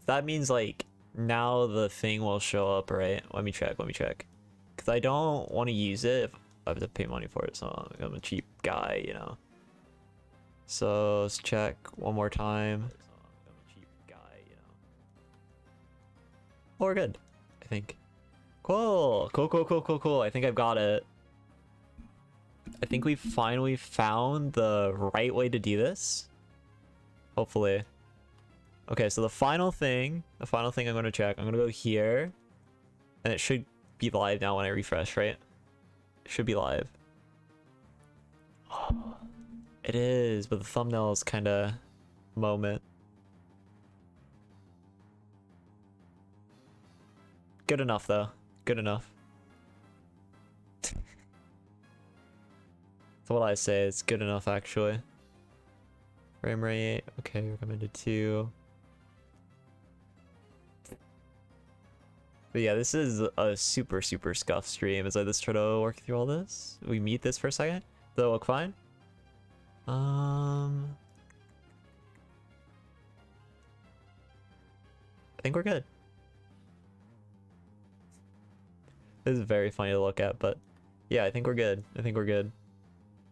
that means like now the thing will show up, right? Let me check. Because I don't want to use it if I have to pay money for it, so I'm a cheap guy, you know. So let's check one more time. Oh, we're good, I think. Cool. I think I've got it. I think we finally found the right way to do this. Hopefully. Okay, so the final thing I'm going to check. I'm going to go here. And it should be live now when I refresh, right? It should be live. Oh, it is, but the thumbnail is kind of moment. Good enough, though. Good enough. That's what I say. It's good enough, actually. Frame rate. Okay, recommended 2. But yeah, this is a super scuffed stream as I just try to work through all this. We mute this for a second. Does that look fine? I think we're good. This is very funny to look at, but yeah, I think we're good.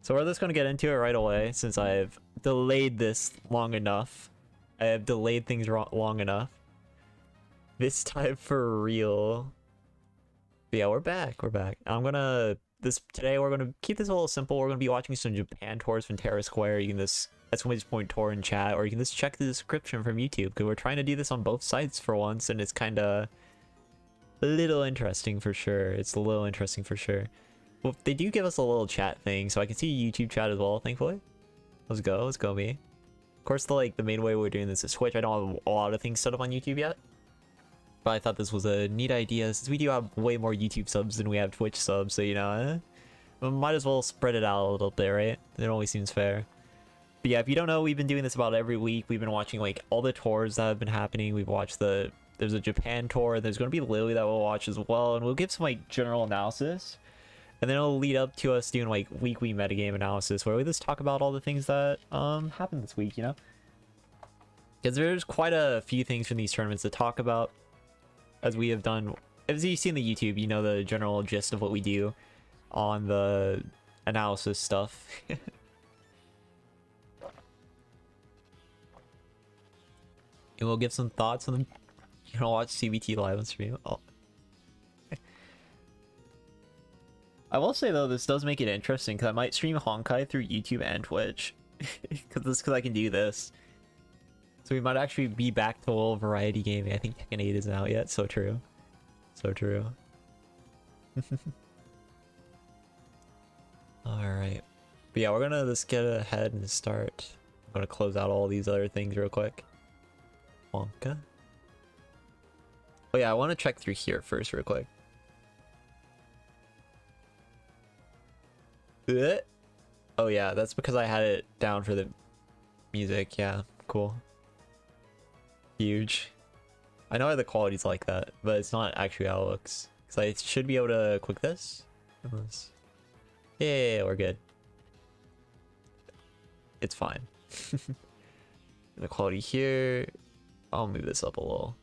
So we're just going to get into it right away since I've delayed this long enough. I have delayed things long enough. This time for real. But yeah, we're back. Today we're gonna keep this a little simple. We're gonna be watching some Japan tours from Terra Square. You can just !point tour in chat, or you can just check the description from YouTube, because we're trying to do this on both sites for once, and it's kind of a little interesting for sure. Well, they do give us a little chat thing, so I can see YouTube chat as well, thankfully. Let's go me. Of course, the main way we're doing this is Twitch. I don't have a lot of things set up on YouTube yet, but I thought this was a neat idea since we do have way more YouTube subs than we have Twitch subs, so you know, we might as well spread it out a little bit, right? It always seems fair. But yeah, if you don't know, we've been doing this about every week. We've been watching like all the tours that have been happening. We've watched there's a Japan tour, there's going to be Lily that we'll watch as well, and we'll give some like general analysis, and then it'll lead up to us doing like weekly metagame analysis where we just talk about all the things that happened this week, you know, because there's quite a few things from these tournaments to talk about. As we have done, as you see in the YouTube, you know the general gist of what we do on the analysis stuff. And we'll give some thoughts on them. You know, watch CBT live on stream. Oh. I will say though, this does make it interesting because I might stream Honkai through YouTube and Twitch, because I can do this. So we might actually be back to a little variety gaming. I think Tekken 8 isn't out yet. So true. Alright. But yeah, we're gonna just get ahead and start. I'm gonna close out all these other things real quick. Wonka. Oh yeah, I want to check through here first real quick. Oh yeah, that's because I had it down for the music. Yeah, cool. Huge. I know the quality's like that, but it's not actually how it looks. Because I should be able to click this. Yeah, we're good. It's fine. The quality here. I'll move this up a little.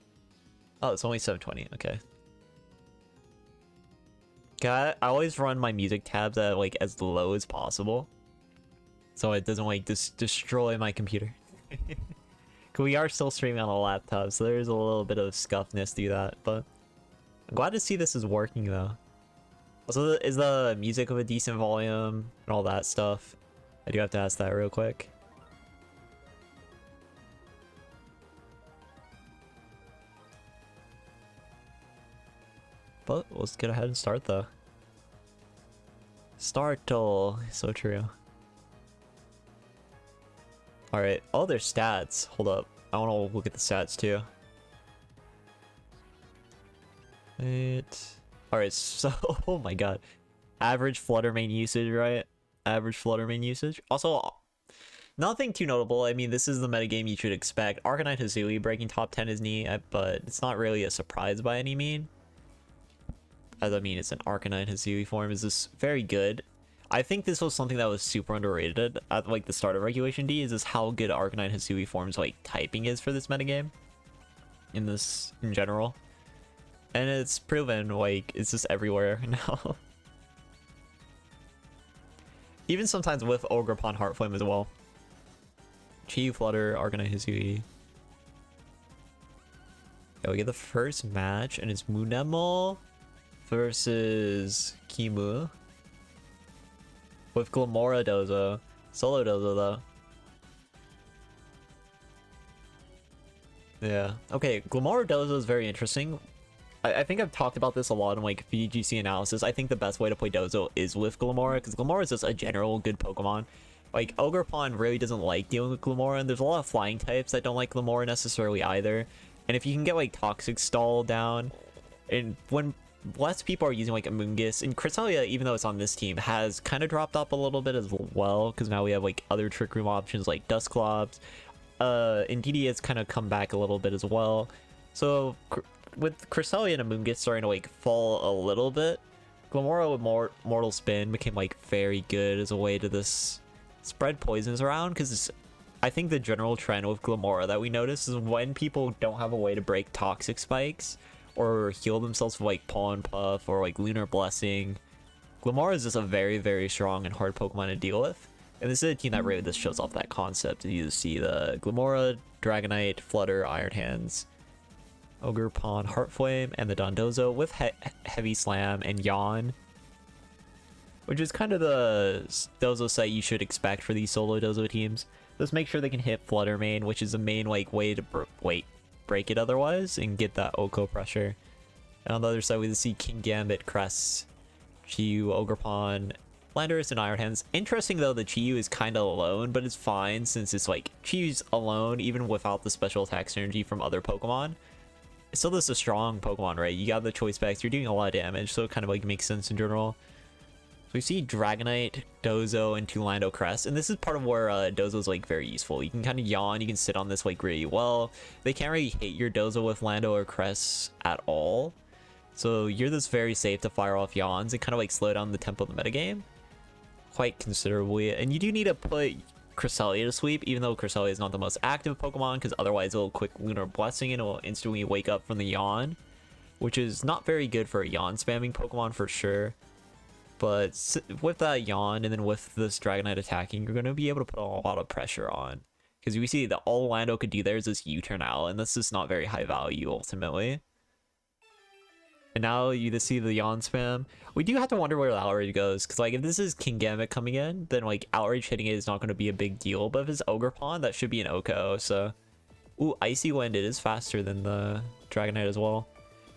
Oh, it's only 720. Okay. I always run my music tabs at like as low as possible, so it doesn't like destroy my computer. Cause we are still streaming on a laptop, so there's a little bit of scuffness through that, but I'm glad to see this is working though. Also, is the music of a decent volume and all that stuff? I do have to ask that real quick. But let's get ahead and start though. Startle, so true. Alright, oh, there's stats. Hold up, I want to look at the stats too. Alright, so, oh my god. Average Flutter main usage, right? Average Flutter main usage. Also, nothing too notable. I mean, this is the metagame you should expect. Arcanine Hazui breaking top 10 is neat, but it's not really a surprise by any mean. As I mean, it's an Arcanine Hazui form. Is this very good? I think this was something that was super underrated at like the start of Regulation D, is just how good Arcanine Hazui form's like typing is for this metagame. in this in general. And it's proven, like, it's just everywhere now. Even sometimes with Ogerpon Heartflame as well. Chi, Flutter, Arcanine, Hisui. Yeah, we get the first match, and it's Munemo versus Kimu. With Glamora Dozo. Solo Dozo, though. Yeah. Okay, Glamora Dozo is very interesting. I think I've talked about this a lot in like VGC analysis. I think the best way to play Dozo is with Glamora, because Glamora is just a general good Pokemon. Like, Ogerpon really doesn't like dealing with Glamora, and there's a lot of flying types that don't like Glamora necessarily either. And if you can get like Toxic Stall down, and when less people are using like Amoonguss, and Cresselia, even though it's on this team, has kind of dropped off a little bit as well, because now we have like other Trick Room options like Dusclops. Indeedee has kind of come back a little bit as well. So with Cresselia and Amoonguss starting to like fall a little bit, Glamora with Mortal Spin became like very good as a way to this spread poisons around, because I think the general trend with Glamora that we notice is when people don't have a way to break toxic spikes or heal themselves with like Pollen Puff or like Lunar Blessing, Glamora is just a very, very strong and hard Pokemon to deal with. And this is a team that really just shows off that concept. You see the Glamora, Dragonite, Flutter, Iron Hands, Ogerpon, Heartflame, and the Dondozo with Heavy Slam and Yawn, which is kind of the Dozo set you should expect for these solo Dozo teams. Just make sure they can hit Flutter main, which is the main like way to break it otherwise and get that Oko pressure. And on the other side, we see King Gambit, Cress, Chiyu, Ogerpon, Landorus, and Iron Hands. Interesting though, the Chiyu is kind of alone, but it's fine since it's like Chiyu's alone even without the special attack synergy from other Pokemon. Still, this is a strong Pokemon, right? You got the choice specs, you're doing a lot of damage, so it kind of like makes sense in general. So we see Dragonite, Dozo, and two Lando Crest, and this is part of where Dozo's like very useful. You can kind of yawn, you can sit on this like really well. They can't really hit your Dozo with Lando or Crest at all, so you're just very safe to fire off yawns and kind of like slow down the tempo of the metagame quite considerably. And you do need to put Cresselia to sleep, even though Cresselia is not the most active Pokemon, because otherwise it'll quick Lunar Blessing and it'll instantly wake up from the yawn, which is not very good for a yawn spamming Pokemon for sure. But with that yawn and then with this Dragonite attacking, you're going to be able to put a lot of pressure on, because we see that all Lando could do there is this U-turn out, and that's just not very high value ultimately. And now you just see the yawn spam. We do have to wonder where the outrage goes, because like if this is King Gambit coming in, then like outrage hitting it is not going to be a big deal. But if it's Ogerpon, that should be an Oko. So, ooh, Icy Wind, it is faster than the Dragonite as well.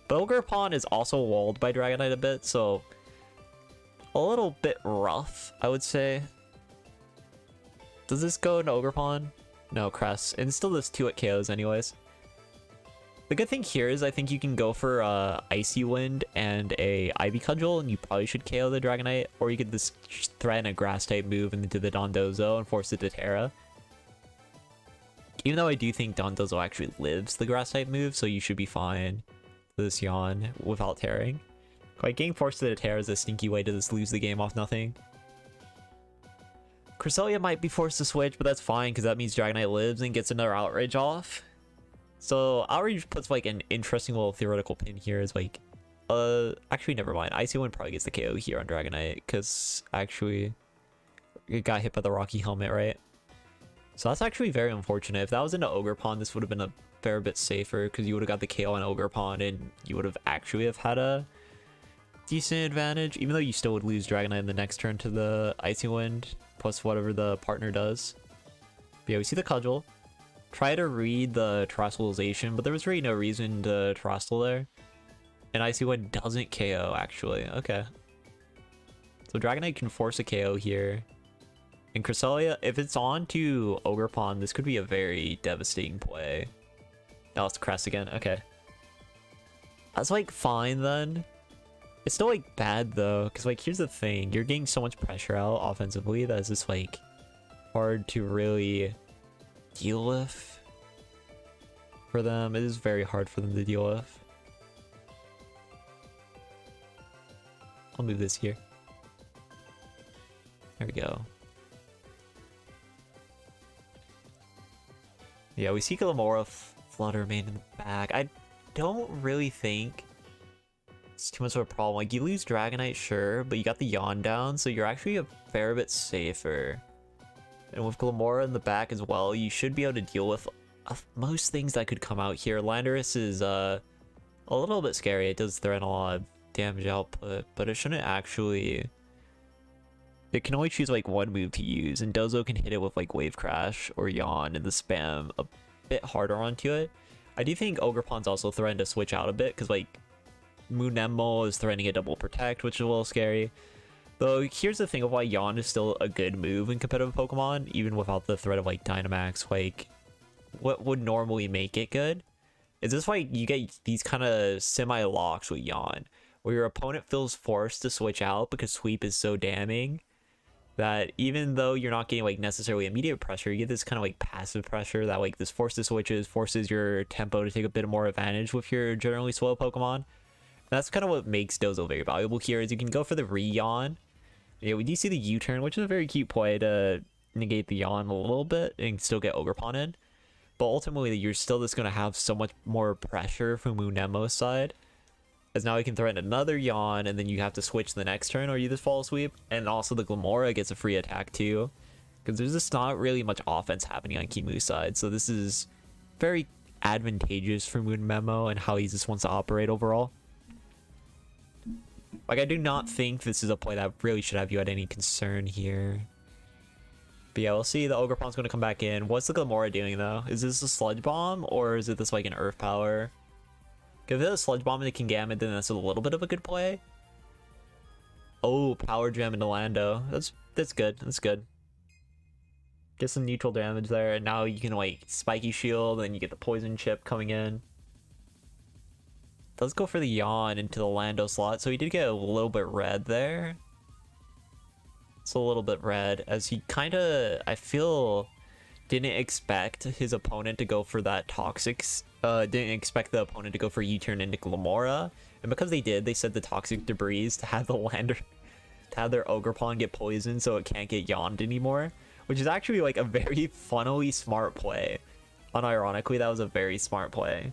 But Ogerpon is also walled by Dragonite a bit, so a little bit rough, I would say. Does this go into Ogerpon? No, Cress. And still does 2 at KOs anyways. The good thing here is I think you can go for Icy Wind and a Ivy Cudgel, and you probably should KO the Dragonite, or you could just threaten a Grass type move into the Dondozo and force it to Terra. Even though I do think Dondozo actually lives the Grass type move, so you should be fine with this yawn without tearing. Like getting forced to the Terra is a sneaky way to just lose the game off nothing. Cresselia might be forced to switch, but that's fine because that means Dragonite lives and gets another outrage off. So outrage puts like an interesting little theoretical pin here. Is like, actually never mind. Icy Wind probably gets the KO here on Dragonite because actually it got hit by the Rocky Helmet, right? So that's actually very unfortunate. If that was into Ogerpon, this would have been a fair bit safer because you would have got the KO on Ogerpon and you would have actually have had a decent advantage, even though you still would lose Dragonite in the next turn to the Icy Wind plus whatever the partner does. But yeah, we see the Cudgel. Try to read the Terrestrialization, but there was really no reason to Terrestrial there. And Icy Wind doesn't KO, actually. Okay. So Dragonite can force a KO here. And Cresselia, if it's on to Ogerpon, this could be a very devastating play. Now it's Crest again. Okay. That's like fine then. It's still like bad though, because like here's the thing. You're getting so much pressure out offensively that it's just like hard to really deal with for them. It is very hard for them to deal with. I'll move this here. There we go. Yeah, we see Glamora Flutter Mane in the back. I don't really think it's too much of a problem. Like, you lose Dragonite, sure, but you got the Yawn down, so you're actually a fair bit safer. And with Glamora in the back as well, you should be able to deal with most things that could come out here. Landorus is a little bit scary. It does threaten a lot of damage output, but it shouldn't actually... It can only choose like one move to use, and Dozo can hit it with like Wave Crash or Yawn and the spam a bit harder onto it. I do think Ogerpon's also threatened to switch out a bit, because like Moonemo is threatening a double protect, which is a little scary. Though here's the thing of why Yawn is still a good move in competitive Pokemon, even without the threat of like Dynamax. Like, what would normally make it good is this why you get these kind of semi-locks with Yawn, where your opponent feels forced to switch out because Sweep is so damning that even though you're not getting like necessarily immediate pressure, you get this kind of like passive pressure that like this forces switches, forces your tempo to take a bit more advantage with your generally slow Pokemon. And that's kind of what makes Dozo very valuable here, is you can go for the re-Yawn. Yeah, we do see the U-turn, which is a very cute play to negate the Yawn a little bit and still get Ogerpon in. But ultimately, you're still just going to have so much more pressure from Moonemo's side, as now he can threaten another Yawn, and then you have to switch the next turn, or you just fall asleep. And also the Glamora gets a free attack too, because there's just not really much offense happening on Kimu's side. So this is very advantageous for Moonemo and how he just wants to operate overall. Like, I do not think this is a play that really should have you at any concern here. But yeah, we'll see. The Ogerpon's going to come back in. What's the Glamora doing though? Is this a Sludge Bomb, or is it this like an Earth Power? If it's a Sludge Bomb and it can Kingambit, then that's a little bit of a good play. Oh, Power Gem into Lando. That's good. That's good. Get some neutral damage there, and now you can like Spiky Shield, and you get the Poison Chip coming in. Let's go for the Yawn into the Lando slot. So he did get a little bit red there. It's a little bit red, as he kind of, I feel, didn't expect his opponent to go for that Toxic. Didn't expect the opponent to go for U-turn into Glamora, and because they did, they said the Toxic Debris to have the Lander, to have their Ogerpon get poisoned so it can't get yawned anymore, which is actually like a very funnily smart play. Unironically, that was a very smart play.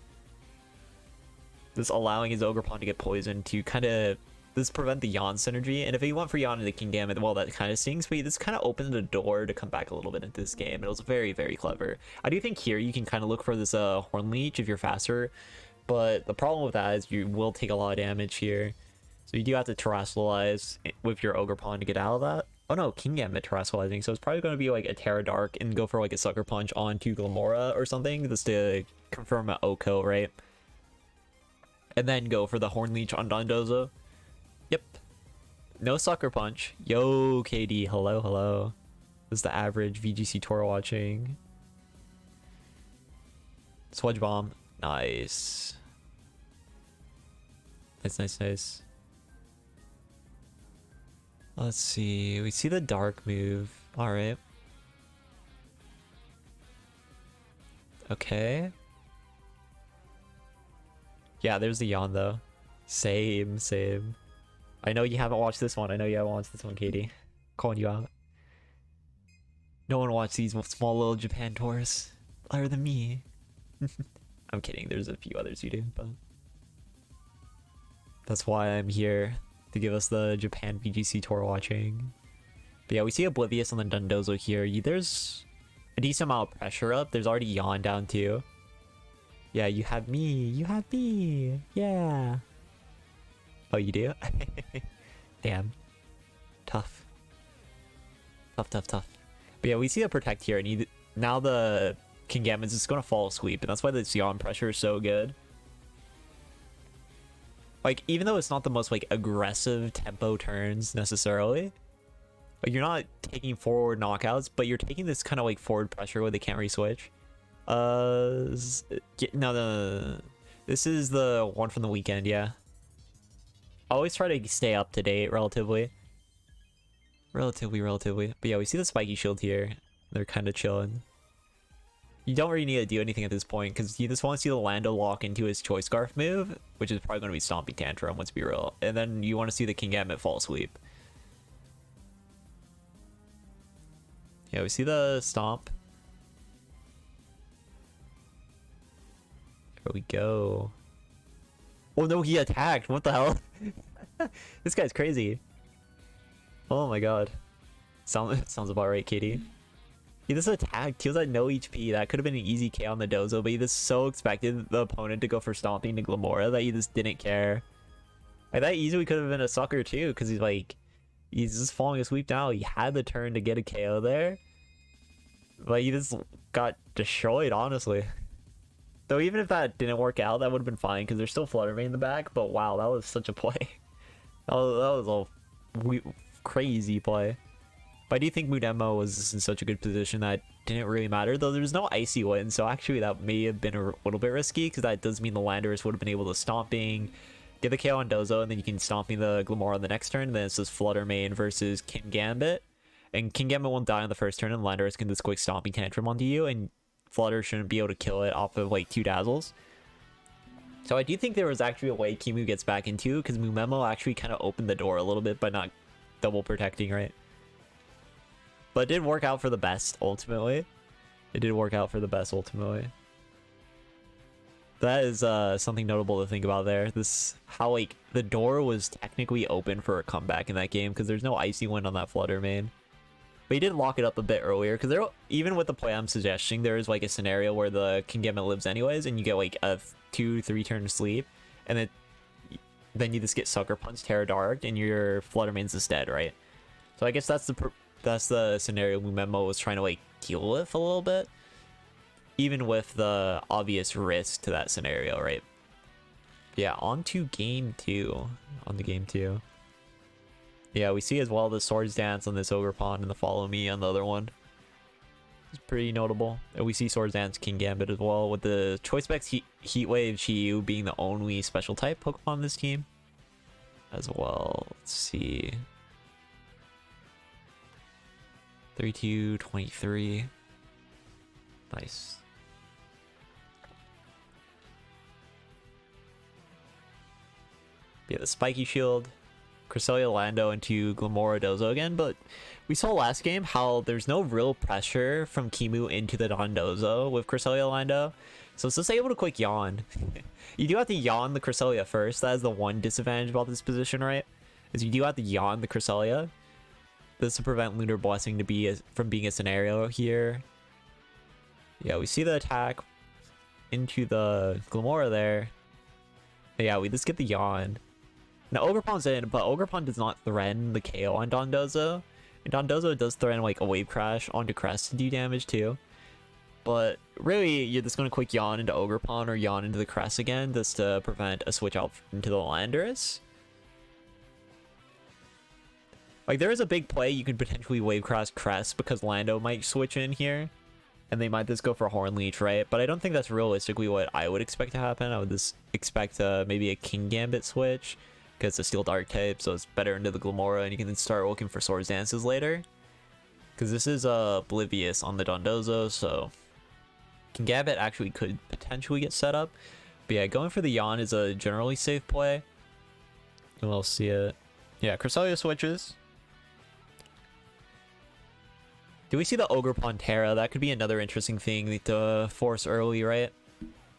Just allowing his Ogerpon to get poisoned to kind of just prevent the Yawn synergy. And if he went for Yawn into Kingambit, well, that kind of stings, but this kind of opened the door to come back a little bit into this game. It was very, very clever. I do think here you can kind of look for this Horn Leech if you're faster, but the problem with that is you will take a lot of damage here. So you do have to Terrasilize with your Ogerpon to get out of that. Oh no, Kingambit Terrasalizing, so it's probably going to be like a Terra Dark and go for like a Sucker Punch onto Glamora or something, just to confirm an Oko, right? And then go for the Horn Leech on Dondozo. Yep. No Sucker Punch. Yo, KD. Hello, hello. This is the average VGC tour watching. Sludge Bomb. Nice. Nice, nice, nice. Let's see. We see the Dark move. Alright. Okay. Yeah, there's the Yawn though. Same, same. I know you haven't watched this one. I know you haven't watched this one, Katie. Calling you out. No one watched these small little Japan tours other than me. I'm kidding. There's a few others who do, but that's why I'm here, to give us the Japan VGC tour watching. But yeah, we see Oblivious on the Dondozo here. There's a decent amount of pressure up. There's already Yawn down too. Yeah, you have me. You have me. Yeah. Oh, you do? Damn. Tough. Tough, tough, tough. But yeah, we see a Protect here, and now the Kingambit's just going to fall asleep, and that's why this Yawn pressure is so good. Like, even though it's not the most, like, aggressive tempo turns, necessarily, like, you're not taking forward knockouts, but you're taking this kind of, like, forward pressure where they can't re-switch. No. This is the one from the weekend, yeah. I always try to stay up to date, relatively. But yeah, we see the Spiky Shield here. They're kind of chilling. You don't really need to do anything at this point, because you just want to see the Lando lock into his Choice Scarf move, which is probably going to be Stomping Tantrum, let's be real. And then you want to see the Kingambit fall asleep. Yeah, we see the Stomp. There we go. Oh no, he attacked. What the hell? This guy's crazy. Oh my god. Sounds about right, Katie. He just attacked. He was at no HP. That could have been an easy K on the Dozo, but he just so expected the opponent to go for stomping to Glamora that he just didn't care. Like, that easily could have been a sucker too, because he's like, he's just following a sweep now. He had the turn to get a KO there. But he just got destroyed, honestly. Though even if that didn't work out, that would have been fine, because there's still Flutter Mane in the back. But wow, that was such a play. That was a crazy play. But I do think Mudemo was in such a good position that it didn't really matter, though there's no icy win, so actually that may have been a little bit risky, because that does mean the Landorus would have been able to stomping, get the KO on Dozo, and then you can stomping the Glamora on the next turn, and then it's just Flutter Mane versus King Gambit. And King Gambit won't die on the first turn, and Landorus can just quick stomping tantrum onto you, and Flutter shouldn't be able to kill it off of like 2 dazzles. So I do think there was actually a way Kimu gets back into, because Mumemo actually kind of opened the door a little bit by not double protecting, right? But it did work out for the best, ultimately. It did work out for the best, ultimately. That is something notable to think about there. This, how, like, the door was technically open for a comeback in that game, because there's no icy wind on that Flutter Mane. But he did lock it up a bit earlier, because there, even with the play I'm suggesting, there is, like, a scenario where the King Gambit lives anyways, and you get, like, a 2-3 turn sleep, and then you just get Sucker Punch, Terra Dark, and your Flutter Mane's just dead, right? So I guess that's the scenario Mumemo was trying to like deal with a little bit, even with the obvious risk to that scenario, right? Yeah, on to game 2. On to game 2. Yeah, we see as well the Swords Dance on this Ogre Pawn and the Follow Me on the other one. It's pretty notable. And we see Swords Dance King Gambit as well, with the Choice Specs Heat Wave Chiyu being the only special type Pokemon on this team as well. Let's see. 32, 23. Nice. Yeah, the Spiky Shield, Cresselia Lando into Glamora Dozo again, but we saw last game how there's no real pressure from Kimu into the Dondozo with Cresselia Lando, so it's just able to quick yawn. You do have to yawn the Cresselia first. That is the one disadvantage about this position, right? Is you do have to yawn the Cresselia. This to prevent Lunar Blessing to be from being a scenario here. Yeah, we see the attack into the Glamora there. Yeah, we just get the yawn. Now Ogerpon's in, but Ogerpon does not threaten the KO on Dondozo. And Dondozo does threaten like a Wave Crash onto Crest to do damage too. But really, you're just going to quick yawn into Ogerpon or yawn into the Crest again just to prevent a switch out into the Landorus. Like, there is a big play you could potentially Wave Crash Crest because Lando might switch in here. And they might just go for Horn Leech, right? But I don't think that's realistically what I would expect to happen. I would just expect maybe a King Gambit switch, because it's a Steel Dark type, so it's better into the Glamora, and you can then start looking for Swords Dances later. Because this is Oblivious on the Dondozo, so King Gambit actually could potentially get set up. But yeah, going for the Yawn is a generally safe play. And we'll see it. Yeah, Cresselia switches. Do we see the Ogerpon Terra? That could be another interesting thing to force early, right?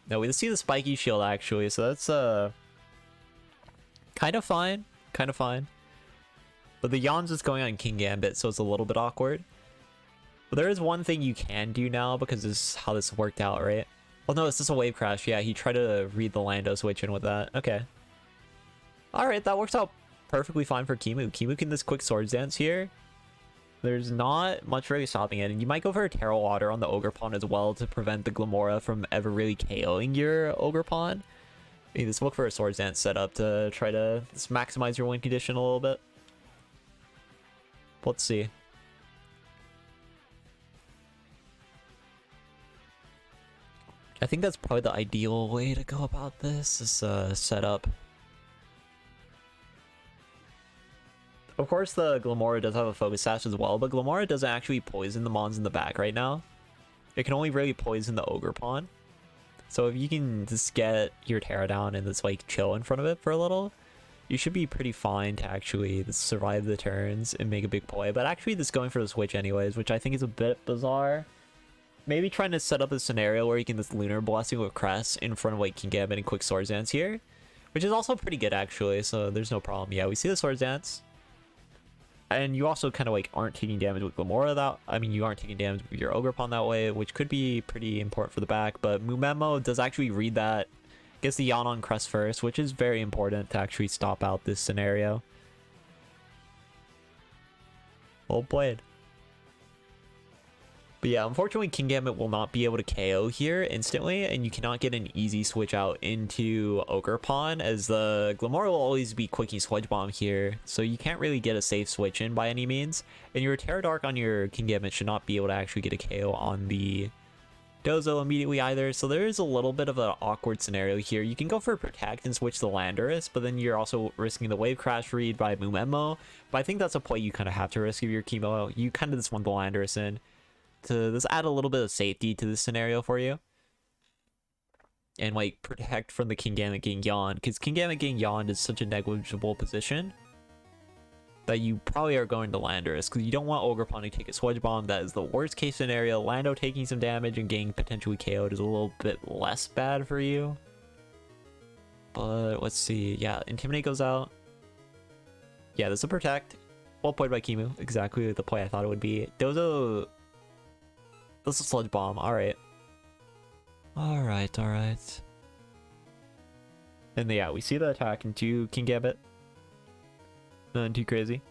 No, we see the Spiky Shield actually, so that's kind of fine. Kind of fine. But the Yawn's just going on King Gambit, so it's a little bit awkward. But there is one thing you can do now, because this is how this worked out, right? Oh no, it's just a Wave Crash. Yeah, he tried to read the Lando switch in with that. Okay. Alright, that works out perfectly fine for Kimu. Kimu can just quick Swords Dance here. There's not much really stopping it, and you might go for a Terra Water on the Ogerpon as well to prevent the Glamora from ever really KOing your Ogerpon. You just look for a Swords Dance setup to try to just maximize your win condition a little bit. Let's see. I think that's probably the ideal way to go about this, is setup. Of course, the Glamora does have a Focus Sash as well, but Glamora doesn't actually poison the Mons in the back right now. It can only really poison the Ogerpon. So if you can just get your Terra down and just like chill in front of it for a little, you should be pretty fine to actually just survive the turns and make a big play. But actually just going for the switch anyways, which I think is a bit bizarre. maybe trying to set up a scenario where you can just Lunar Blessing with Crest in front of like King Gambit and quick Swords Dance here, which is also pretty good actually, so there's no problem. Yeah, we see the Swords Dance. And you also kind of like aren't taking damage with Glamora that, I mean, you aren't taking damage with your Ogerpon that way, which could be pretty important for the back, but Mumemo does actually read that, gets the Yawn on Crest first, which is very important to actually stop out this scenario. Well played. But yeah, unfortunately, King Gambit will not be able to KO here instantly, and you cannot get an easy switch out into Ogerpon, as the Glamora will always be quicking Sludge Bomb here, so you can't really get a safe switch in by any means. And your Terra Dark on your King Gambit should not be able to actually get a KO on the Dozo immediately either, so there is a little bit of an awkward scenario here. You can go for Protect and switch the Landorus, but then you're also risking the Wave Crash read by Mumemo, but I think that's a play you kind of have to risk if you're Chemo. You kind of just want the Landorus in to just add a little bit of safety to this scenario for you. And like protect from the King Gambit getting yawned, because King Gambit getting yawned is such a negligible position that you probably are going to Landorus, because you don't want Ogerpon to take a Sludge Bomb. That is the worst case scenario. Lando taking some damage and getting potentially KO'd is a little bit less bad for you. But let's see. Yeah, Intimidate goes out. Yeah, this is a Protect. Well played by Kimu. Exactly the play I thought it would be. Dozo. This is a Sludge Bomb. Alright. Alright. And yeah, we see the attack into King Gambit. Nothing too crazy.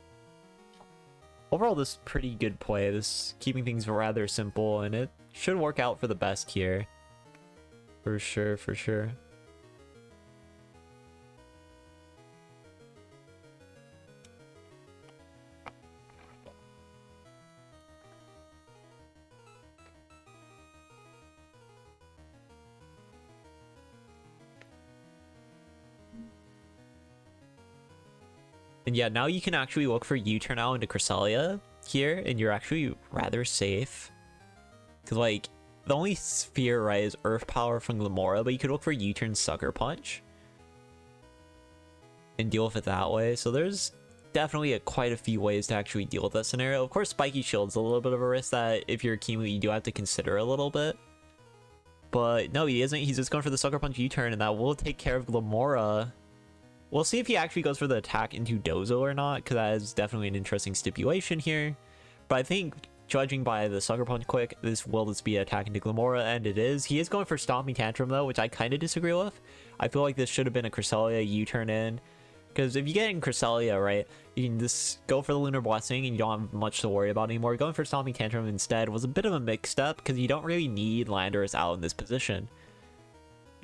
Overall, this is pretty good play. This keeping things rather simple, and it should work out for the best here. For sure, for sure. And yeah, now you can actually look for U-turn out into Cresselia here, and you're actually rather safe. Because, like, the only fear, right, is Earth Power from Glamora, but you could look for U-turn Sucker Punch and deal with it that way. So there's definitely quite a few ways to actually deal with that scenario. Of course, Spiky Shield's a little bit of a risk that if you're Kimu, you do have to consider a little bit. But no, he isn't. He's just going for the Sucker Punch U-turn, and that will take care of Glamora. We'll see if he actually goes for the attack into Dozo or not, because that is definitely an interesting stipulation here. But I think, judging by the Sucker Punch quick, this will just be an attack into Glamora, and it is. He is going for Stomping Tantrum, though, which I kind of disagree with. I feel like this should have been a Cresselia U-turn in, because if you get in Cresselia, right, you can just go for the Lunar Blessing, and you don't have much to worry about anymore. Going for Stomping Tantrum instead was a bit of a mixed up, because you don't really need Landorus out in this position.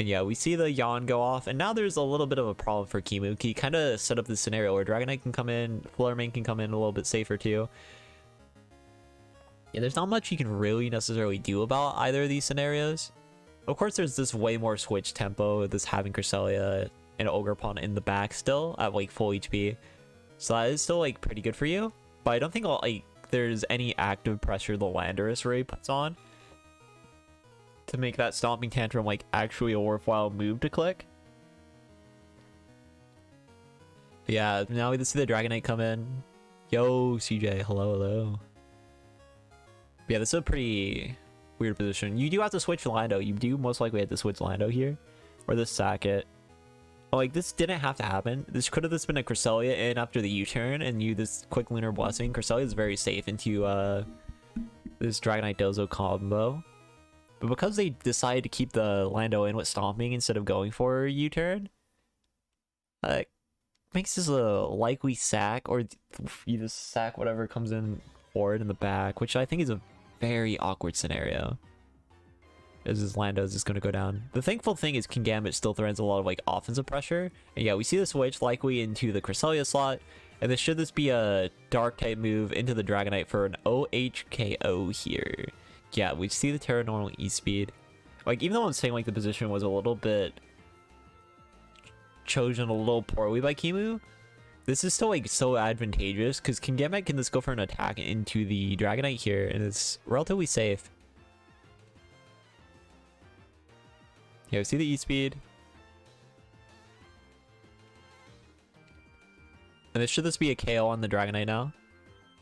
And yeah, we see the Yawn go off, and now there's a little bit of a problem for Kimu. He kind of set up this scenario where Dragonite can come in, Flurmane can come in a little bit safer too. Yeah, there's not much you can really necessarily do about either of these scenarios. Of course, there's this way more switch tempo, this having Cresselia and Ogerpon in the back still at like full HP. So that is still like pretty good for you. But I don't think like there's any active pressure the Landorus really puts on to make that Stomping Tantrum like actually a worthwhile move to click. Yeah, now we just see the Dragonite come in. Yo, CJ, hello. Yeah, this is a pretty weird position. You do have to switch Lando. You do most likely have to switch Lando here, or just sack it. But, like, this didn't have to happen. This could have just been a Cresselia in after the U-turn, and you this quick Lunar Blessing. Cresselia is very safe into this Dragonite Dozo combo. But because they decided to keep the Lando in with Stomping instead of going for a U-turn, makes this a likely sack, or you just sack whatever comes in forward in the back, which I think is a very awkward scenario. As his Lando is just going to go down. The thankful thing is King Gambit still threatens a lot of like offensive pressure. And yeah, we see the switch likely into the Cresselia slot. And this should this be a dark type move into the Dragonite for an OHKO here. Yeah, we see the Terra normal E-speed. Like, even though I'm saying like the position was a little bit chosen a little poorly by Kimu, this is still like so advantageous because King Gambit can just go for an attack into the Dragonite here, and it's relatively safe. Yeah, we see the E-speed. And this should this be a KO on the Dragonite now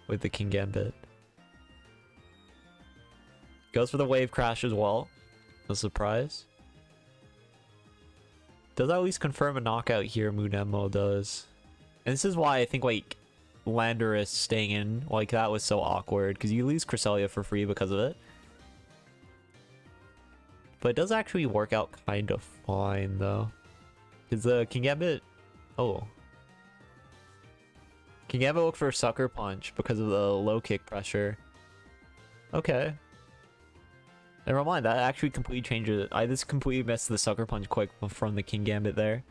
with the King Gambit. Goes for the wave crash as well. No surprise. Does at least confirm a knockout here, Munemo does. And this is why I think, like, Landorus staying in like that was so awkward, because you lose Cresselia for free because of it. But it does actually work out kind of fine, though. Because the Kingambit... Oh. Kingambit look for a Sucker Punch because of the low kick pressure. Okay. Never mind, that actually completely changes it. I just completely missed the Sucker Punch quick from the Kingambit there.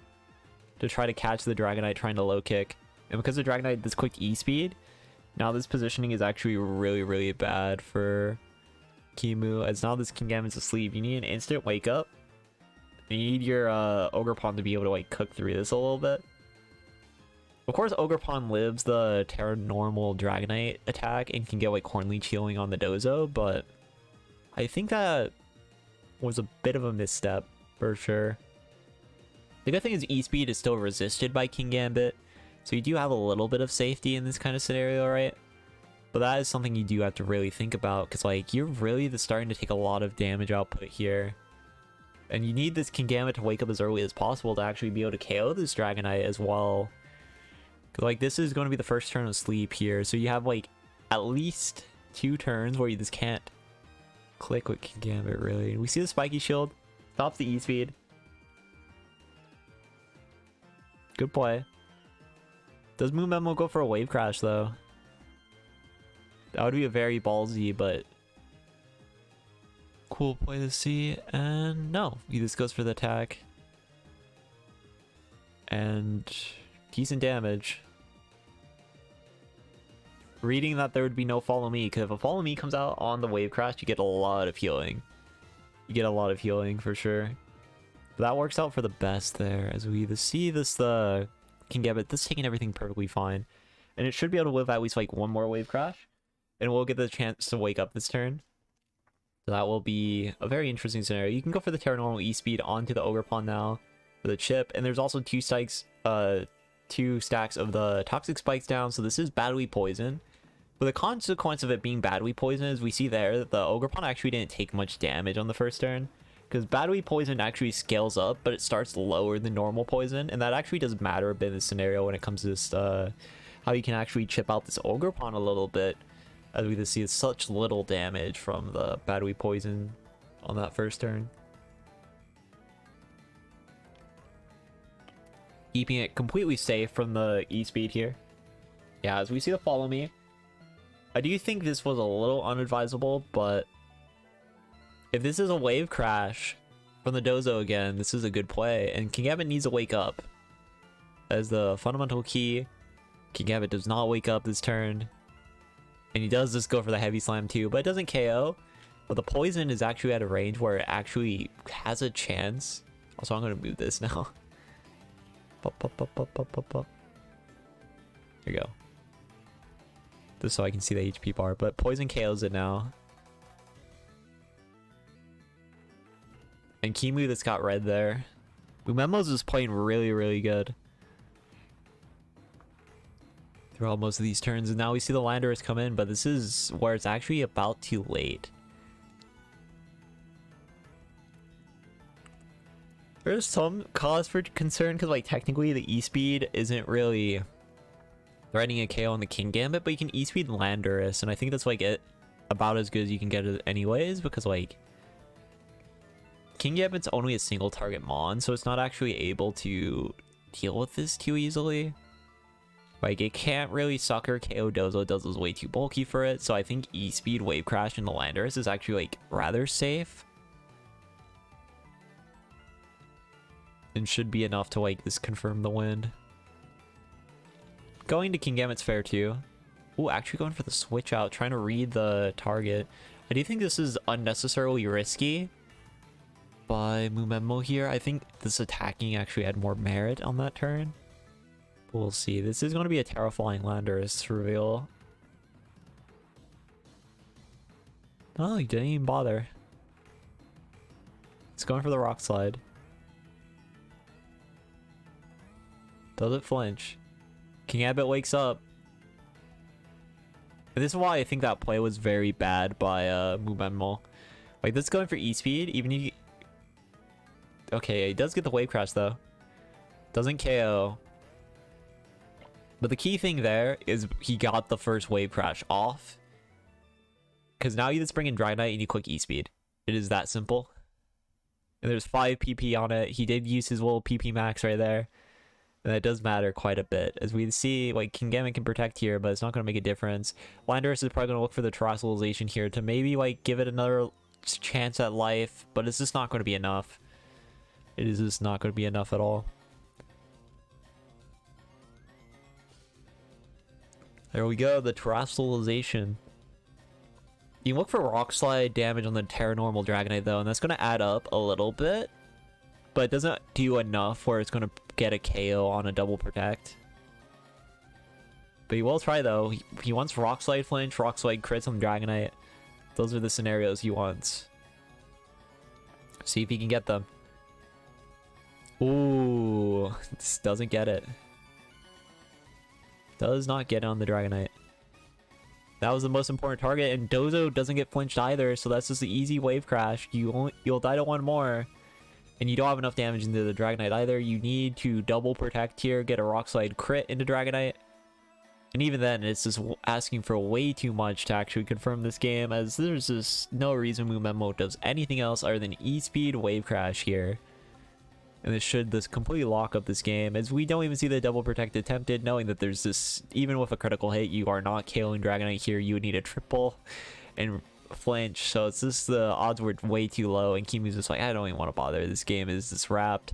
To try to catch the Dragonite trying to low kick. And because the Dragonite had this quick E-speed, now this positioning is actually really, really bad for Kimu. As now this Kingambit's asleep. You need an instant wake up. You need your Ogerpon to be able to like cook through this a little bit. Of course, Ogerpon lives the Terra normal Dragonite attack and can get like Cornleech healing on the Dozo, but I think that was a bit of a misstep for sure. The good thing is E-speed is still resisted by Kingambit, so you do have a little bit of safety in this kind of scenario, right? But that is something you do have to really think about, because like you're really starting to take a lot of damage output here. And you need this Kingambit to wake up as early as possible to actually be able to KO this Dragonite as well. Like, this is going to be the first turn of sleep here, so you have like at least 2 turns where you just can't click with Kingambit, really. We see the Spiky Shield, stops the E-speed. Good play. Does Munemo go for a Wave Crash, though? That would be a very ballsy, but cool play to see. And no, he just goes for the attack. And decent damage. Reading that there would be no Follow Me, because if a Follow Me comes out on the Wave Crash, you get a lot of healing. You get a lot of healing for sure. But that works out for the best there, as we see this Kingambit, this taking everything perfectly fine. And it should be able to live at least like one more Wave Crash. And we'll get the chance to wake up this turn. So that will be a very interesting scenario. You can go for the Terra normal E-speed onto the Ogerpon now for the chip. And there's also 2 stacks of the Toxic Spikes down. So this is Battery Poison. But the consequence of it being Battery Poison is we see there that the Ogerpon actually didn't take much damage on the first turn. Because Battery Poison actually scales up, but it starts lower than normal poison. And that actually does matter a bit in this scenario when it comes to this, how you can actually chip out this Ogerpon a little bit. As we just see such little damage from the Battery Poison on that first turn. Keeping it completely safe from the E-speed here. Yeah, as we see the Follow Me. I do think this was a little unadvisable, but if this is a Wave Crash from the Dozo again, this is a good play. And Kingambit needs to wake up. As the fundamental key, Kingambit does not wake up this turn. And he does just go for the Heavy Slam too, but it doesn't KO. But the Poison is actually at a range where it actually has a chance. Also, I'm going to move this now. There you go. Just so I can see the HP bar, but Poison KOs it now. And Kimu that's got red there. Mumemo's is playing really, really good throughout most of these turns, and now we see the Landorus come in, but this is where it's actually about too late. There's some cause for concern because, like, technically the E-speed isn't really threatening a KO on the Kingambit, but you can E-speed Landorus, and I think that's like it about as good as you can get it anyways, because like Kingambit's only a single target mon, so it's not actually able to deal with this too easily. Like, it can't really sucker KO Dozo. Dozo's way too bulky for it, so I think E-speed Wave Crash into Landorus is actually like rather safe. And should be enough to like just confirm the win. Going to Kingambit's fair too. Ooh, actually going for the switch out, trying to read the target. I do think this is unnecessarily risky by Munemo here. I think this attacking actually had more merit on that turn. But we'll see. This is going to be a terrifying Landorus reveal. Oh, he didn't even bother. It's going for the Rock Slide. Does it flinch? Kingambit wakes up. And this is why I think that play was very bad by Munemo. Like, this is going for E-speed, even if you... Okay, he does get the wave crash, though. Doesn't KO. But the key thing there is he got the first wave crash off. Because now you just bring in Dragonite and you click E-speed. It is that simple. And there's 5 PP on it. He did use his little PP max right there. And that does matter quite a bit. As we see, like, Kingambit can protect here, but it's not going to make a difference. Landorus is probably going to look for the Terrestrialization here to maybe, like, give it another chance at life. But it's just not going to be enough. It is just not going to be enough at all. There we go, the Terrestrialization. You can look for Rock Slide damage on the Terranormal Dragonite, though, and that's going to add up a little bit. But it doesn't do enough where it's going to get a KO on a double protect. But he will try, though. He wants Rock Slide flinch, Rock Slide crits on Dragonite. Those are the scenarios he wants. See if he can get them. Ooh, this doesn't get it. Does not get it on the Dragonite. That was the most important target, and Dozo doesn't get flinched either, so that's just the easy wave crash. You'll die to one more, and you don't have enough damage into the Dragonite either. You need to double protect here, get a Rock Slide crit into Dragonite. And even then, it's just asking for way too much to actually confirm this game, as there's just no reason Mumemo does anything else other than E-speed wave crash here. And this should completely lock up this game, as we don't even see the double protect attempted, knowing that there's this, even with a critical hit, you are not KOing Dragonite here. You would need a triple and flinch, so it's just the odds were way too low, and Kimu's just like, I don't even want to bother. This game is just wrapped.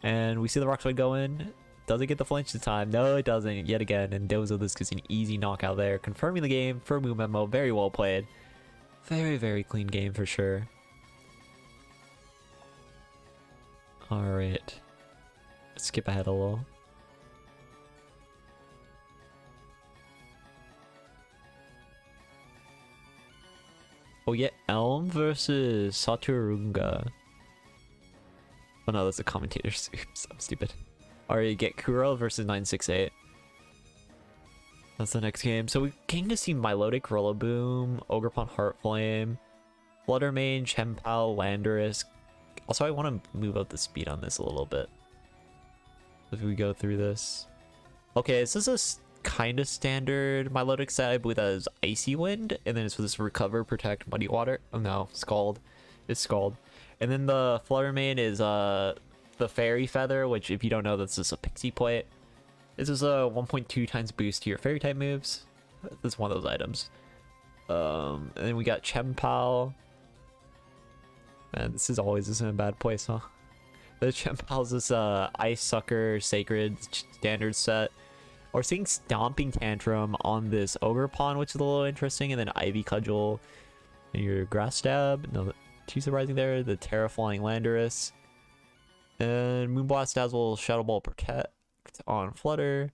And we see the Rock Slide go in. Does it get the flinch this time? No, it doesn't yet again, and Dozo this gets an easy knockout there, confirming the game for Mumemo. Very well played. Very, very clean game for sure. Alright. Let's skip ahead a little. Oh yeah, Elm versus Saturunga. Oh no, that's a commentator. Oops, I'm stupid. Alright, get Kuro versus 968. That's the next game. So we came to see Milotic, Rillaboom, Ogerpon, Heartflame, Fluttermane, Chempal, Landorus. Also, I want to move up the speed on this a little bit as we go through this. Okay, this is a kind of standard Milotic set. I believe that is Icy Wind, and then it's for this Recover, Protect, Muddy Water. Oh no, Scald. It's Scald. And then the Fluttermane is the Fairy Feather, which if you don't know, that's just a Pixie Plate. This is a 1.2 times boost to your Fairy type moves. That's one of those items. And then we got Chempal. Man, this is always just in a bad place, huh? The Chempal's this Ice Sucker Sacred standard set. We're seeing Stomping Tantrum on this Ogerpon, which is a little interesting, and then Ivy Cudgel and your Grass Stab. No, too surprising there. The Terraflying Landorus. And Moonblast Dazzle Shadow Ball Protect on Flutter.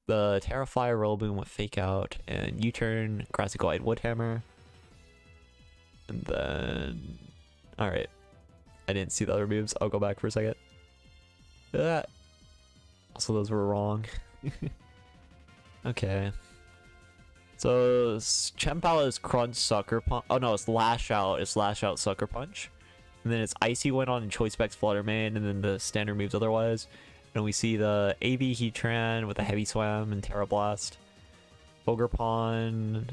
The Terrafire Rillaboom with Fake Out. And U-Turn Grassy Glide Woodhammer. And then... Alright. I didn't see the other moves. I'll go back for a second. Also, those were wrong. Okay. So, Chempal is Crunch Sucker Punch. Oh no, it's Lash Out. It's Lash Out Sucker Punch. And then it's Icy Wind on Choice Specs Fluttermane, and then the standard moves otherwise. And we see the AV Heatran with a Heavy Swam and Terra Blast. Ogerpon.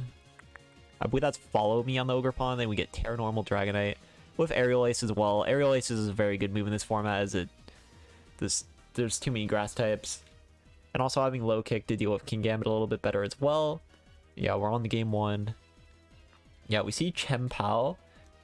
I believe that's Follow Me on the Ogerpon. Then we get Terranormal Dragonite with Aerial Ace as well. Aerial Ace is a very good move in this format, as there's too many grass types. And also having Low Kick to deal with Kingambit a little bit better as well. Yeah, we're on the game 1. Yeah, we see Chempal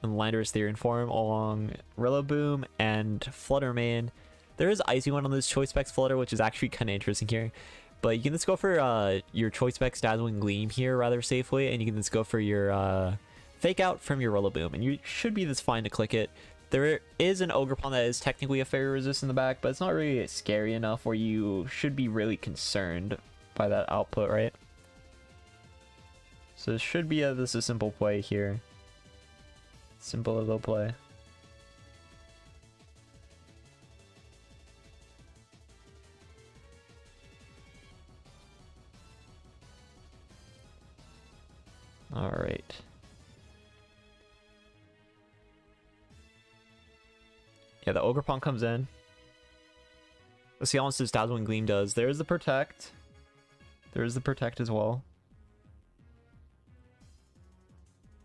and Landorus Therian form along Rillaboom and Fluttermane. There is Icy One on this Choice Specs Flutter, which is actually kind of interesting here. But you can just go for your Choice Specs Dazzling Gleam here rather safely, and you can just go for your Fake Out from your Rillaboom, and you should be this fine to click it. There is an Ogerpon that is technically a Fairy Resist in the back, but it's not really scary enough where you should be really concerned by that output, right? So this should be a simple play here. Simple little play. Alright. Yeah, the Ogre Pawn comes in. Let's see how much this Dazzling Gleam does. There's the Protect. There's the Protect as well.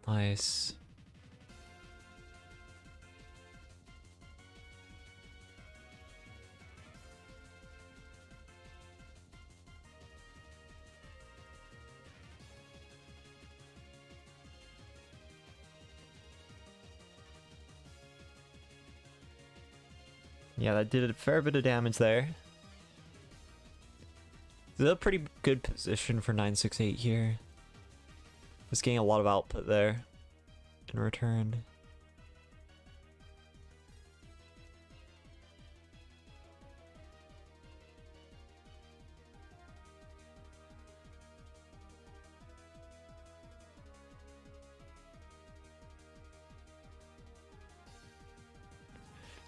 Nice. Yeah, that did a fair bit of damage there. This is a pretty good position for 968 here. Just getting a lot of output there in return.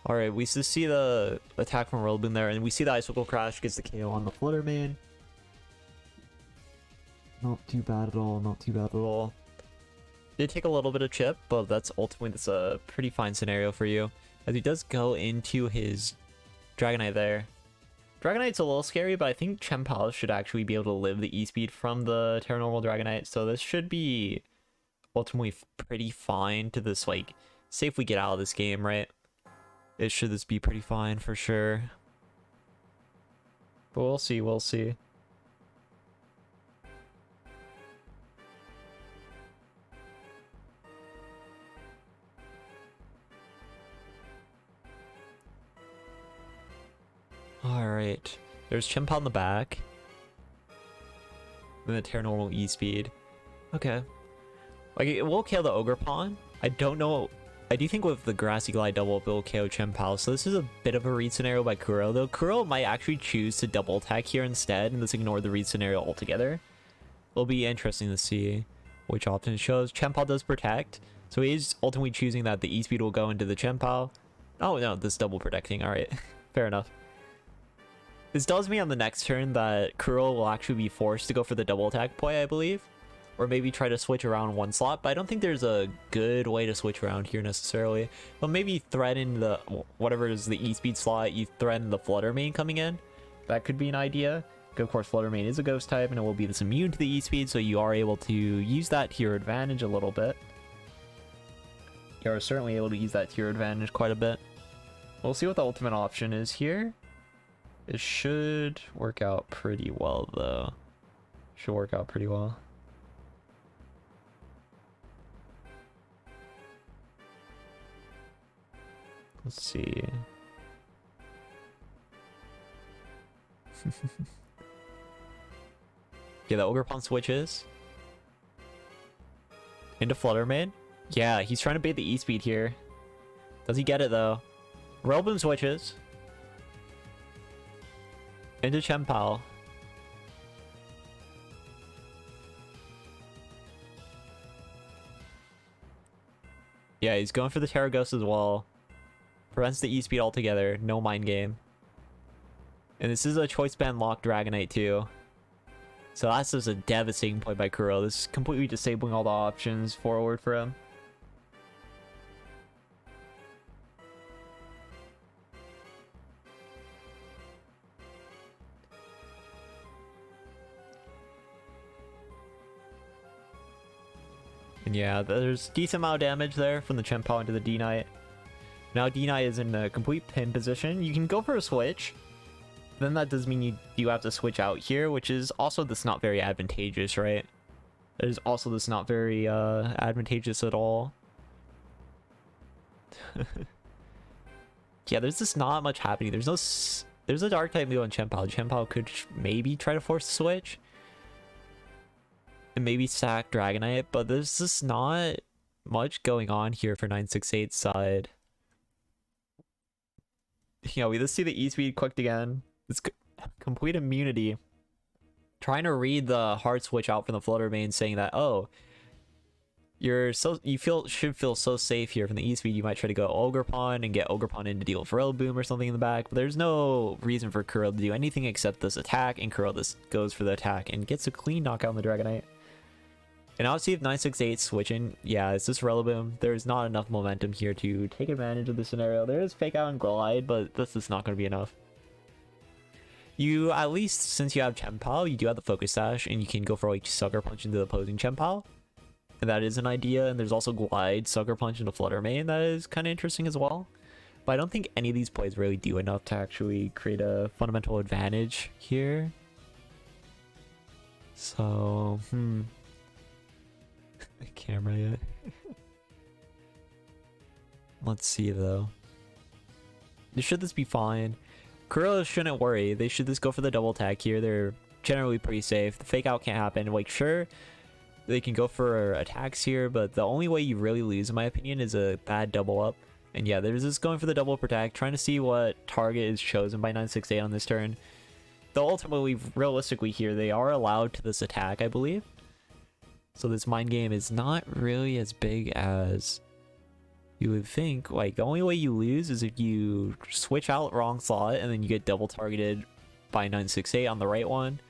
Alright, we just see the attack from Rillaboom there, and we see the Icicle Crash gets the KO on the Flutter Mane. Not too bad at all, not too bad at all. Did take a little bit of chip, but that's a pretty fine scenario for you. As he does go into his Dragonite there. Dragonite's a little scary, but I think Chien-Pao should actually be able to live the E-Speed from the Terra Normal Dragonite, so this should be ultimately pretty fine to this, like, say if we get out of this game, right? It should this be pretty fine for sure. But we'll see, we'll see. Alright. There's Chien-Pao in the back. Then the Terra Normal E-Speed. Okay. Like, it will KO the Ogre Pawn. I don't know. I do think with the Grassy Glide double up, it will KO Chien-Pao. So this is a bit of a read scenario by Kuro, though. Kuro might actually choose to double attack here instead and just ignore the read scenario altogether. It'll be interesting to see which option it shows. Chien-Pao does protect, so he is ultimately choosing that the E-Speed will go into the Chien-Pao. Oh no, this double protecting. Alright, fair enough. This tells me on the next turn that Kuro will actually be forced to go for the double attack play, I believe. Or maybe try to switch around one slot, but I don't think there's a good way to switch around here necessarily. But maybe threaten the, whatever is the E-Speed slot, you threaten the Flutter Mane coming in. That could be an idea. Of course, Flutter Mane is a ghost type and it will be this immune to the E-Speed, so you are able to use that to your advantage a little bit. You are certainly able to use that to your advantage quite a bit. We'll see what the ultimate option is here. It should work out pretty well, though. Should work out pretty well. Let's see. Yeah, the Ogre Pawn switches into Flutter Mane. Yeah, he's trying to bait the E-Speed here. Does he get it, though? Rillaboom switches into Chien-Pao. Yeah, he's going for the Terra Ghost as well. Prevents the E-Speed altogether. No mind game. And this is a choice band locked Dragonite too. So that's just a devastating play by Kuro. This is completely disabling all the options forward for him. And yeah, there's decent amount of damage there from the Chien-Pao into the D-Knight. Now D-Knight is in a complete pin position. You can go for a switch. Then that does mean you have to switch out here, which is also this not very advantageous, right? It is also this not very advantageous at all. Yeah, there's just not much happening. There's a dark type move on Chien-Pao. Chien-Pao could maybe try to force a switch. And maybe sack Dragonite, but there's just not much going on here for 968's side. You know, we just see the E-Speed clicked again. It's complete immunity. Trying to read the hard switch out from the Flutter Mane, saying that, oh, you should feel so safe here from the E-Speed. You might try to go Ogre Pawn and get Ogre Pawn in to deal with Rillaboom or something in the back. But there's no reason for Kuro to do anything except this attack, and Kuro just goes for the attack and gets a clean knockout on the Dragonite. And now let's see if 968 switching. Yeah, it's just Rillaboom. There's not enough momentum here to take advantage of the scenario. There is Fake Out and Glide, but this is not going to be enough. You, at least since you have Chien-Pao, you do have the Focus Sash, and you can go for like Sucker Punch into the opposing Chien-Pao. And that is an idea. And there's also Glide, Sucker Punch into Flutter Mane. That is kind of interesting as well. But I don't think any of these plays really do enough to actually create a fundamental advantage here. So, camera yet. Let's see though. Should this be fine? Kuro shouldn't worry. They should just go for the double attack here. They're generally pretty safe. The fake out can't happen. Like, sure, they can go for attacks here, but the only way you really lose, in my opinion, is a bad double up. And yeah, they're just going for the double protect, trying to see what target is chosen by 968 on this turn. Though ultimately, realistically here, they are allowed to this attack, I believe. So this mind game is not really as big as you would think. Like, the only way you lose is if you switch out wrong slot and then you get double targeted by 968 on the right one.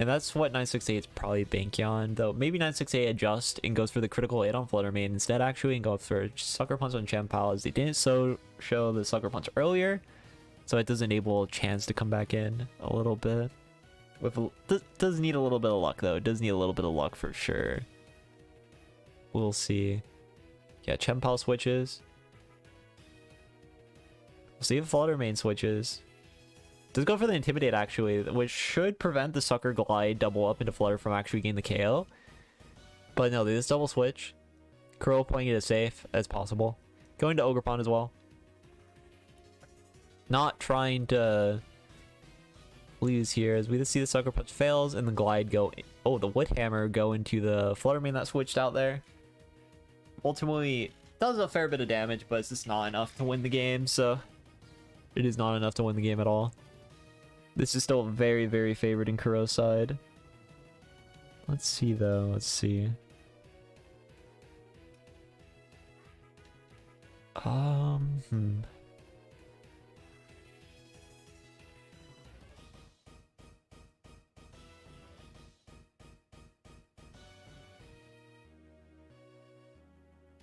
And that's what 968 is probably banking on. Though maybe 968 adjusts and goes for the critical hit on Flutter Mane instead, actually, and go for Sucker Punch on Chien-Pao, as they didn't show the Sucker Punch earlier. So it does enable a chance to come back in a little bit. Does need a little bit of luck though. It does need a little bit of luck for sure. We'll see. Yeah, Chien-Pao switches. We'll see if Flutter Mane switches. Does go for the Intimidate actually, which should prevent the Sucker Glide double up into Flutter from actually getting the KO. But no, they just double switch. Kuro playing it as safe as possible. Going to Ogerpon as well. Not trying to lose here, as we just see the Sucker Punch fails and the Glide go. Oh, the Wood Hammer go into the Flutter Mane that switched out there. Ultimately, does a fair bit of damage, but it's just not enough to win the game. So it is not enough to win the game at all. This is still very, very favored in Kuro's side. Let's see though. Let's see.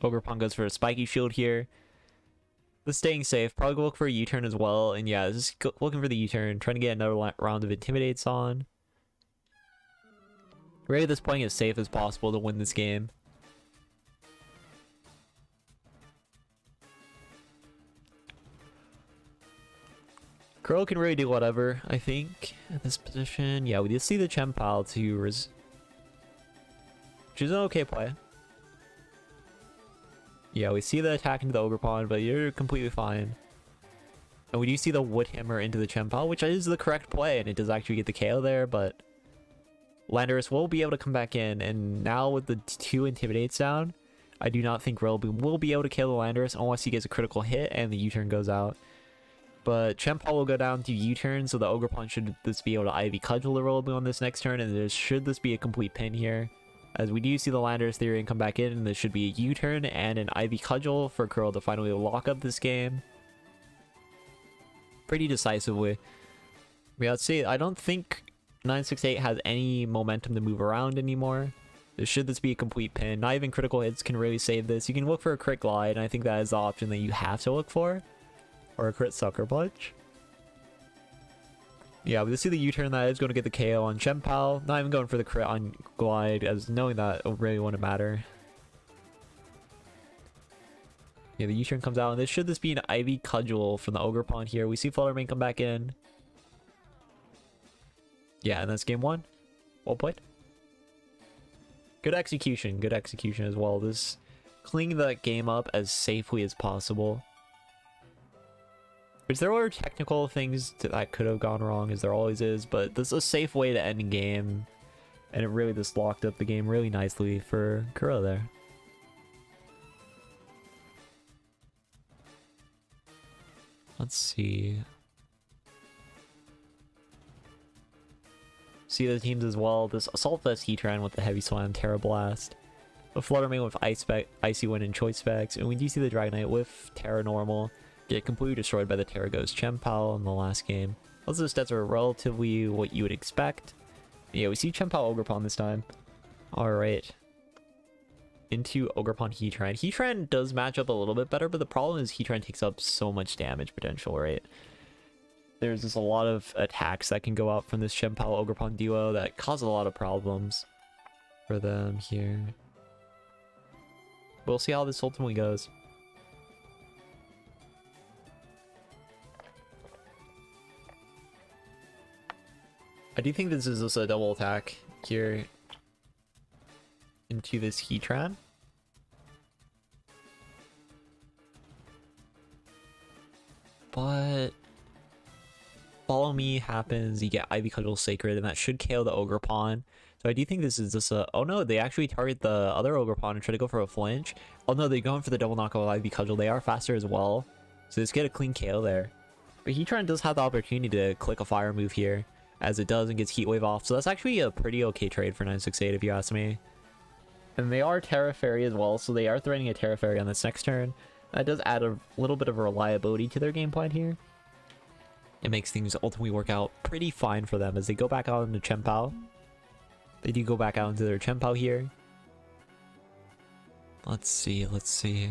Ogerpon goes for a spiky shield here. The staying safe. Probably go look for a U-turn as well. And yeah, just looking for the U-turn. Trying to get another round of Intimidates on. Really just playing as safe as possible to win this game. Kuro can really do whatever, I think, at this position. Yeah, we just see the Chien-Pao to which is an okay play. Yeah, we see the attack into the Ogerpon, but you're completely fine. And we do see the Wood Hammer into the Chien-Pao, which is the correct play, and it does actually get the KO there, but Landorus will be able to come back in, and now with the 2 Intimidates down, I do not think Rillaboom will be able to kill the Landorus unless he gets a critical hit and the U-turn goes out. But Chien-Pao will go down to U-turn, so the Ogerpon should just be able to Ivy Cudgel the Rillaboom on this next turn, and there should this be a complete pin here. As we do see the Landorus Theory and come back in, and there should be a U-turn and an Ivy Cudgel for Kuro to finally lock up this game. Pretty decisively. Yeah, let's see. I don't think 968 has any momentum to move around anymore. Should this be a complete pin, not even critical hits can really save this. You can look for a crit glide, and I think that is the option that you have to look for. Or a crit Sucker Punch. Yeah, we see the U-turn that is going to get the KO on Chien-Pao. Not even going for the crit on Glide, as knowing that it really wouldn't matter. Yeah, the U-turn comes out, and should this be an Ivy Cudgel from the Ogerpon here. We see Flutter Mane come back in. Yeah, and that's game 1. Well played. Good execution as well. Just cleaning that game up as safely as possible. Which there were technical things that could have gone wrong, as there always is, but this is a safe way to end a game, and it really just locked up the game really nicely for Kuro there. Let's see. See the teams as well. This Assault Vest Heatran with the Heavy Slam, Terra Blast. The Flutter Mane with Icy Wind and Choice Specs, and we do see the Dragonite with Terra Normal. Get completely destroyed by the Terra Ghost Chien-Pao in the last game. Those stats are relatively what you would expect. Yeah, we see Chien-Pao Ogerpon this time. Alright. into Ogerpon Heatran. Heatran does match up a little bit better, but the problem is Heatran takes up so much damage potential, right? There's just a lot of attacks that can go out from this Chien-Pao Ogerpon duo that cause a lot of problems for them here. We'll see how this ultimately goes. I do think this is also a double attack here into this Heatran. But Follow Me happens, you get Ivy Cudgel Sacred, and that should KO the Ogerpon. So I do think this is just a... Oh no, they actually target the other Ogerpon and try to go for a flinch. Oh no, they're going for the double knockout with Ivy Cudgel. They are faster as well. So let's get a clean KO there. But Heatran does have the opportunity to click a fire move here, as it does, and gets Heat Wave off. So that's actually a pretty okay trade for 968 if you ask me. And they are Terra Fairy as well, so they are threatening a Terra Fairy on this next turn. That does add a little bit of reliability to their game plan here. It makes things ultimately work out pretty fine for them as they go back out into Chien-Pao. They do go back out into their Chien-Pao here. Let's see, let's see.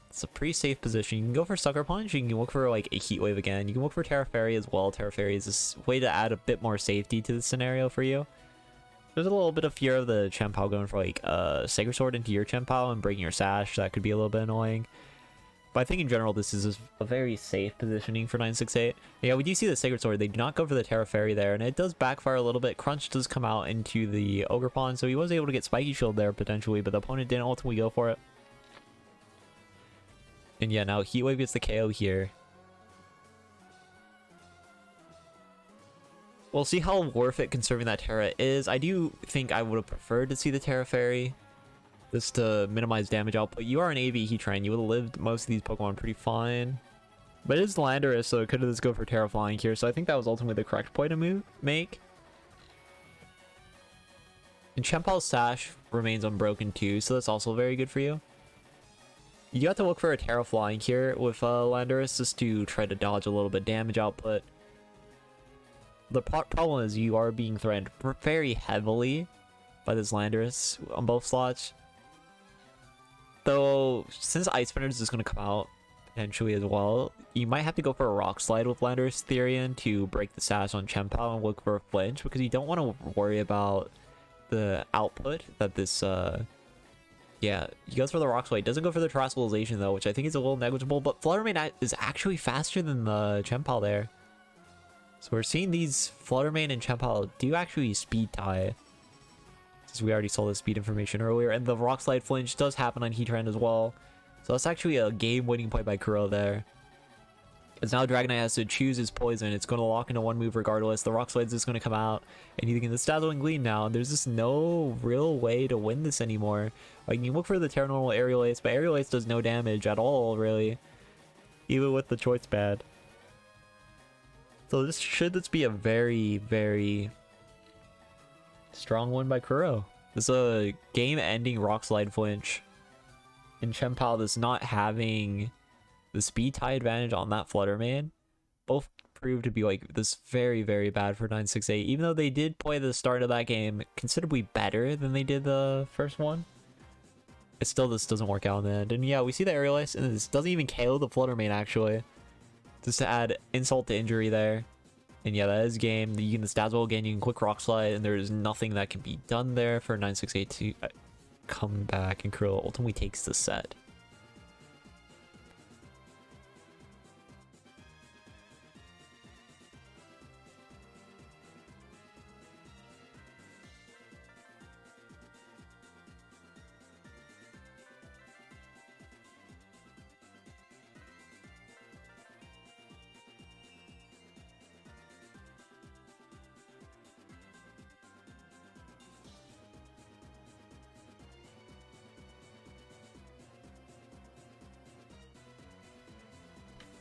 It's a pretty safe position. You can go for Sucker Punch, you can look for like a Heat Wave again. You can look for Terra Fairy as well. Terra Fairy is a way to add a bit more safety to the scenario for you. There's a little bit of fear of the Chien-Pao going for like Sacred Sword into your Chien-Pao and breaking your Sash. That could be a little bit annoying. But I think in general this is a very safe positioning for 968. Yeah, we do see the Sacred Sword. They do not go for the Terra Fairy there, and it does backfire a little bit. Crunch does come out into the Ogerpon, so he was able to get Spiky Shield there potentially, but the opponent didn't ultimately go for it. And yeah, now Heat Wave gets the KO here. We'll see how worth it conserving that Terra is. I do think I would have preferred to see the Terra Fairy, just to minimize damage output. You are an AV Heatran. You would have lived most of these Pokemon pretty fine. But it is Landorus, so it could have just go for Terra Flying here. So I think that was ultimately the correct play to make. And Chien-Pao's Sash remains unbroken too, so that's also very good for you. You have to look for a Terra Flying here with Landorus just to try to dodge a little bit damage output. The problem is you are being threatened very heavily by this Landorus on both slots. Though, since Ice Spinners is going to come out potentially as well, you might have to go for a Rock Slide with Landorus Therian to break the Sash on Chien-Pao and look for a flinch, because you don't want to worry about the output that this... Yeah, he goes for the Rock Slide. Doesn't go for the Terrestrialization though, which I think is a little negligible, but Fluttermane is actually faster than the Chien-Pao there. So we're seeing these Fluttermane and Chien-Pao do actually speed tie, since we already saw the speed information earlier, and the Rock Slide flinch does happen on Heatran as well. So that's actually a game-winning play by Kuro there. As now Dragonite has to choose his poison. It's going to lock into one move regardless. The Rock Slide's just going to come out, and you can just Dazzling Gleam now, and there's just no real way to win this anymore. Like, you look for the Terra Normal Aerial Ace, but Aerial Ace does no damage at all, really, even with the Choice Pad. So this should be a very, very strong win by Kuro. This is a game-ending Rock Slide flinch, and Chien-Pao that's not having the speed tie advantage on that Fluttermane both proved to be like this very, very bad for 968, even though they did play the start of that game considerably better than they did the first one. It still just doesn't work out in the end. And yeah, we see the Aerial Ace, and this doesn't even KO the Fluttermane actually, just to add insult to injury there. And yeah, that is game. You can just Dazzle again, you can quick Rock Slide, and there's nothing that can be done there for 968 to come back, and Kuro ultimately takes the set.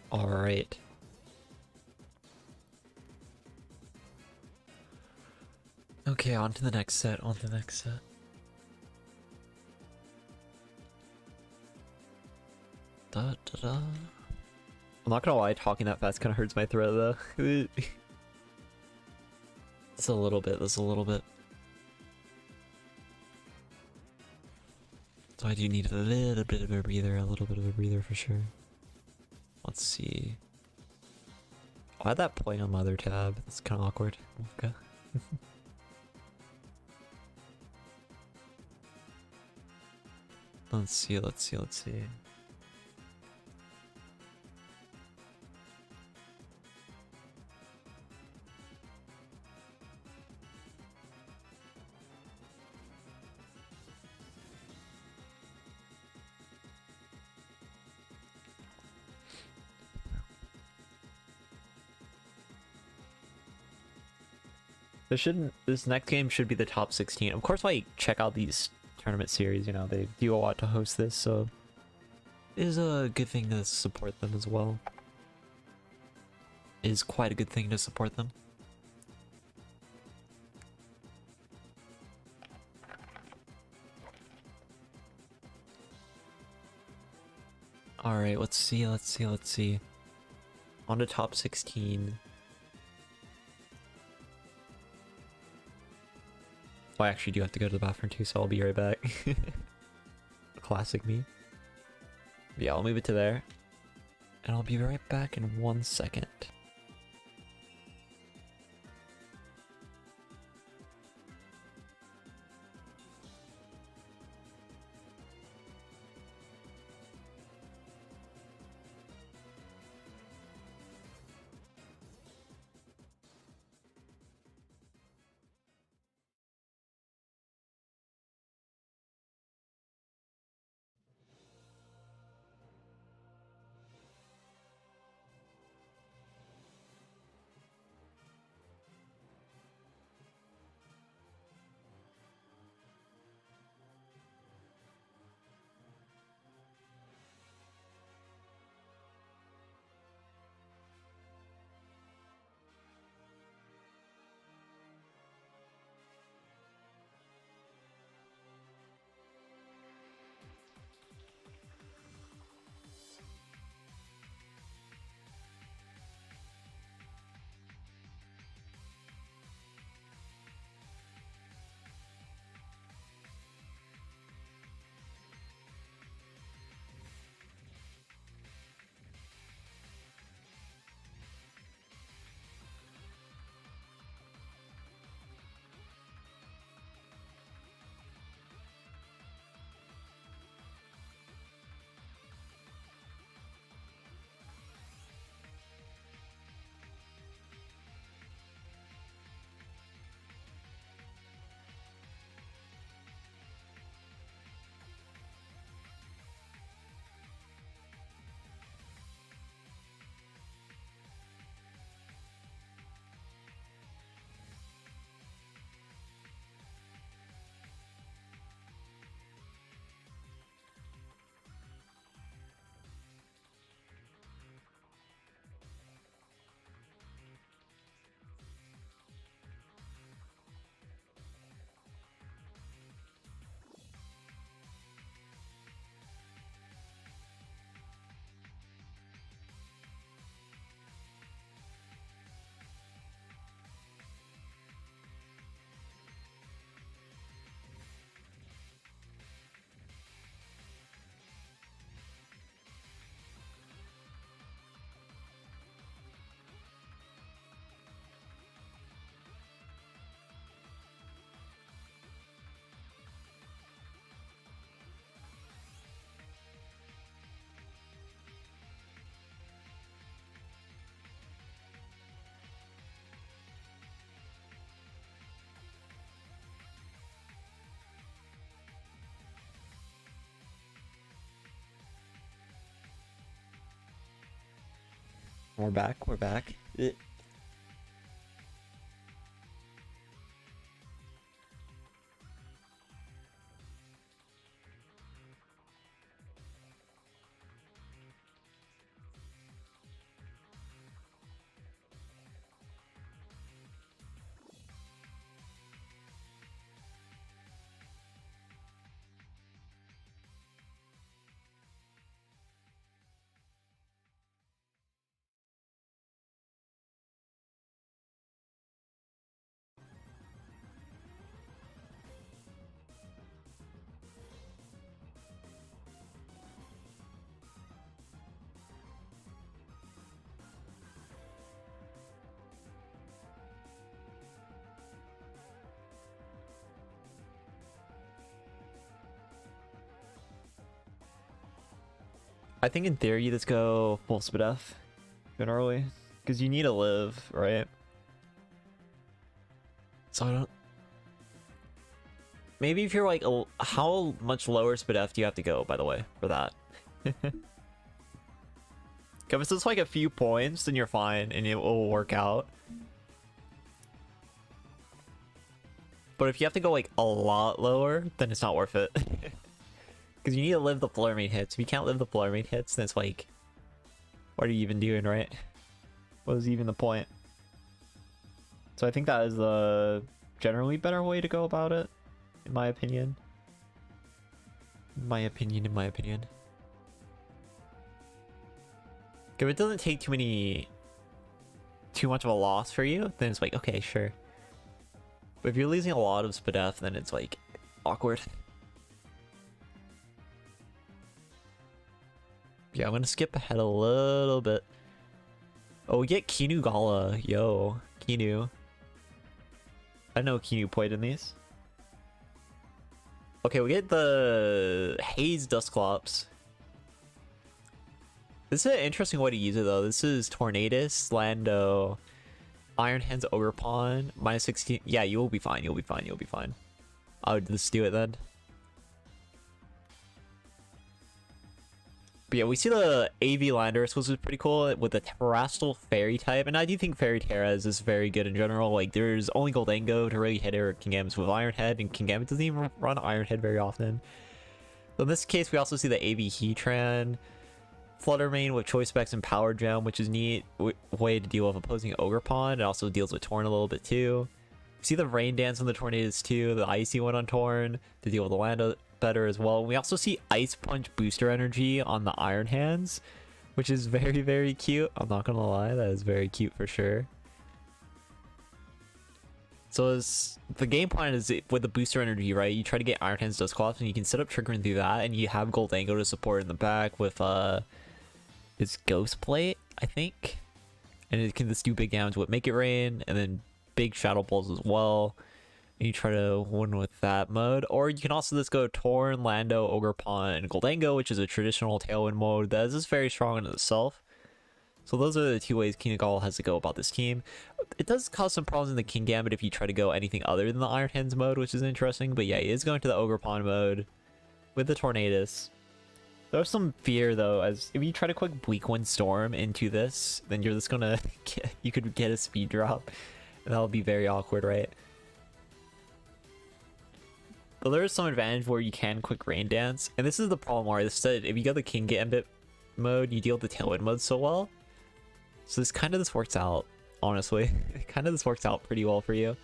All right. Okay, on to the next set, on to the next set. Da, da, da. I'm not gonna lie, talking that fast kind of hurts my throat though. Just a little bit, just a little bit. So I do need a little bit of a breather for sure. Let's see. Oh, I had that point on my other tab. That's kind of awkward. Okay. Let's see, let's see, let's see. This next game should be the top 16. Of course, I check out these tournament series, you know, they do a lot to host this, so it is a good thing to support them as well. It is quite a good thing to support them. Alright, let's see, let's see, let's see. On to top 16. Oh, I actually do have to go to the bathroom too, so I'll be right back. Classic me. Yeah, I'll move it to there. And I'll be right back in 1 second. We're back, we're back. I think in theory you just go full Spadef generally, because you need to live, right? So I don't. Maybe if you're like, how much lower Spadef do you have to go, by the way, for that? If it's just like a few points, then you're fine and it will work out. But if you have to go like a lot lower, then it's not worth it. Because you need to live the Flurmain hits. If you can't live the Flurmain hits, then it's like, what are you even doing, right? What is even the point? So I think that is the generally better way to go about it, in my opinion. In my opinion. If it doesn't take too much of a loss for you, then it's like, okay, sure. But if you're losing a lot of Spadef, then it's like awkward. Yeah, I'm gonna skip ahead a little bit. Oh, we get Kinu Gala. Yo, Kinu. I know Kinu played in these. Okay, we get the Haze Dusclops. This is an interesting way to use it though. This is Tornadus, Lando, Iron Hands, Ogre Pawn, -16. Yeah, you will be fine. You'll be fine. I would just do it then. But yeah, we see the AV Landorus, which is pretty cool, with the Terrestrial Fairy type. And I do think Fairy Terras is very good in general. Like, there's only Goldango to really hit her Kingambits with Iron Head, and Kingambit doesn't even run Iron Head very often. So in this case, we also see the AV Heatran, Fluttermane with Choice Specs and Power Gem, which is neat way to deal with opposing Ogre Pawn. It also deals with Torn a little bit too. We see the Rain Dance on the Tornadus too, the Icy one on Torn to deal with the Lando better as well. We also see Ice Punch booster energy on the Iron Hands, which is very, very cute. I'm not gonna lie, that is very cute for sure. So the game plan is with the booster energy, right? You try to get Iron Hands Dusclops, and you can set up triggering through that, and you have Goldango to support in the back with its Ghost Plate, I think, and it can just do big damage with Make It Rain, and then big Shadow Balls as well. And you try to win with that mode, or you can also just go Torn, Lando, Ogre Pawn, and Goldango, which is a traditional Tailwind mode that is just very strong in itself. So those are the two ways Kinagal has to go about this team. It does cause some problems in the Kingambit if you try to go anything other than the Iron Hands mode, which is interesting. But yeah, he is going to the Ogre Pawn mode with the Tornadus. There's some fear though, as if you try to quick Bleak Wind Storm into this, then you're just gonna you could get a speed drop, and that'll be very awkward, right? But there is some advantage where you can quick Rain Dance, and this is the problem where I said if you go the Kingambit mode, you deal with the Tailwind mode so well. So this kind of just works out, honestly. It kind of just works out pretty well for you.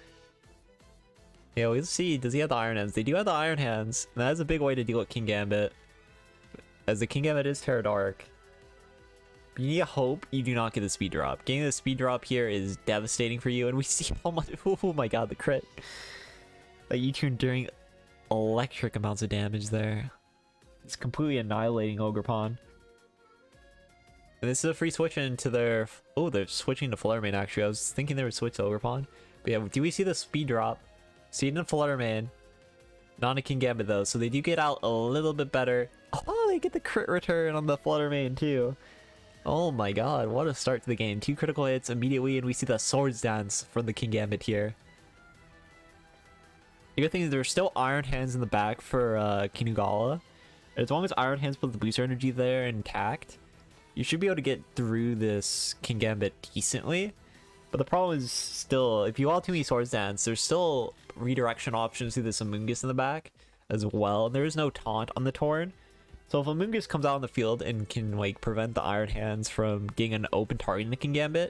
Yeah, we'll see. Does he have the Iron Hands? They do have the Iron Hands, and that is a big way to deal with Kingambit, as the Kingambit is Terra Dark. But you need to hope you do not get the speed drop. Getting the speed drop here is devastating for you, and we see how much. Oh my god, the crit! Like you turn during electric amounts of damage there. It's completely annihilating Ogre Pawn. And this is a free switch into their... Oh, they're switching to Fluttermane actually. I was thinking they would switch to Ogre Pawn. But yeah, do we see the speed drop? See it in Fluttermane. Not a Kingambit though, so they do get out a little bit better. Oh, they get the crit return on the Fluttermane too. Oh my god, what a start to the game. 2 critical hits immediately, and we see the Swords Dance from the Kingambit here. The good thing is there's still Iron Hands in the back for Kinugala. As long as Iron Hands put the booster energy there intact, you should be able to get through this Kingambit decently. But the problem is still, if you all too many Swords Dance, there's still redirection options through this Amoonguss in the back as well. And there is no taunt on the Torn. So if Amoonguss comes out on the field and can like prevent the Iron Hands from getting an open target in the Kingambit,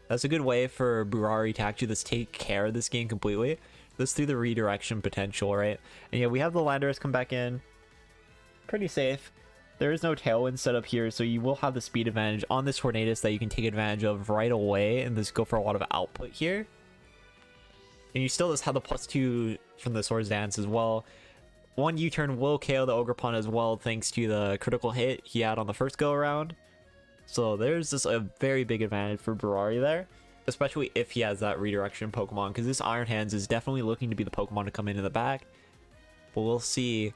that's a good way for Burari to actually just take care of this game completely. This through the redirection potential, right? And yeah, we have the Landorus come back in. Pretty safe. There is no Tailwind set up here, so you will have the speed advantage on this Tornadus that you can take advantage of right away and just go for a lot of output here. And you still just have the +2 from the Swords Dance as well. One U-turn will KO the Ogre Pawn as well, thanks to the critical hit he had on the first go around. So there's just a very big advantage for Burari there, especially if he has that redirection Pokemon, because this Iron Hands is definitely looking to be the Pokemon to come in the back. But we'll see.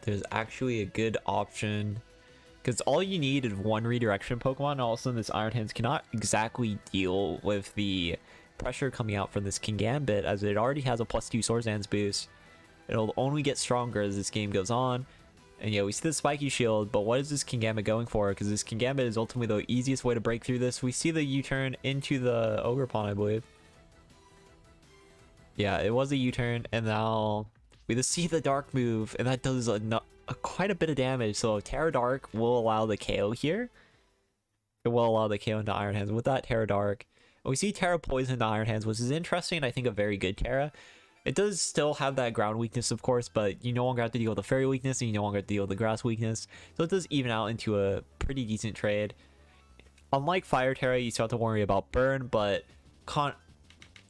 There's actually a good option, Because all you need is one redirection Pokemon, and all of a sudden this Iron Hands cannot exactly deal with the pressure coming out from this Kingambit, as it already has a +2 Swords Dance boost. It'll only get stronger as this game goes on. And yeah, we see the Spiky Shield, but what is this Kingambit going for? Because this Kingambit is ultimately the easiest way to break through this. We see the U-turn into the Ogerpon, I believe. Yeah, it was a U-turn, and now we just see the Dark move, and that does quite a bit of damage. So Terra Dark will allow the KO here. It will allow the KO into Iron Hands with that Terra Dark. And we see Terra Poison into Iron Hands, which is interesting, and I think a very good Terra. It does still have that ground weakness, of course, but you no longer have to deal with the fairy weakness, and you no longer have to deal with the grass weakness. So it does even out into a pretty decent trade. Unlike Fire Terra, you still have to worry about burn, but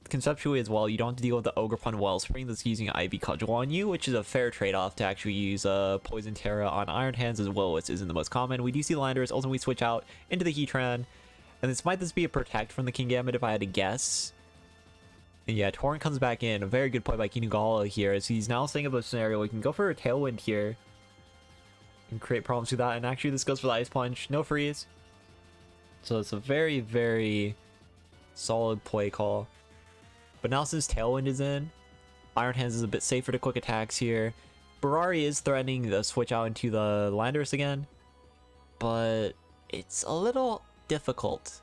conceptually as well, you don't have to deal with the Ogerpon Wellspring that's using Ivy Cudgel on you, which is a fair trade-off to actually use Poison Terra on Iron Hands as well, which isn't the most common. We do see Landorus ultimately switch out into the Heatran, and this might be a Protect from the Kingambit if I had to guess. And yeah, Torrent comes back in. A very good play by Kinugala here, as he's now setting up a scenario where we can go for a Tailwind here and create problems with that. And actually this goes for the Ice Punch, no freeze. So it's a very, very solid play call. But now since Tailwind is in, Iron Hands is a bit safer to quick attacks here. Barari is threatening the switch out into the Landorus again, but it's a little difficult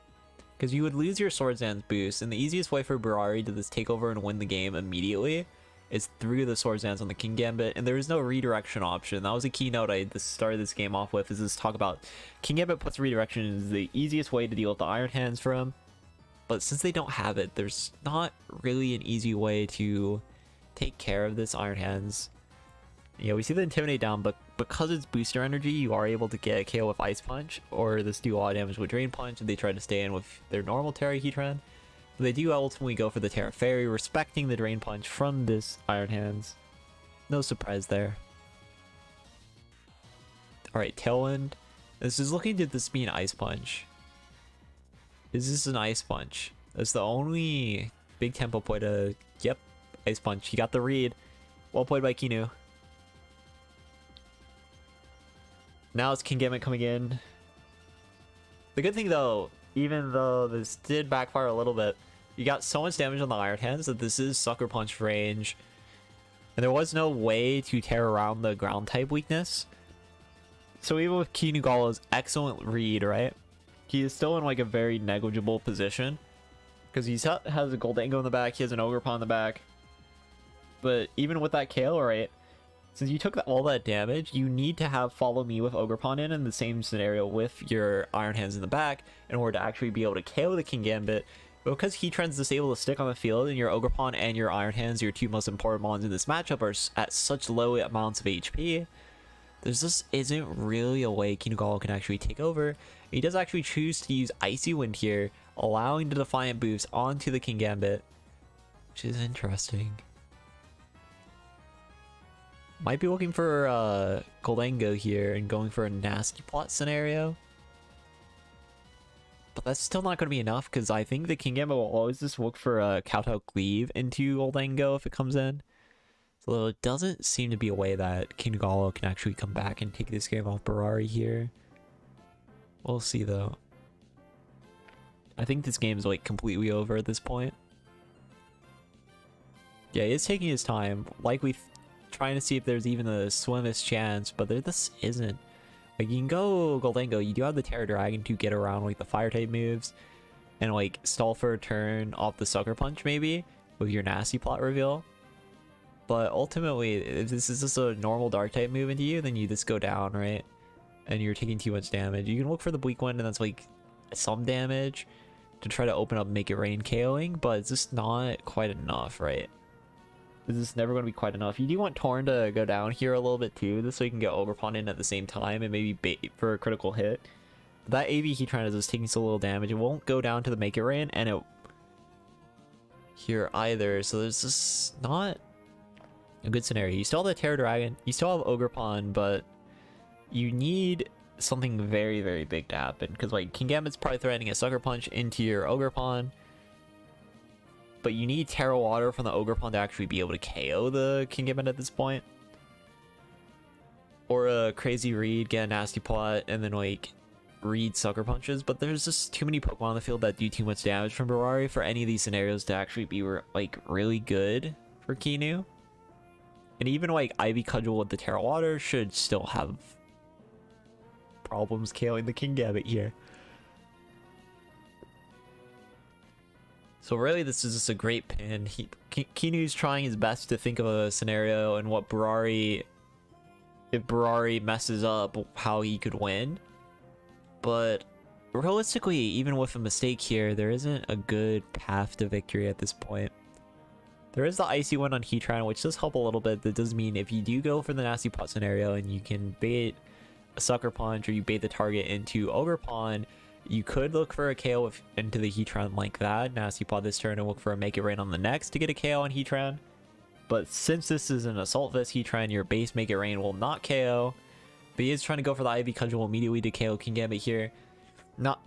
because you would lose your Swords Dance boost, and the easiest way for Barari to just take over and win the game immediately is through the Swords Dance on the Kingambit, and there is no redirection option. That was a keynote I started this game off with, is this talk about Kingambit puts redirection is the easiest way to deal with the Iron Hands for him. But since they don't have it, there's not really an easy way to take care of this Iron Hands. Yeah, we see the Intimidate down, but because it's booster energy, you are able to get a KO with Ice Punch, or this do a lot of damage with Drain Punch if they try to stay in with their normal Terra Heatran. But they do ultimately go for the Terra Fairy, respecting the Drain Punch from this Iron Hands. No surprise there. Alright, Tailwind. This is looking to this be an Ice Punch. Is this an Ice Punch? That's the only big tempo play to... Yep, Ice Punch. He got the read. Well played by Kinu. Now it's Kingambit coming in. The good thing though, even though this did backfire a little bit, you got so much damage on the Iron Hands that this is Sucker Punch range. And there was no way to tear around the ground type weakness. So even with Kinugala's excellent read, right? He is still in like a very negligible position. Because he has a Goldango in the back, he has an Ogerpon in the back. But even with that KO, right? Since you took all that damage, you need to have Follow Me with Ogerpon in the same scenario with your Iron Hands in the back in order to actually be able to KO the Kingambit. But because Heatran's just able to stick on the field, and your Ogerpon and your Iron Hands, your two most important mons in this matchup, are at such low amounts of HP, there just isn't really a way Kinugala can actually take over. He does actually choose to use Icy Wind here, allowing the Defiant boost onto the Kingambit, which is interesting. Might be looking for Goldango here and going for a nasty plot scenario. But that's still not going to be enough, because I think the Kingambit will always just look for a Kowtow Cleave into Goldango if it comes in. So it doesn't seem to be a way that Kinugala can actually come back and take this game off Barari here. We'll see though. I think this game is like completely over at this point. Yeah, he's taking his time. Likely trying to see if there's even a swimmest chance, but there just isn't. Like, you can go Goldango, you do have the Terra Dragon to get around like the fire type moves and like stall for a turn off the Sucker Punch maybe with your nasty plot reveal. But ultimately, if this is just a normal dark type move into you, then you just go down, right? And you're taking too much damage. You can look for the Bleak Wind, and that's like some damage to try to open up Make It Rain KOing, but it's just not quite enough, right? This is never going to be quite enough. You do want Torn to go down here a little bit too, just so you can get Ogerpon in at the same time and maybe bait for a critical hit. But that AV Heatran is just taking so little damage. It won't go down to the Make It Rain, and it here either. So there's just not a good scenario. You still have the Terra Dragon, you still have Ogerpon, but you need something very, very big to happen. Because like Kingambit's probably threatening a Sucker Punch into your Ogerpon. But you need Terra Water from the Ogerpon to actually be able to KO the Kingambit at this point. or a crazy read, get a nasty plot, and then like read sucker punches. But there's just too many Pokemon on the field that do too much damage from Barari for any of these scenarios to actually be like really good for Kinu. And even like Ivy Cudgel with the Terra Water should still have problems KOing the Kingambit here. So really this is just a great pin. Kinu's trying his best to think of a scenario and what Barari, if Barari messes up, how he could win. But realistically, even with a mistake here, there isn't a good path to victory at this point. There is the Icy one on Heatran, which does help a little bit. That does mean if you do go for the Nasty Pot scenario and you can bait a Sucker Punch or you bait the target into Ogre Pond, you could look for a KO into the Heatran like that. Nasty Pot this turn and look for a Make It Rain on the next to get a KO on Heatran. But since this is an Assault Vest Heatran, your base Make It Rain will not KO. But he is trying to go for the Ivy Cudgel immediately to KO Kingambit here. Not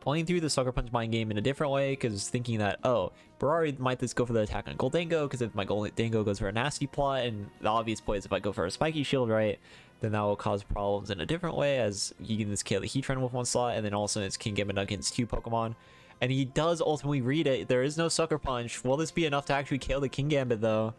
playing through the Sucker Punch mind game in a different way, because thinking that, oh, Barari might just go for the attack on Goldango, because if my Goldango goes for a Nasty Plot, and the obvious play is if I go for a Spiky Shield, right, then that will cause problems in a different way, as you can just KO the Heatran with one slot, and then also it's Kingambit against two Pokemon. And he does ultimately read it. There is no Sucker Punch. Will this be enough to actually KO the Kingambit, though?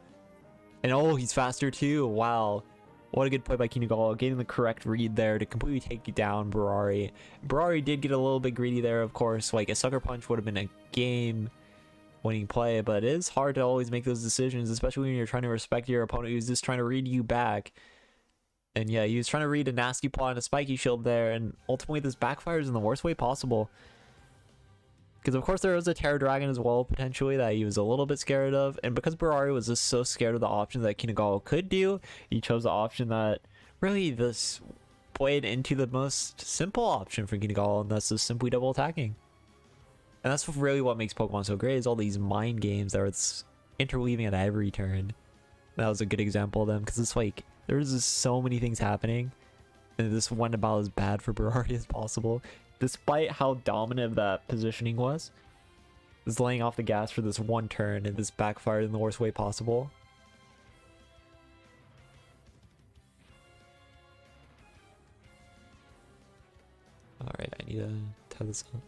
And oh, he's faster too. Wow. What a good play by Kinugala, getting the correct read there to completely take down Barari. Barari did get a little bit greedy there, of course. Like, a Sucker Punch would have been a game-winning play, but it is hard to always make those decisions, especially when you're trying to respect your opponent who's just trying to read you back. And yeah, he was trying to read a Nasty Paw and a Spiky Shield there, and ultimately this backfires in the worst way possible. Because of course there was a Terra Dragon as well, potentially, that he was a little bit scared of. And because Barari was just so scared of the options that Kinugala could do, he chose the option that really this played into the most simple option for Kinugala, and that's just simply double attacking. And that's really what makes Pokemon so great, is all these mind games that are interweaving at every turn. That was a good example of them, because it's like, there's just so many things happening, and this went about as bad for Barari as possible. Despite how dominant that positioning was, is laying off the gas for this one turn, and this backfired in the worst way possible. Alright, I need to tie this up.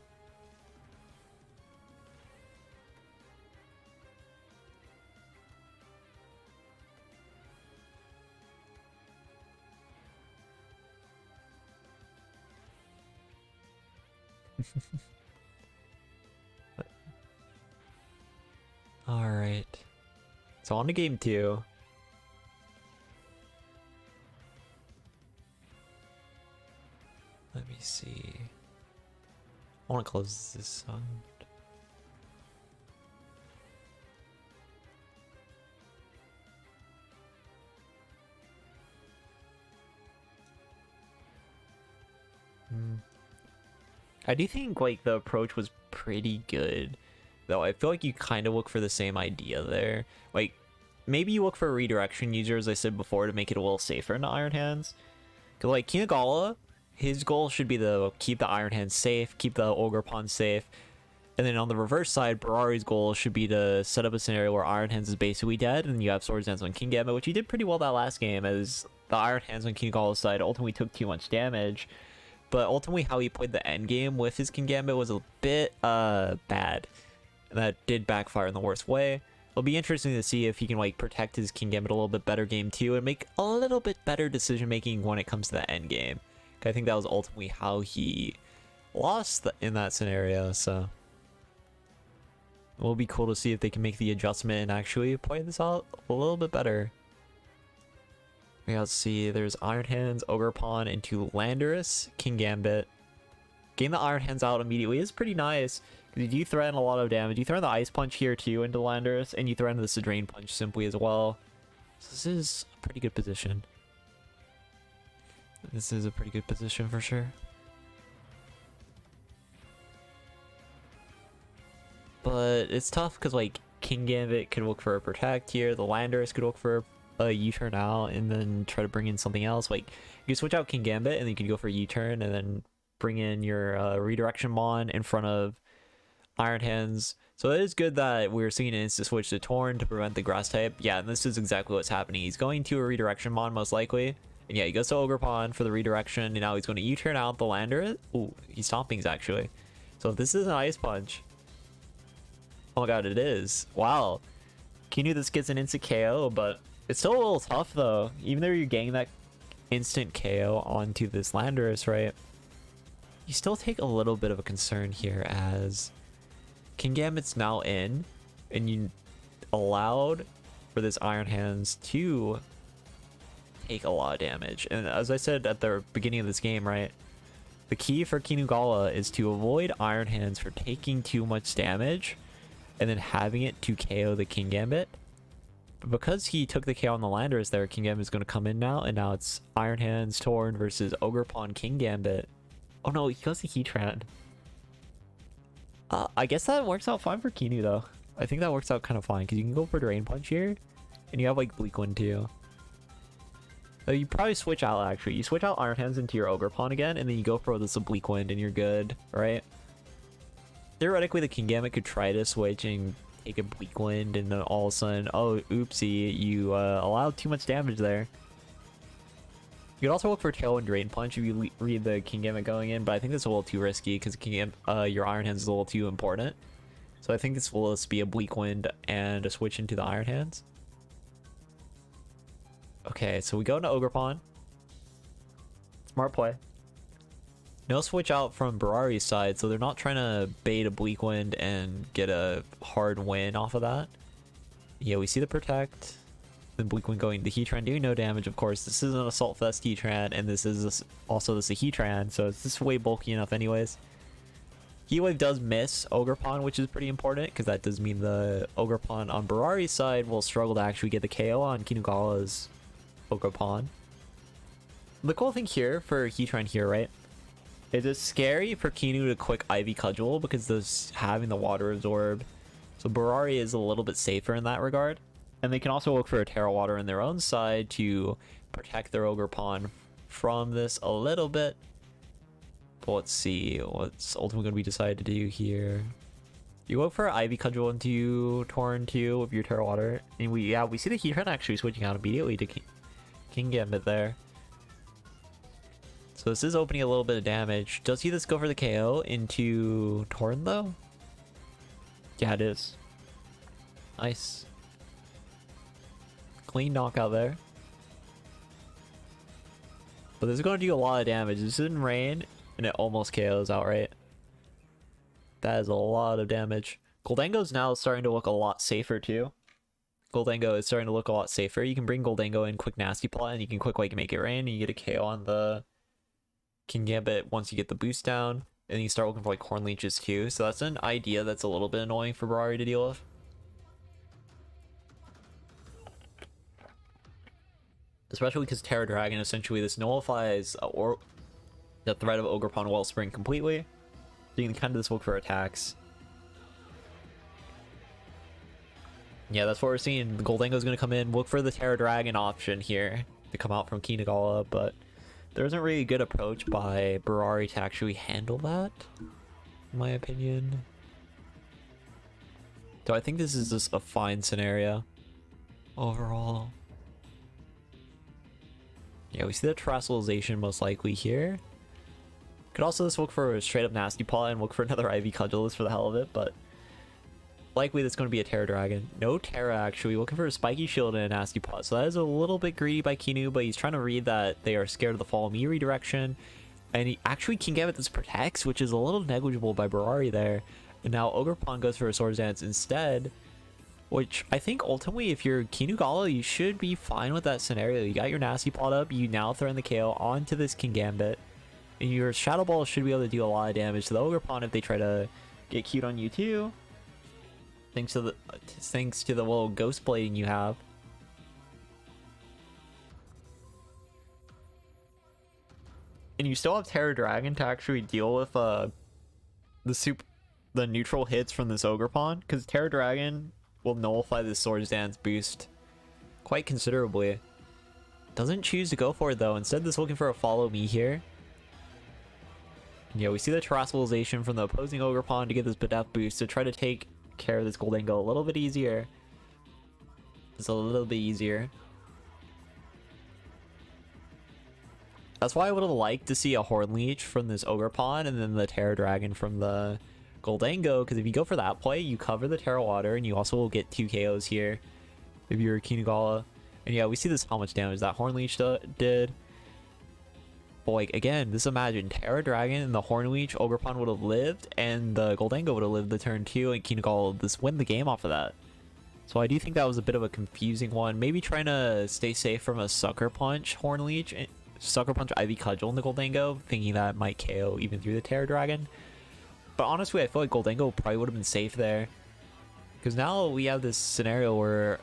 Alright. So on to game 2. Let me see. I want to close this sound. I do think like the approach was pretty good, though. I feel like you kind of look for the same idea there. Like, maybe you look for a redirection user, as I said before, to make it a little safer in the Iron Hands. Because like Kinugala, his goal should be to keep the Iron Hands safe, keep the Ogre Pond safe. And then on the reverse side, Barari's goal should be to set up a scenario where Iron Hands is basically dead, and you have Swords Dance on Kingambit, which he did pretty well that last game, as the Iron Hands on Kinugala's side ultimately took too much damage. But ultimately how he played the end game with his Kingambit was a bit bad. And that did backfire in the worst way. It'll be interesting to see if he can like protect his Kingambit a little bit better game 2 and make a little bit better decision making when it comes to the end game. I think that was ultimately how he lost in that scenario, so it will be cool to see if they can make the adjustment and actually play this out a little bit better. Let's see, there's Iron Hands, Ogre Pond into Landorus, Kingambit. Getting the Iron Hands out immediately is pretty nice, because you do threaten a lot of damage. You threaten the Ice Punch here too into Landorus, and you threaten the Sidrain Punch simply as well. So this is a pretty good position. This is a pretty good position for sure. But it's tough, because like Kingambit could look for a Protect here, the Landorus could look for a U-turn out and then try to bring in something else. Like, you can switch out Kingambit and then you can go for a U-turn and then bring in your Redirection Mon in front of Iron Hands. So it is good that we're seeing an instant switch to Torn to prevent the Grass type. Yeah, and this is exactly what's happening. He's going to a Redirection Mon most likely, And yeah, he goes to Ogre Pawn for the redirection, and now he's going to U-turn out the lander. Ooh, he's stompings actually. So this is an Ice Punch. Oh my god, it is. Wow. Kinu, this gets an instant KO, but it's still a little tough though. Even though you're getting that instant KO onto this Landorus, right? You still take a little bit of a concern here as Kingambit's now in, and you allowed for this Iron Hands to take a lot of damage. And as I said at the beginning of this game, right? The key for Kinugala is to avoid Iron Hands for taking too much damage and then having it to KO the Kingambit. But because he took the KO on the Landorus there, Kingambit is going to come in now, and now it's Iron Hands Torn versus Ogre Pawn Kingambit. Oh no, he goes to Heatran. I guess that works out fine for Kinu though. I think that works out kind of fine because you can go for Drain Punch here, and you have like Bleak Wind too. So you probably switch out actually. You switch out Iron Hands into your Ogre Pawn again, and then you go for this Bleak Wind, and you're good, right? Theoretically, the Kingambit could try to switch and take a Bleak Wind, and then all of a sudden, oh, oopsie, you allowed too much damage there. You could also look for Tailwind Drain Punch if you read the Kingambit going in, but I think that's a little too risky because your Iron Hands is a little too important. So I think this will just be a Bleak Wind and a switch into the Iron Hands. Okay, so we go into Ogre Pawn. Smart play. No switch out from Barari's side, so they're not trying to bait a Bleak Wind and get a hard win off of that. Yeah, we see the Protect. Then Bleak Wind going to Heatran, doing no damage, of course. This is an Assault Vest Heatran, and this is also this a Heatran, so it's just way bulky enough anyways. Heat Wave does miss Ogre Pawn, which is pretty important, because that does mean the Ogre Pawn on Barari's side will struggle to actually get the KO on Kinugala's Ogre Pawn. The cool thing here for Heatran here, right, is it's scary for Kinu to quick Ivy Cudgel because this having the Water Absorb. So Barari is a little bit safer in that regard. And they can also look for a Terra Water in their own side to protect their Ogre Pawn from this a little bit. But let's see what's ultimately going to be decided to do here. You look for Ivy Cudgel into Torn 2 with your Terra Water. And we see the Heatran actually switching out immediately to Kingambit there. So this is opening a little bit of damage. Does he just go for the KO into Torn though? Yeah, it is. Nice. Clean knockout there. But this is going to do a lot of damage. This isn't Rain, and it almost KOs outright. That is a lot of damage. Goldango's now starting to look a lot safer too. Goldango is starting to look a lot safer. You can bring Goldango in quick Nasty Plot, and you can quick like make it rain, and you get a KO on the Kingambit once you get the boost down. And you start looking for like Horn Leeches too. So that's an idea that's a little bit annoying for Barari to deal with. Especially because Terra Dragon, essentially this nullifies or the threat of Ogre Pawn Wellspring completely. So you can kind of just look for attacks. Yeah, that's what we're seeing. The Goldango's going to come in, look for the Terra Dragon option here to come out from Kinugala, but there isn't really a good approach by Barari to actually handle that, in my opinion. So I think this is just a fine scenario overall. Yeah, we see the Terrestrialization most likely here. Could also just look for a straight up Nasty Paw and look for another Ivy Cudgel just for the hell of it, but likely that's going to be a Terra Dragon. No Terra actually, looking for a Spiky Shield and a Nasty Paw. So that is a little bit greedy by Kinu, but he's trying to read that they are scared of the Follow Me redirection. And he actually Kingambit this protects, which is a little negligible by Barari there. And now Ogre Pawn goes for a Swords Dance instead. Which I think ultimately, if you're Kinugala, you should be fine with that scenario. You got your Nasty Plot up, you now throw in the KO onto this Kingambit, and your Shadow Ball should be able to do a lot of damage to the Ogre Pawn if they try to get cute on you too. Thanks to the little Ghost Blading you have. And you still have Terra Dragon to actually deal with the neutral hits from this Ogre Pawn, because Terra Dragon will nullify the Swords Dance boost quite considerably. Doesn't choose to go for it though. Instead, this looking for a Follow Me here. Yeah, we see the Terrestrialization from the opposing Ogre Pawn to get this Bedef boost to try to take care of this Goldango a little bit easier. Just a little bit easier. That's why I would have liked to see a Horn Leech from this Ogre Pawn and then the Terra Dragon from the Goldango, because if you go for that play, you cover the Terra Water and you also will get 2 KOs here if you're Kinagala. And yeah, we see this how much damage that Horn Leech did. But like, again, just imagine Terra Dragon and the Horn Leech, Ogre Pawn would have lived, and the Goldango would have lived the turn 2, and Kinagala would just win the game off of that. So I do think that was a bit of a confusing one. Maybe trying to stay safe from a Sucker Punch Horn Leech, Sucker Punch Ivy Cudgel in the Goldango, thinking that might KO even through the Terra Dragon. But honestly, I feel like Goldango probably would have been safe there. Because now we have this scenario where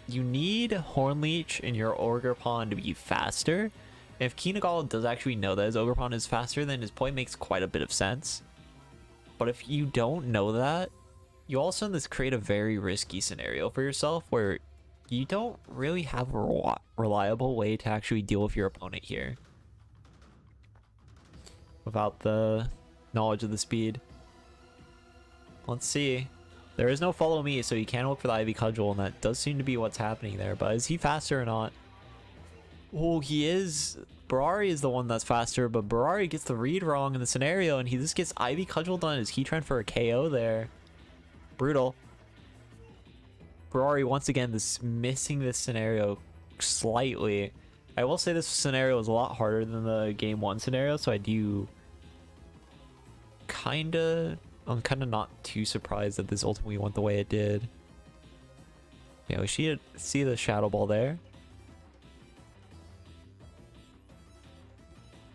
you need Horn Leech in your Ogre Pawn to be faster. And if Kinagala does actually know that his Ogre Pawn is faster, then his point makes quite a bit of sense. But if you don't know that, you also in this create a very risky scenario for yourself where you don't really have a reliable way to actually deal with your opponent here without the knowledge of the speed. Let's see. There is no follow me, so you can look for the Ivy Cudgel, and that does seem to be what's happening there. But is he faster or not? Oh, he is. Barari is the one that's faster, but Barari gets the read wrong in the scenario, and he just gets Ivy Cudgel done. Is he trying for a KO there? Brutal. Barari once again missing this scenario slightly. I will say this scenario is a lot harder than the game 1 scenario, so I do I'm kind of not too surprised that this ultimately went the way it did. Yeah, we should see the Shadow Ball there.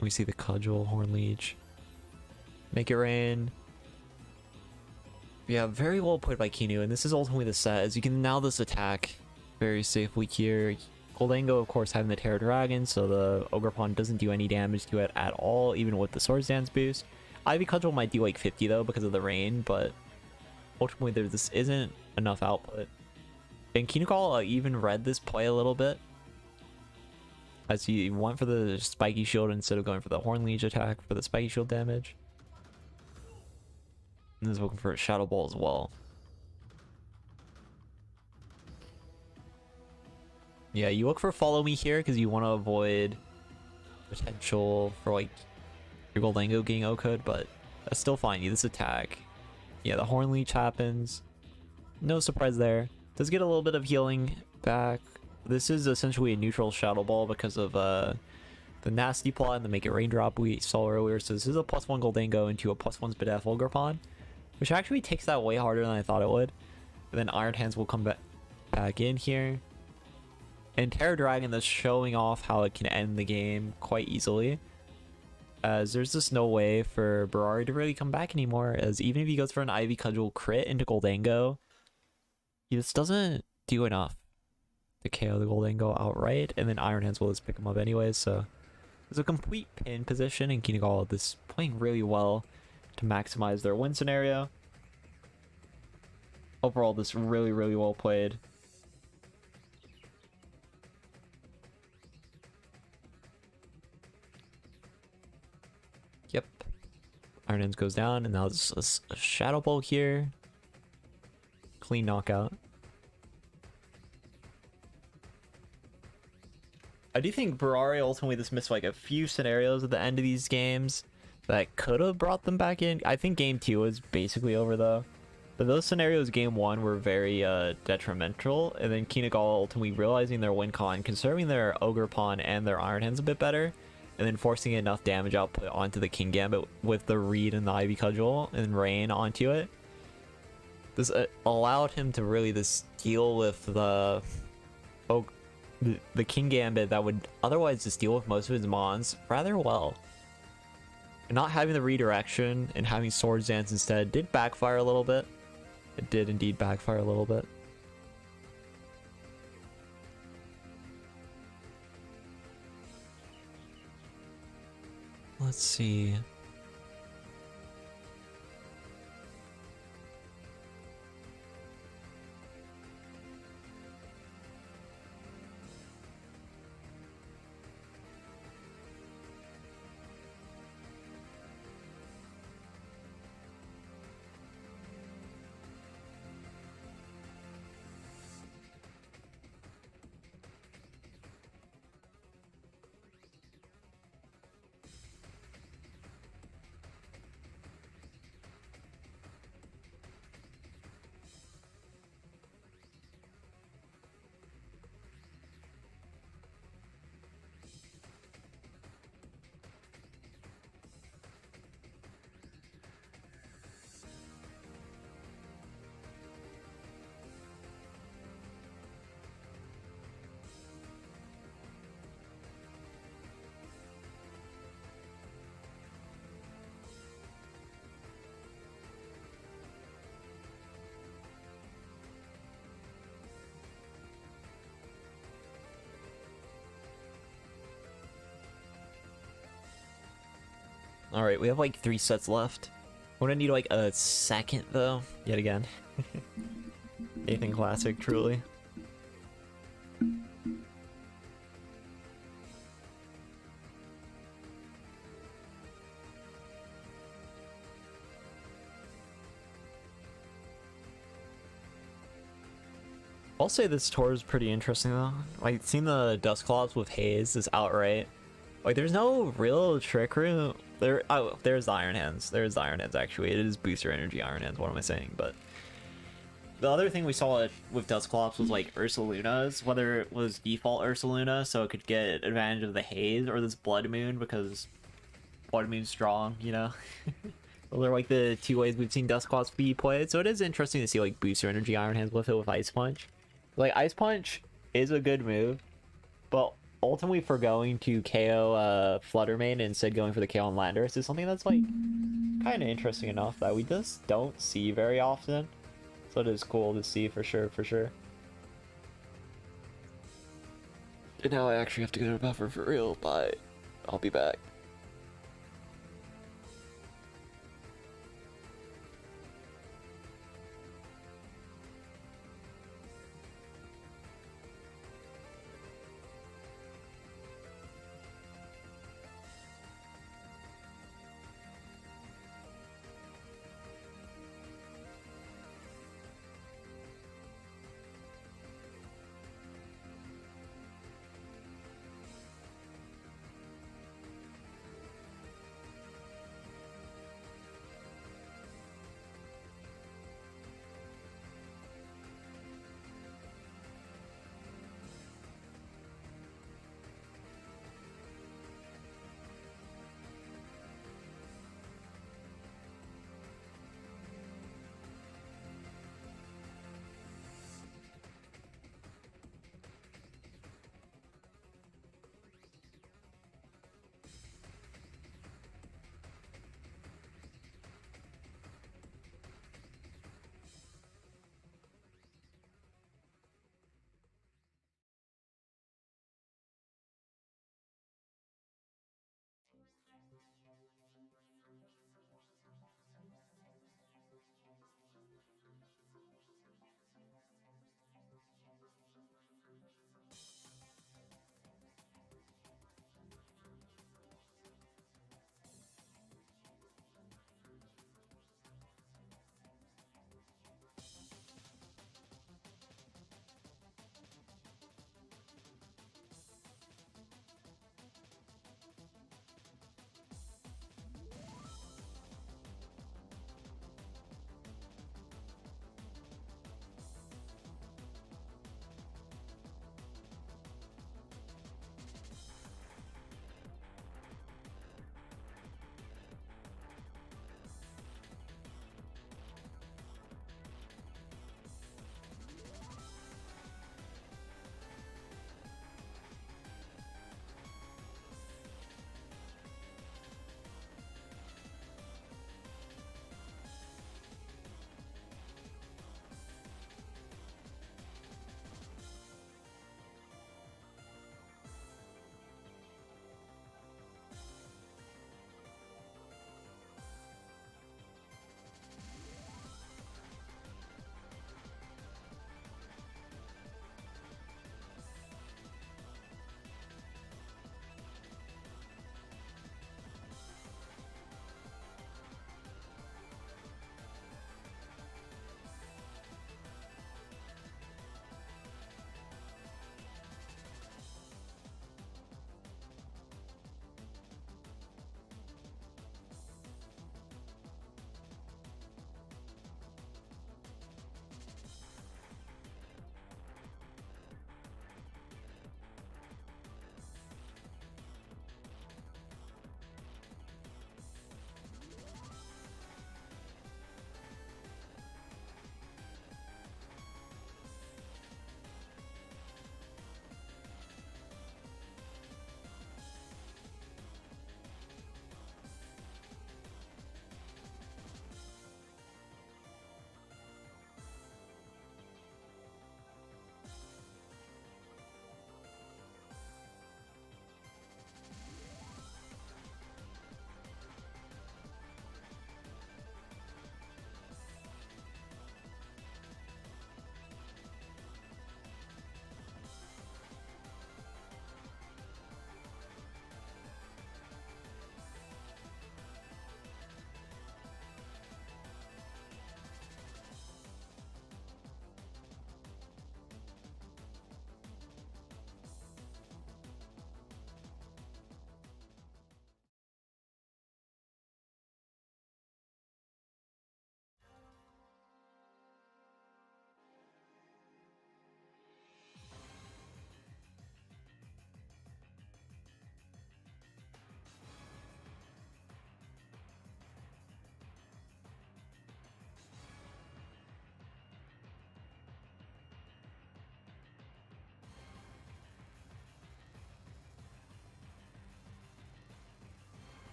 We see the Cudgel, Horn Leech. Make it rain. Yeah, very well played by Kinu, and this is ultimately the set, as you can now this attack very safely here. Goldango, of course, having the Terra Dragon, so the Ogre Pawn doesn't do any damage to it at all, even with the Swords Dance boost. Ivy Cudgel might do like 50 though because of the rain, but ultimately there just isn't enough output. And Kinagala even read this play a little bit, as he went for the Spiky Shield instead of going for the Horn Leech attack for the Spiky Shield damage. And is looking for a Shadow Ball as well. Yeah, you look for Follow Me here because you want to avoid potential for like your Goldango getting O-Code, but that's still fine. You this attack. Yeah, the Horn Leech happens. No surprise there. Does get a little bit of healing back. This is essentially a neutral Shadow Ball because of the Nasty Plot and the Make It Raindrop we saw earlier. So this is a +1 Goldango into a +1 Spadef Ogre Pawn, which actually takes that way harder than I thought it would. And then Iron Hands will come back in here. And Terra Dragon is showing off how it can end the game quite easily, as there's just no way for Barari to really come back anymore, as even if he goes for an Ivy Cudgel crit into Goldango, he just doesn't do enough to KO the Goldango outright, and then Iron Hands will just pick him up anyways. So there's a complete pin position, and Kinagala is playing really well to maximize their win scenario. Overall, this really, really well played. Yep. Iron Hands goes down, and now there's a Shadow Ball here. Clean knockout. I do think Barari ultimately just missed like a few scenarios at the end of these games that could have brought them back in. I think game 2 was basically over though. But those scenarios game 1 were very detrimental, and then Kinagala ultimately realizing their win con, conserving their Ogre Pawn and their Iron Hands a bit better, and then forcing enough damage output onto the King Gambit with the Reed and the Ivy Cudgel and Rain onto it. This allowed him to really just deal with the King Gambit that would otherwise just deal with most of his mons rather well. And not having the redirection and having Swords Dance instead did backfire a little bit. It did indeed backfire a little bit. Let's see. All right, we have like 3 sets left. We're gonna need like a second though, yet again. Anything classic, truly. I'll say this tour is pretty interesting though. Like seeing the Dusclops with Haze is outright. Like there's no real trick room. There's the Iron Hands. There's the Iron Hands actually. It is booster energy Iron Hands, what am I saying? But the other thing we saw with Dusclops was like Ursaluna's, whether it was default Ursaluna so it could get advantage of the Haze or this Blood Moon because Blood Moon's strong, you know? Those are like the 2 ways we've seen Dusclops be played. So it is interesting to see like booster energy Iron Hands with it with Ice Punch. Like Ice Punch is a good move, but ultimately for going to KO Fluttermane and instead going for the KO on Landorus is something that's like kind of interesting enough that we just don't see very often. So it is cool to see for sure, for sure. And now I actually have to go to buffer for real, but I'll be back.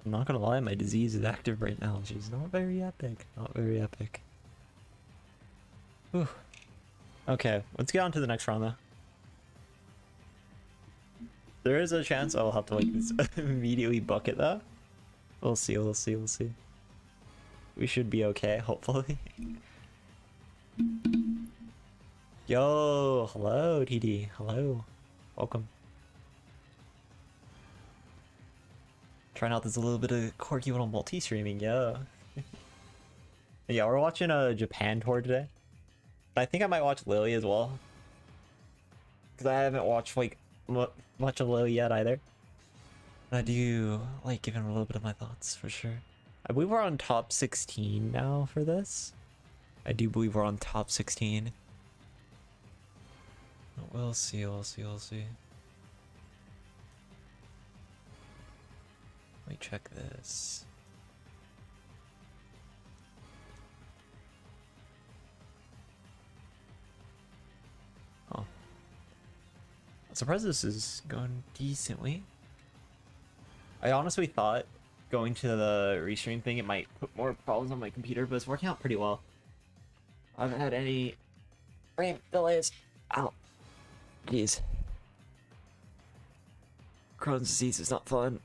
I'm not gonna lie, my disease is active right now. She's not very epic. Not very epic. Whew. Okay, let's get on to the next round though. There is a chance I'll have to like immediately bucket though. We'll see, we'll see, we'll see. We should be okay, hopefully. Yo, hello TD, hello. Welcome. Trying out this a little bit of quirky little multi-streaming, yeah. Yeah, we're watching a Japan tour today. I think I might watch Lily as well. Because I haven't watched like much of Lily yet either. I do like giving a little bit of my thoughts for sure. I believe we're on top 16 now for this. I do believe we're on top 16. We'll see, we'll see, we'll see. Let me check this. Oh. I'm surprised this is going decently. I honestly thought going to the restream thing it might put more problems on my computer, but it's working out pretty well. I haven't had any frame delays. Ow. Jeez. Crohn's disease is not fun.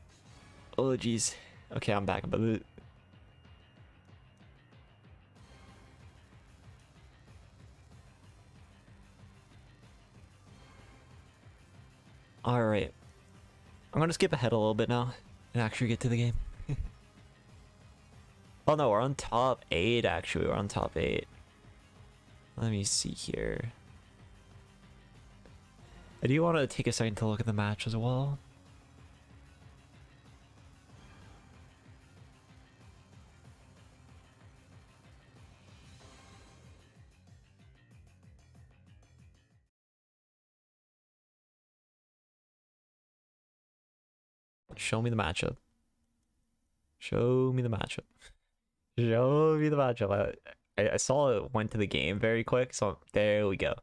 Oh jeez. Okay, I'm back, but alright. I'm gonna skip ahead a little bit now and actually get to the game. Oh no, we're on top 8 actually. We're on top 8. Let me see here. I do want to take a second to look at the match as well. Show me the matchup. Show me the matchup. Show me the matchup. I saw it went to the game very quick, so there we go.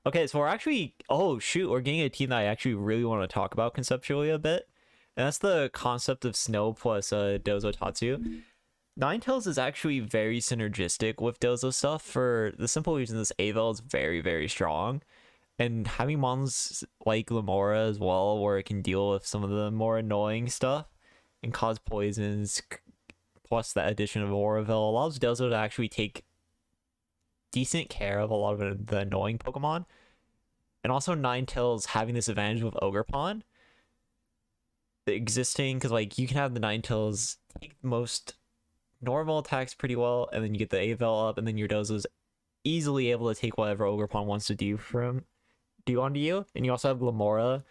Okay, so we're actually, oh shoot, we're getting a team that I actually really want to talk about conceptually a bit. And that's the concept of Snow plus Dozo Tatsu. Ninetales is actually very synergistic with Dozo stuff for the simple reason this Avel is very, very strong. And having mons like Lamora as well, where it can deal with some of the more annoying stuff and cause poisons, plus the addition of Oroville, allows Dozo to actually take decent care of a lot of the annoying Pokemon. And also Ninetales having this advantage with Ogerpon existing, because like you can have the Ninetales take most normal attacks pretty well, and then you get the Avel up, and then your Dozo's easily able to take whatever Ogerpon wants to do onto you. And you also have Glamora.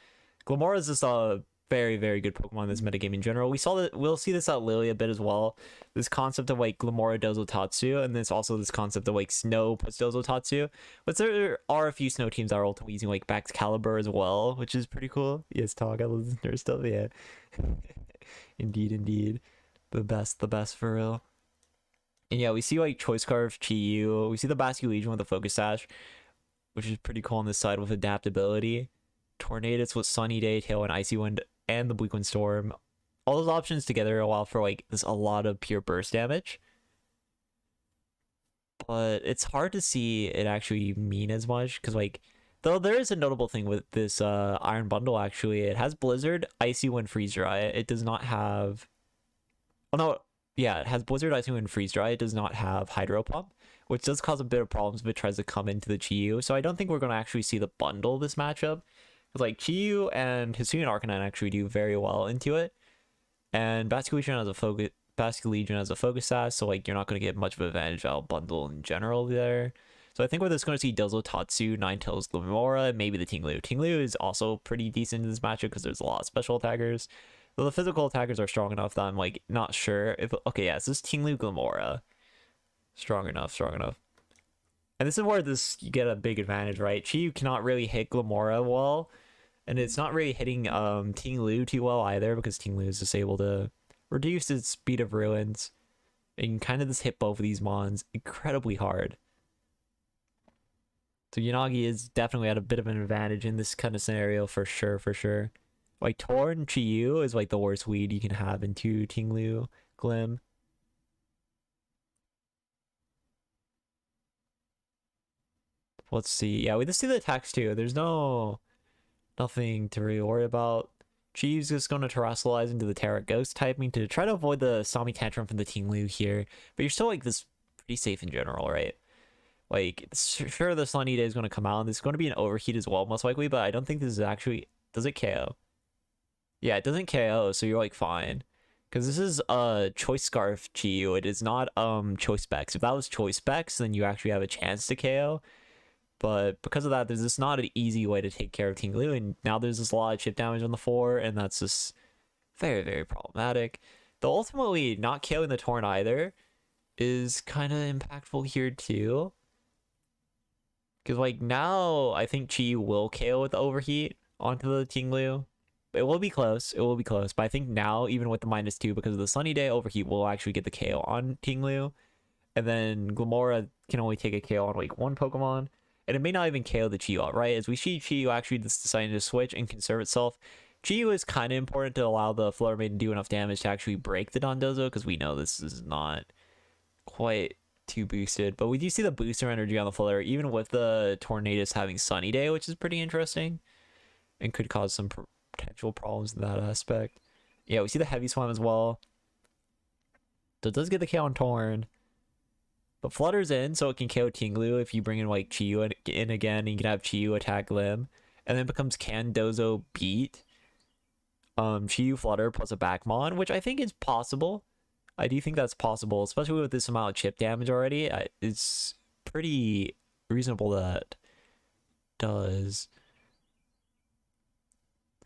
Glamora is just a very, very good Pokemon in this metagame in general. We'll see this at Lily a bit as well. This concept of like Glamora Dozo Tatsu, and there's also this concept of like Snow plus Dozo Tatsu. But there are a few Snow teams that are ultimately using like Baxcalibur as well, which is pretty cool. Yes, talk, I listen to stuff, yeah. Indeed, indeed. The best for real. And yeah, we see like Choice Scarf, Chi-Yu. We see the Basque Legion with the Focus Sash, which is pretty cool on this side with adaptability. Tornadus with Sunny Day, Tail, and Icy Wind, and the Bleak Wind Storm. All those options together allow for like this a lot of pure burst damage. But it's hard to see it actually mean as much, because like, though there is a notable thing with this Iron Bundle actually. It has Blizzard, Icy Wind, Freeze Dry. It does not have... Oh no, yeah, it has Blizzard, Icy Wind, Freeze Dry. It does not have Hydro Pump, which does cause a bit of problems if it tries to come into the Chi-Yu. So I don't think we're going to actually see the bundle this matchup. Because like Chi-Yu and Hisuian Arcanine actually do very well into it. And Basque Legion has a focus sash, so like you're not going to get much of an advantage out of bundle in general there. So I think we're just going to see Dozo Tatsu, Ninetales, Glamora, and maybe the Tinglu. Tinglu is also pretty decent in this matchup because there's a lot of special attackers. Though the physical attackers are strong enough that I'm like not sure if... Okay, yeah, so this Tinglu, Glamora. Strong enough. And this is where you get a big advantage, right? Chi cannot really hit Glamora well, and it's not really hitting Tinglu too well either, because Tinglu is just able to reduce its speed of ruins and kind of just hit both of these mons incredibly hard. So Yanagi is definitely at a bit of an advantage in this kind of scenario for sure. Like Torn Chiyu is like the worst weed you can have into Tinglu Glim. Let's see. Yeah, we just see the attacks too. There's nothing to really worry about. Chiyu's just going to terrestrialize into the Terra Ghost typing to try to avoid the Sami Tantrum from the Tinglu here. But you're still like this pretty safe in general, right? Like, sure, the Sunny Day is going to come out, and there's going to be an overheat as well, most likely, but I don't think this is actually... Does it KO? Yeah, it doesn't KO, so you're like fine. Because this is Choice Scarf Chiyu. It is not Choice Specs. If that was Choice Specs, then you actually have a chance to KO. But because of that, there's just not an easy way to take care of Tinglu, and now there's just a lot of chip damage on the 4, and that's just very, very problematic. Though ultimately, not KOing the Torn either is kind of impactful here too. Because like now, I think Chiyu will KO with the overheat onto the Tinglu. It will be close, but I think now, even with the -2, because of the Sunny Day, overheat will actually get the KO on Tinglu. And then Glamora can only take a KO on like one Pokemon. And it may not even KO the Chiyu outright, as we see Chiyu actually just deciding to switch and conserve itself. Chiyu is kind of important to allow the Flutter Mane to do enough damage to actually break the Dondozo, because we know this is not quite too boosted. But we do see the booster energy on the Flutter, even with the Tornadus having Sunny Day, which is pretty interesting. And could cause some potential problems in that aspect. Yeah, we see the Heavy Swim as well. So it does get the KO on Torn. But Flutter's in, so it can KO Tinglu if you bring in like Chiyu in again, and you can have Chiyu attack Limb. And then it becomes Can Dozo beat Chiyu Flutter plus a Backmon, which I think is possible. I do think that's possible, especially with this amount of chip damage already. It's pretty reasonable that does.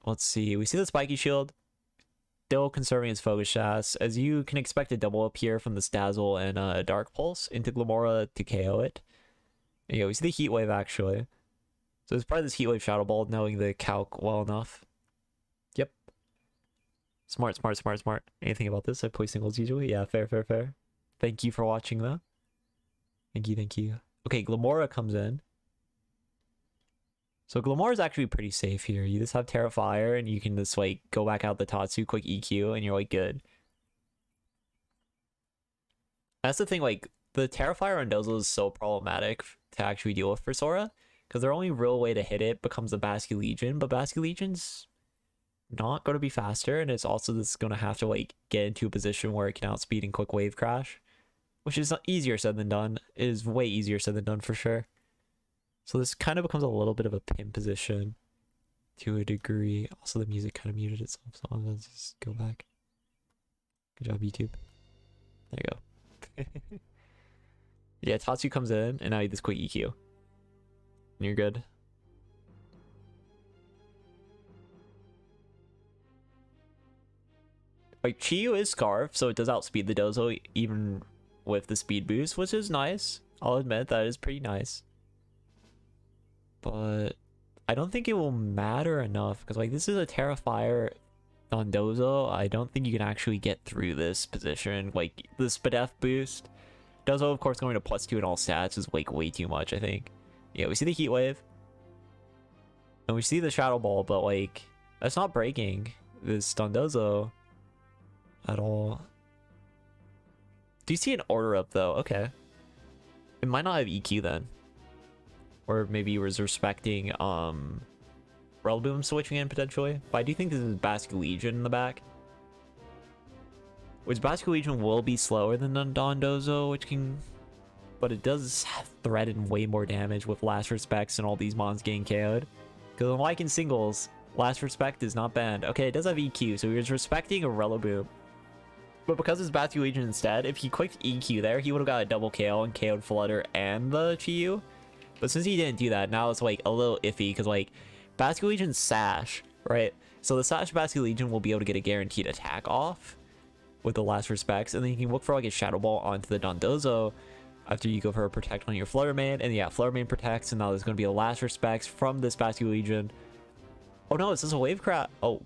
Let's see. We see the Spiky Shield. Still conserving his Focus Shafts, as you can expect a double up here from the Dazzle and Dark Pulse into Glamora to KO it. And yeah, we see the Heat Wave actually. So it's probably this Heat Wave Shadow Ball, knowing the calc well enough. Yep. Smart. Anything about this? I play singles usually. Yeah, fair. Thank you for watching though. Thank you. Okay, Glamora comes in. So Glamora is actually pretty safe here. You just have Terra Fire, and you can just like go back out the Tatsu, quick EQ, and you're like good. That's the thing, like the Terra Fire on Dozo is so problematic to actually deal with for Sora, because their only real way to hit it becomes the Basculegion, but Basculegion's not going to be faster, and it's also just going to have to like get into a position where it can outspeed and quick wave crash, which is easier said than done. It is way easier said than done for sure. So this kind of becomes a little bit of a pin position to a degree. Also, the music kind of muted itself, so let's just go back. Good job, YouTube. There you go. Yeah, Tatsu comes in, and now you just quick EQ. And you're good. Like, Chiyu is Scarf, so it does outspeed the Dozo even with the speed boost, which is nice. I'll admit that is pretty nice. But I don't think it will matter enough, because like this is a Terra Fire on Dozo. I don't think you can actually get through this position. Like the Spadef boost, Dozo of course going to +2 in all stats is like way too much, I think. Yeah, we see the Heat Wave. And we see the Shadow Ball, but like that's not breaking this Dondozo at all. Do you see an order up though? Okay. It might not have EQ then. Or maybe he was respecting Relboom switching in potentially. But I do think this is Basculegion in the back. Which Basculegion will be slower than Dondozo, which can... But it does threaten way more damage with Last Respects and all these mons getting KO'd. Because unlike in singles, Last Respect is not banned. Okay, it does have EQ, so he was respecting a Relboom. But because it's Basculegion instead, if he clicked EQ there, he would have got a double KO and KO'd Flutter and the Chiyu. But since he didn't do that, now it's like a little iffy, because like Basculegion's Sash, right? So the Sash Basculegion will be able to get a guaranteed attack off with the Last Respects, and then you can look for like a Shadow Ball onto the Dondozo after you go for a Protect on your Flutter Mane, and yeah, Flutter Mane protects, and now there's going to be a Last Respects from this Basculegion. Oh no, it's just a Wave Crab. Oh,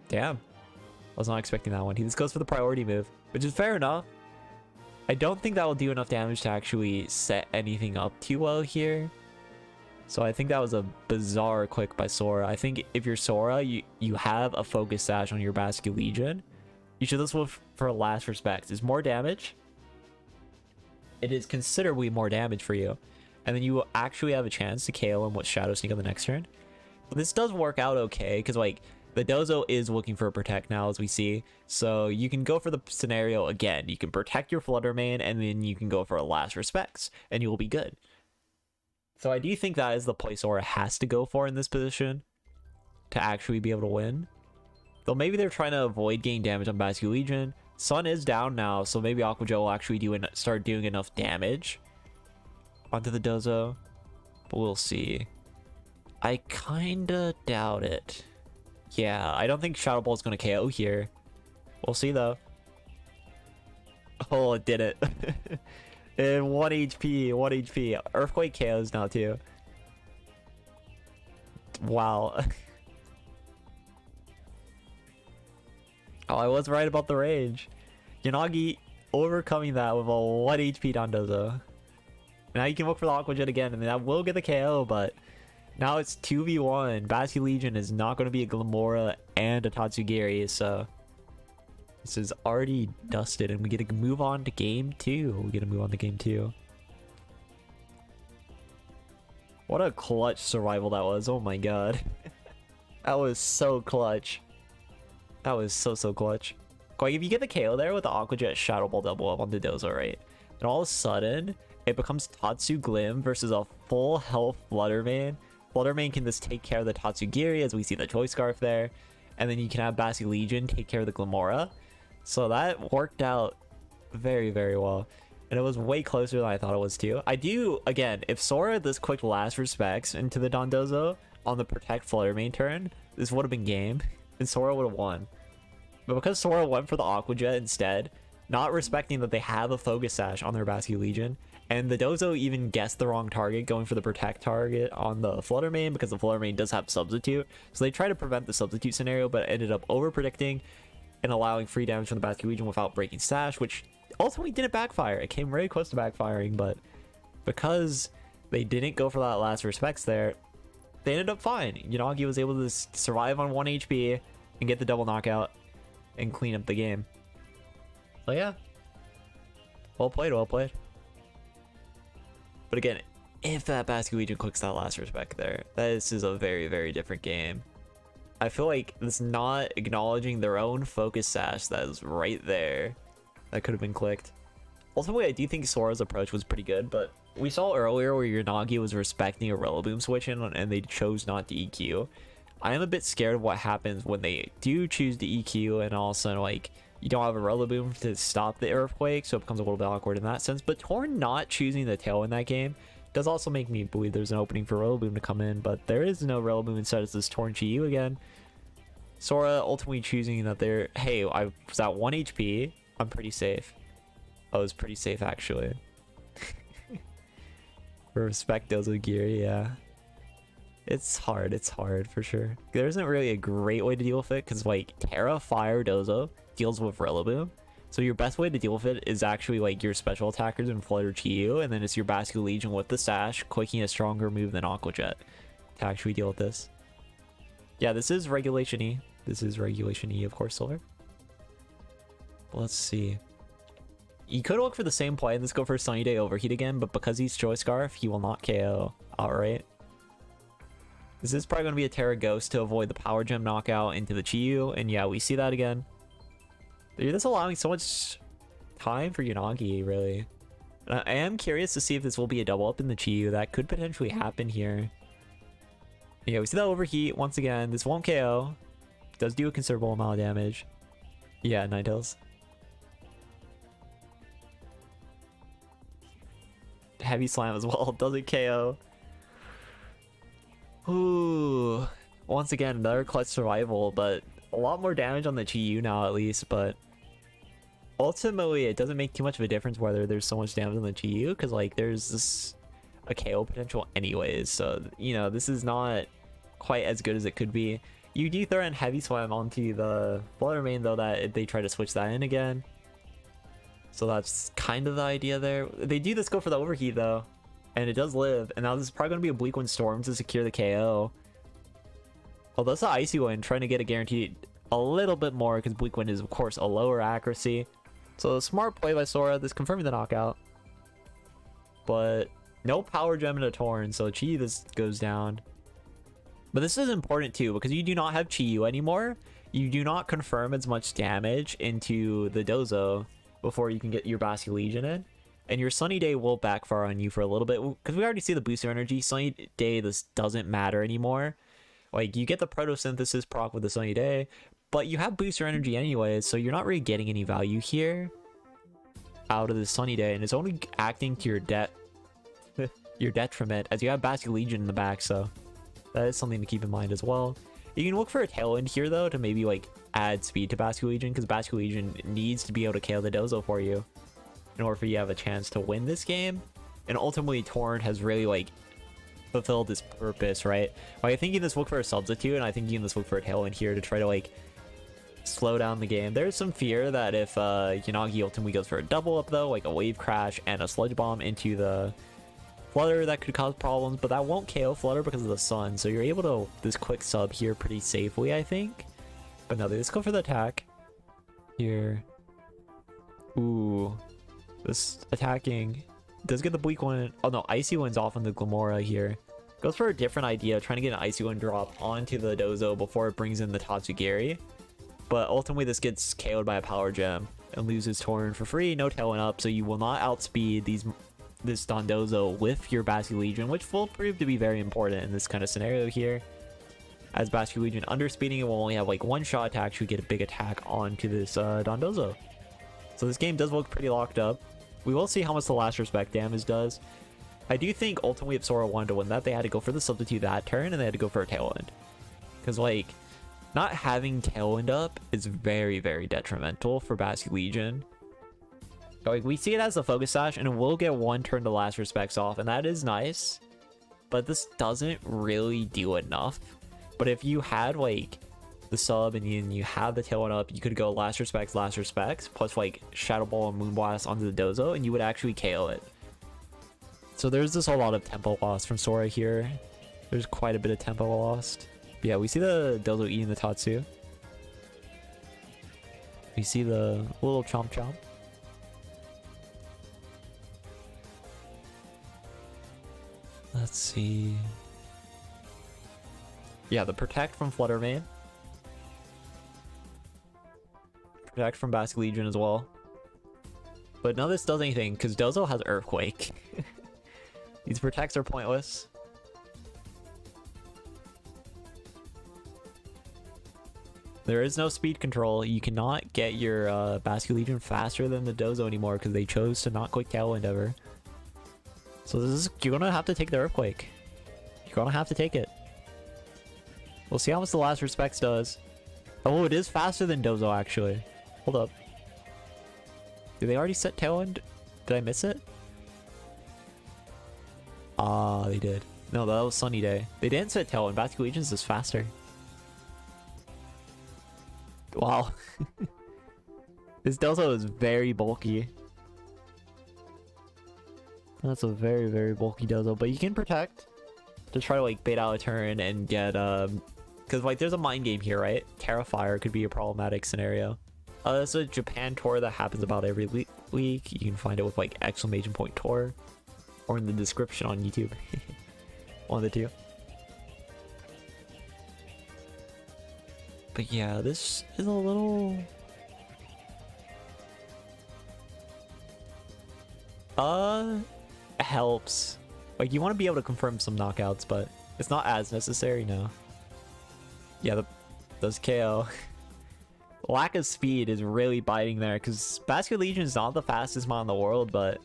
damn. I was not expecting that one. He just goes for the priority move, which is fair enough. I don't think that will do enough damage to actually set anything up too well here. So I think that was a bizarre click by Sora. I think if you're Sora, you have a focus sash on your Basque Legion. You should listen for last respects. It's more damage. It is considerably more damage for you. And then you will actually have a chance to KO him with Shadow Sneak on the next turn. But this does work out okay, because like the Dozo is looking for a protect now, as we see. So you can go for the scenario again. You can protect your Flutter Mane, and then you can go for a last respects, and you will be good. So I do think that is the play Sora has to go for in this position to actually be able to win. Though maybe they're trying to avoid getting damage on Basque Legion. Sun is down now, so maybe Aquajet will actually start doing enough damage onto the Dozo. But we'll see. I kinda doubt it. Yeah, I don't think Shadow Ball is going to KO here. We'll see though. Oh, it did it. And 1 HP, 1 HP. Earthquake KOs now too. Wow. Oh, I was right about the range. Yanagi overcoming that with a 1 HP Dondozo. Now you can look for the Aquajet again, and that will get the KO, but now it's 2v1. Basque Legion is not going to be a Glamora and a Tatsugiri, so this is already dusted, and we get to move on to game 2. What a clutch survival that was. Oh my god. That was so clutch. That was so clutch. Like, if you get the KO there with the Aquajet Shadow Ball double up on the Dozo, right? And all of a sudden, it becomes Tatsu Glim versus a full health Flutter Mane. Flutter Mane can just take care of the Tatsugiri, as we see the Choice Scarf there. And then you can have Basque Legion take care of the Glamora. So that worked out very well. And it was way closer than I thought it was too. I do, again, if Sora this quick last respects into the Dondozo on the Protect Flutter Mane turn, this would have been game. And Sora would have won. But because Sora went for the Aquajet instead, not respecting that they have a Focus Sash on their Basque Legion, and the Dozo even guessed the wrong target, going for the Protect target on the Flutter Mane, because the Flutter Mane does have Substitute. So they tried to prevent the Substitute scenario, but ended up over-predicting and allowing free damage from the Basque Legion without breaking Sash, which ultimately didn't backfire. It came very close to backfiring, but because they didn't go for that last respects there, they ended up fine. Yanagi was able to survive on 1 HP and get the double knockout and clean up the game. So yeah, well played. But again, if that Basque Legion clicks that last respect there, this is a very different game. I feel like it's not acknowledging their own Focus Sash that is right there that could have been clicked. Ultimately, I do think Sora's approach was pretty good, but we saw earlier where Yanagi was respecting a Rillaboom switch in and they chose not to EQ. I am a bit scared of what happens when they do choose to EQ and also like you don't have a Rillaboom to stop the Earthquake, so it becomes a little bit awkward in that sense. But Torn not choosing the tail in that game does also make me believe there's an opening for Rillaboom to come in, but there is no Rillaboom, instead it's this Torn Chi-Yu again. Sora ultimately choosing that they're, hey, I was at 1 HP, I'm pretty safe. I was pretty safe actually. Respect Dozogiri, yeah. It's hard for sure. There isn't really a great way to deal with it, because like Terra Fire Dozo deals with Rillaboom. So your best way to deal with it is actually like your special attackers and Flutter Chi-Yu, and then it's your Basque Legion with the Sash, clicking a stronger move than Aquajet to actually deal with this. Yeah, this is Regulation E. This is Regulation E, of course, Solar. Let's see. You could look for the same play and just go for Sunny Day Overheat again, but because he's Choice Scarf, he will not KO outright. This is probably going to be a Terra Ghost to avoid the Power Gem knockout into the Chi-Yu, and yeah, we see that again. They're just allowing so much time for Yanagi, really. And I am curious to see if this will be a double up in the Chi-Yu. That could potentially happen here. Yeah, we see that Overheat once again. This won't KO. Does do a considerable amount of damage. Yeah, Ninetales. Heavy Slam as well. Doesn't KO. Ooh. Once again, another clutch survival, but a lot more damage on the Chi-Yu now at least, but ultimately it doesn't make too much of a difference whether there's so much damage on the Chi-Yu, because like there's this a KO potential anyways, so you know this is not quite as good as it could be. You do throw in Heavy Slam onto the Flutter Mane though, that they try to switch that in again, so that's kind of the idea there. They do this go for the Overheat though. And it does live. And now this is probably going to be a Bleak Wind Storm to secure the KO. Although that's the Icy Wind, trying to get a guaranteed a little bit more because Bleak Wind is, of course, a lower accuracy. So smart play by Sora. This confirming the knockout. But no Power Gem into Torn, so Chi this goes down. But this is important too, because you do not have Chi anymore. You do not confirm as much damage into the Dozo before you can get your Basket Legion in. And your Sunny Day will backfire on you for a little bit, because we already see the booster energy. Sunny Day, this doesn't matter anymore. Like, you get the Photosynthesis proc with the Sunny Day, but you have booster energy anyways, so you're not really getting any value here out of the Sunny Day, and it's only acting to your detriment, as you have Basket Legion in the back, so that is something to keep in mind as well. You can look for a Tailwind here, though, to maybe, like, add speed to Basket Legion, because Basket Legion needs to be able to KO the Dozo for you in order for you to have a chance to win this game. And ultimately, Torn has really, like, fulfilled its purpose, right? Like, I think you can just look for a substitute, and I think you can just look for a Tailwind here to try to, like, slow down the game. There's some fear that if Yanagi ultimately goes for a double up, though, like a Wave Crash and a Sludge Bomb into the Flutter, that could cause problems, but that won't KO Flutter because of the Sun, so you're able to this quick sub here pretty safely, I think. But no, they just go for the attack here. Ooh, this attacking does get the Bleak Wind. Oh no, Icy Wind's off on the Glamora here. Goes for a different idea, trying to get an Icy Wind drop onto the Dozo before it brings in the Tatsugiri. But ultimately this gets KO'd by a Power Gem and loses Torn for free, no Tailwind up, so you will not outspeed this Dondozo with your Basket Legion, which will prove to be very important in this kind of scenario here. As Basket Legion underspeeding, it will only have like one shot attack to get a big attack onto this Dondozo. So this game does look pretty locked up. We will see how much the Last Respect damage does. I do think ultimately if Sora wanted to win that, they had to go for the substitute that turn, and they had to go for a Tailwind. Because like, not having Tailwind up is very, very detrimental for Basket Legion. Like, we see it as a Focus Sash, and it will get one turn to Last Respects off, and that is nice. But this doesn't really do enough. But if you had, like, the sub and you have the Tailwind up, you could go Last Respects, plus, like, Shadow Ball and Moonblast onto the Dozo, and you would actually KO it. So there's just a lot of tempo loss from Sora here. There's quite a bit of tempo lost. But yeah, we see the Dozo eating the Tatsu. We see the little Chomp Chomp. Let's see. Yeah, the Protect from Flutter Mane. Protect from Basket Legion as well. But none of this does anything because Dozo has Earthquake. These Protects are pointless. There is no speed control. You cannot get your Basket Legion faster than the Dozo anymore because they chose to not quick Tailwind ever. So this is, you're gonna have to take the Earthquake. You're gonna have to take it. We'll see how much the Last Respects does. Oh, it is faster than Dozo actually. Hold up. Did they already set Tailwind? Did I miss it? Ah, they did. No, that was Sunny Day. They didn't set Tailwind. Basket Legion's is faster. Wow. This Dozo is very bulky. That's a very, very bulky Dozo, but you can Protect to try to like bait out a turn and get because like there's a mind game here, right? Terrifier could be a problematic scenario. It's a Japan tour that happens about every week. You can find it with like exclamation point tour or in the description on YouTube. One of the two. But yeah, this is a little helps. Like, you want to be able to confirm some knockouts, but it's not as necessary now. Yeah, those KO. Lack of speed is really biting there, because Basket Legion is not the fastest mon in the world, but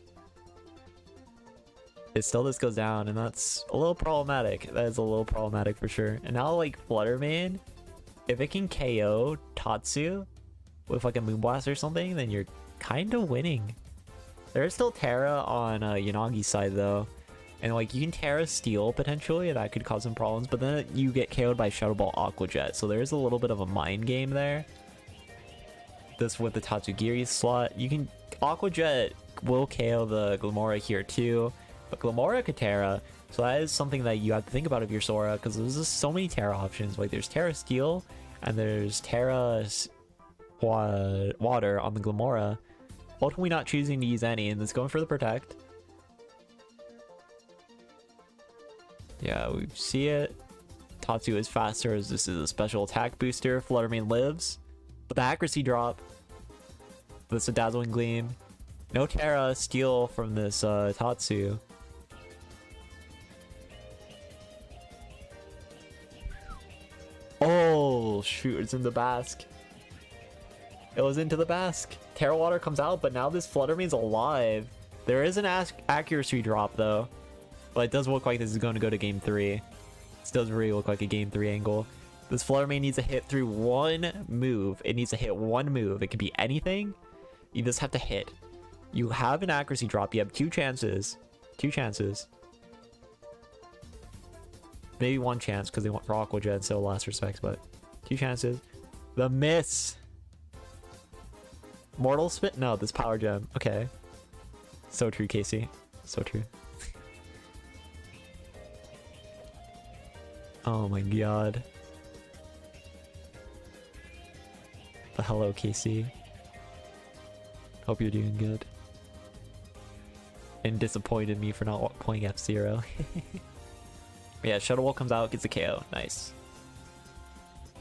it still just goes down, and that's a little problematic. That is a little problematic for sure. And now, like, Flutter Mane, if it can KO Tatsu with, like, a Moonblast or something, then you're kind of winning. There is still Terra on Yanagi's side, though. And, like, you can Terra Steel, potentially, and that could cause some problems. But then you get KO'd by Shadow Ball Aqua Jet. So there is a little bit of a mind game there. This with the Tatsugiri slot. You can... Aqua Jet will KO the Glamora here, too. But Glamora could Terra, so that is something that you have to think about if you're Sora, because there's just so many Terra options. Like there's Terra Steel, and there's Terra Water on the Glamora. Ultimately not choosing to use any, and it's going for the Protect. Yeah, we see it. Tatsu is faster as this is a special attack booster. Fluttermane lives, but the accuracy drop. That's a Dazzling Gleam. No Terra Steel from this Tatsu. Oh shoot, it's in the Basque. It was into the Basque. Terra Water comes out, but now this Fluttermane's alive. There is an accuracy drop though, but it does look like this is going to go to game 3. This does really look like a game 3 angle. This Fluttermane needs to hit through one move. It needs to hit one move. It could be anything. You just have to hit. You have an accuracy drop. You have 2 chances. 2 chances. Maybe 1 chance because they went for Aqua Jet, so last respects, but 2 chances. The miss. Mortal Spit? No, this Power Gem. Okay. So true, Casey. So true. Oh my god. But hello, Casey. Hope you're doing good. And disappointed me for not playing F-Zero. Yeah, Shuttle Wall comes out, gets a KO. Nice.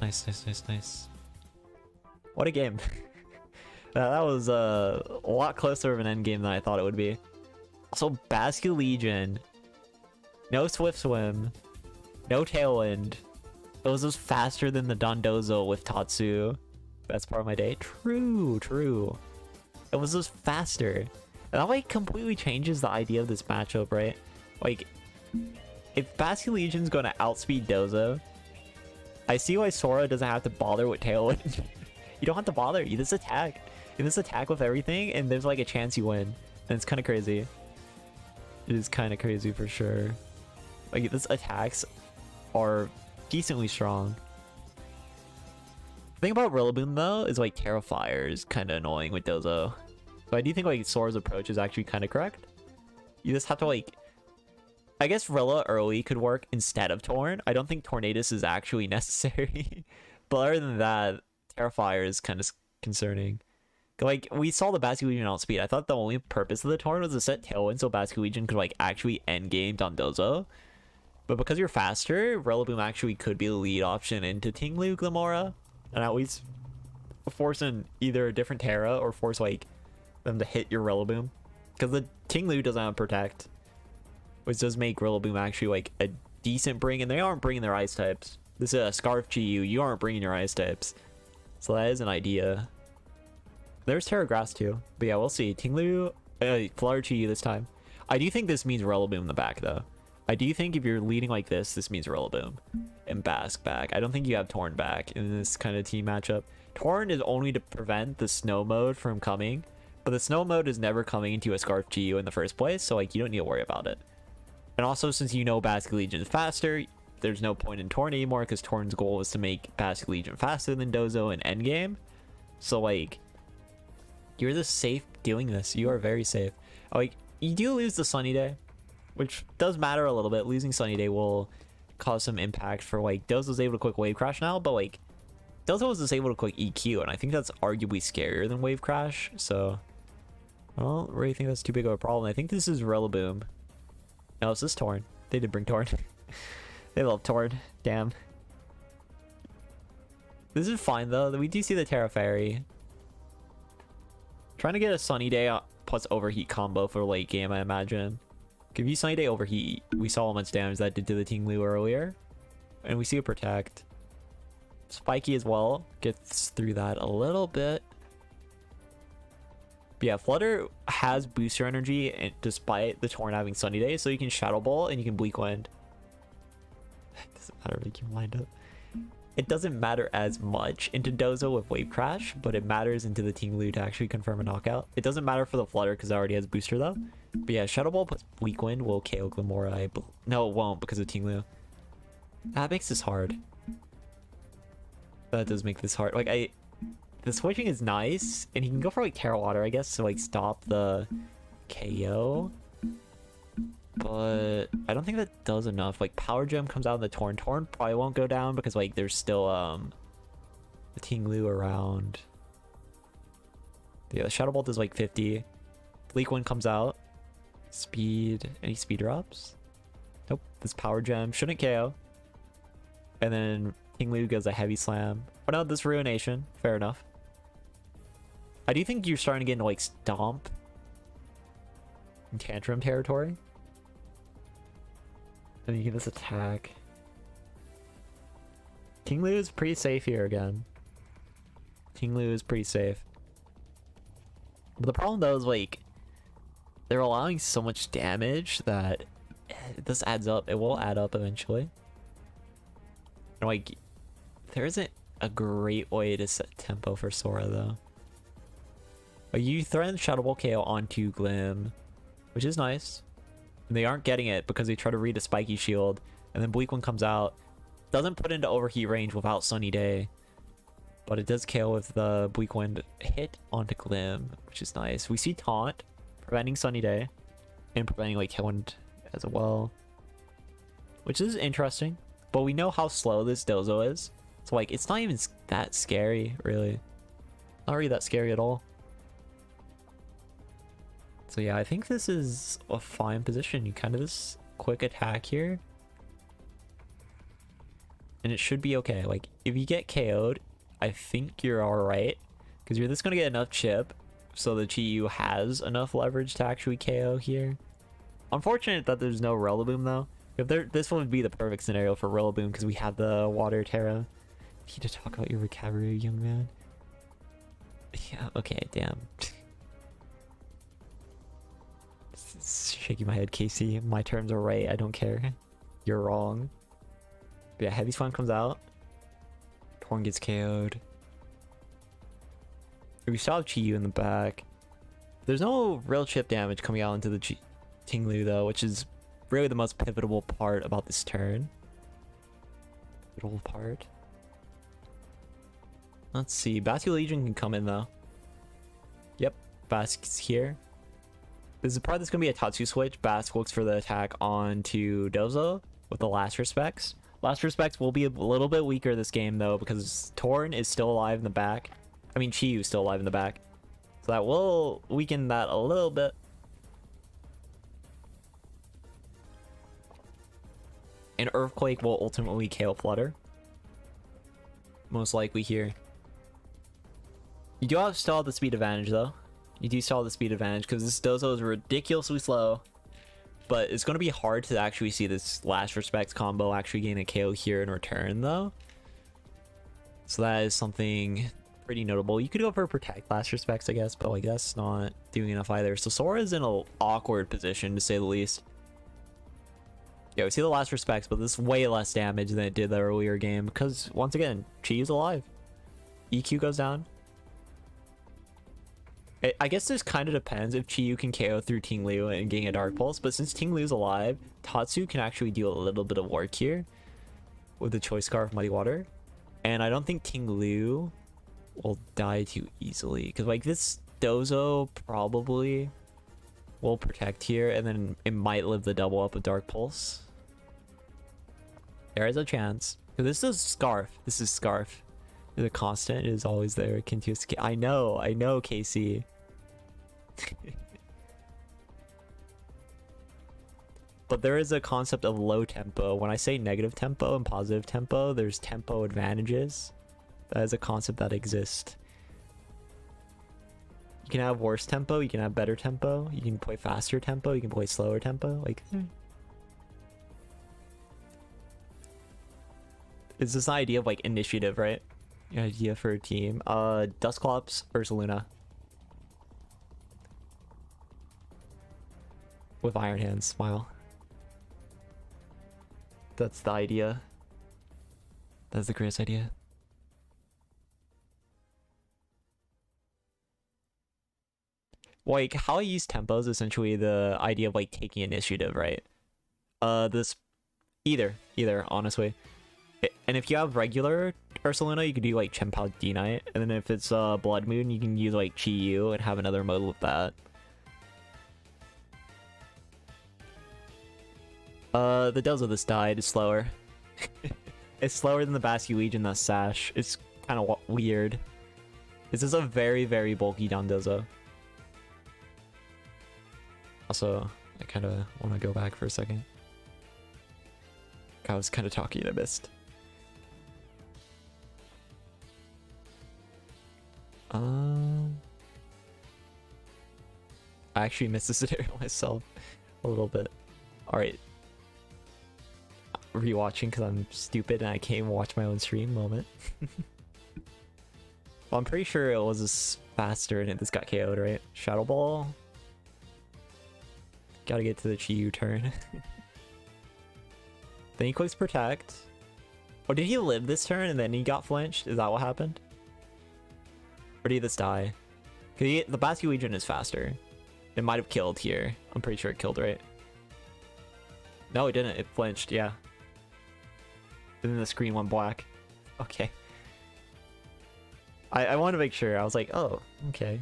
Nice, nice, nice, nice. What a game. That was a lot closer of an end game than I thought it would be. Also, Basque Legion. No Swift Swim. No Tailwind. It was just faster than the Dondozo with Tatsu. Best part of my day. True, true. It was just faster. And that like completely changes the idea of this matchup, right? Like, if Basque Legion's gonna outspeed Dozo, I see why Sora doesn't have to bother with Tailwind. You don't have to bother. You just attack. You just attack with everything, and there's like a chance you win. And it's kind of crazy. It is kind of crazy for sure. Like, this attacks are decently strong. The thing about Rillaboom though is like Terrifier is kind of annoying with Dozo. So I do think like Sora's approach is actually kind of correct. You just have to like, I guess Rilla early could work instead of Torn. I don't think Tornadus is actually necessary. But other than that, Terrifier is kind of concerning. Like, we saw the Basque Legion outspeed. I thought the only purpose of the Torn was to set Tailwind so Basque Legion could like actually endgame Dondozo. But because you're faster, Rillaboom actually could be the lead option into Tinglu Glamora. And at least force in either a different Terra or force like them to hit your Rillaboom. Because the Tinglu doesn't have Protect, which does make Rillaboom actually like a decent bring, and they aren't bringing their ice types. This is a Scarf GU, you aren't bringing your ice types. So that is an idea. There's Terra Grass too. But yeah, we'll see. Tinglu, Flutter GU this time. I do think this means Rillaboom in the back though. I do think if you're leading like this means Rillaboom. And Basque back. I don't think you have Torn back in this kind of team matchup. Torn is only to prevent the snow mode from coming. But the snow mode is never coming into a Scarf GU in the first place, so like you don't need to worry about it. And also, since you know Basque Legion is faster, there's no point in Torn anymore because Torn's goal is to make Basque Legion faster than Dozo in endgame. So like, you're just safe doing this. You are very safe. Like, you do lose the Sunny Day, which does matter a little bit. Losing Sunny Day will cause some impact for like, Dozo's able to quick Wave Crash now, but like, Dozo was just able to quick EQ, and I think that's arguably scarier than Wave Crash, so I don't really think that's too big of a problem. I think this is Rillaboom. No, it's just Torn. They did bring Torn. They love Torn. Damn. This is fine though. We do see the Terra Fairy. Trying to get a Sunny Day plus Overheat combo for late game, I imagine. Give you Sunny Day Overheat. We saw how much damage that did to the Tinglu earlier. And we see a Protect. Spiky as well. Gets through that a little bit. But yeah, Flutter has booster energy and despite the Torn having Sunny Day, so you can Shadow Ball and you can Bleak Wind. It doesn't matter if you can wind up. It doesn't matter as much into Dozo with Wave Crash, but it matters into the Tinglu to actually confirm a knockout. It doesn't matter for the Flutter because it already has booster though. But yeah, Shadow Ball plus Bleak Wind will KO Glamora. No, it won't because of Tinglu. That makes this hard. That does make this hard. Like, the switching is nice, and he can go for like Terra Water, I guess, to like stop the KO. But I don't think that does enough. Like Power Gem comes out in the Torn. Torn probably won't go down because like there's still the Ting Lu around. Yeah, the Shadow Bolt is like 50. Bleak Wind comes out. Speed. Any speed drops? Nope. This Power Gem shouldn't KO. And then Ting Lu goes a Heavy Slam. Oh no, this Ruination. Fair enough. I do think you're starting to get into like Stomp and Tantrum territory. And you get this attack. Ting Lu is pretty safe here again. Ting Lu is pretty safe. But the problem though is like they're allowing so much damage that this adds up. It will add up eventually. And like there isn't a great way to set tempo for Sora though. Like, you threaten Shadow Ball KO onto Glim, which is nice. And they aren't getting it because they try to read a Spiky Shield, and then Bleak One comes out. Doesn't put into overheat range without Sunny Day, but it does KO with the Bleak Wind hit onto Glim, which is nice. We see Taunt preventing Sunny Day and preventing like Tailwind as well, which is interesting. But we know how slow this Dozo is, so like it's not even that scary, really. Not really that scary at all. So yeah, I think this is a fine position. You kind of this quick attack here, and it should be okay. Like if you get KO'd, I think you're all right because you're just gonna get enough chip so the Chi-Yu has enough leverage to actually KO here. Unfortunate that there's no Rillaboom though. If this would be the perfect scenario for Rillaboom because we have the Water Terra. Need to talk about your recovery, young man. Yeah. Okay. Damn. Shaking my head, Casey. My terms are right. I don't care. You're wrong. But yeah, Heavy Slam comes out. Torn gets KO'd. We still have Chi-Yu in the back. There's no real chip damage coming out into the Ting Lu though, which is really the most pivotal part about this turn. Pivotal part. Let's see. Batu Legion can come in though. Yep, Bask's here. This is the part that's going to be a Tatsu switch. Bask looks for the attack onto Dozo with the Last Respects. Last Respects will be a little bit weaker this game though because Torn is still alive in the back. I mean Chi-Yu is still alive in the back. So that will weaken that a little bit. And Earthquake will ultimately KO Flutter. Most likely here. You do still have the speed advantage though. You do still have the speed advantage because this Dozo is ridiculously slow. But it's going to be hard to actually see this Last Respects combo actually gain a KO here in return though. So that is something pretty notable. You could go for Protect Last Respects, I guess, but like that's not doing enough either. So Sora is in an awkward position to say the least. Yeah, we see the Last Respects, but this is way less damage than it did the earlier game because once again, Chi-Yu's alive. EQ goes down. I guess this kind of depends if Chi-Yu can KO through Ting Lu and getting a Dark Pulse, but since Ting Lu's alive, Tatsu can actually do a little bit of work here with the Choice Scarf Muddy Water. And I don't think Ting Lu will die too easily because like this Dozo probably will protect here and then it might live the double up with Dark Pulse. There is a chance. This is Scarf. This is Scarf. The constant is always there. Continuous. I know, Casey. But there is a concept of low tempo. When I say negative tempo and positive tempo, there's tempo advantages. That is a concept that exists. You can have worse tempo, you can have better tempo, you can play faster tempo, you can play slower tempo. Like, it's this idea of like initiative, right? Idea for a team. Dusclops, Ursaluna. With Iron Hands, smile. That's the idea. That's the greatest idea. Like, how I use tempo is essentially the idea of like taking initiative, right? This either, honestly. And if you have regular Ursaluna, you can do like Chien-Pao D-Knight. And then if it's Blood Moon, you can use like Chi-Yu and have another mode with that. The Dozo this died is slower. It's slower than the Basculegion, the Sash. It's kind of weird. This is a very, very bulky down Dozo. Also, I kind of want to go back for a second. I was kind of talking and I missed. I actually missed this scenario myself a little bit. Alright. Rewatching because I'm stupid and I can't even watch my own stream moment. Well, I'm pretty sure it was faster and this got KO'd, right? Shadow Ball. Gotta get to the Chi-Yu turn. Then he clicks Protect. Oh, did he live this turn and then he got flinched? Is that what happened? Or did he just die? Because the Basculegion is faster. It might have killed here. I'm pretty sure it killed, right? No, it didn't. It flinched, yeah. And then the screen went black. Okay. I wanted to make sure. I was like, oh, okay.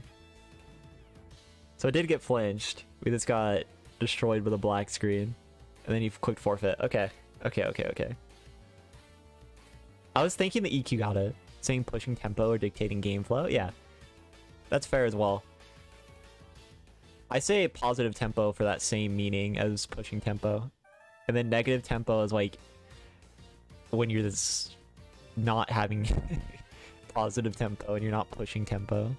So it did get flinched. We just got destroyed with a black screen. And then he clicked forfeit. Okay. Okay. I was thinking the EQ got it. Saying pushing tempo or dictating game flow. Yeah. That's fair as well. I say positive tempo for that same meaning as pushing tempo. And then negative tempo is like when you're just not having positive tempo and you're not pushing tempo.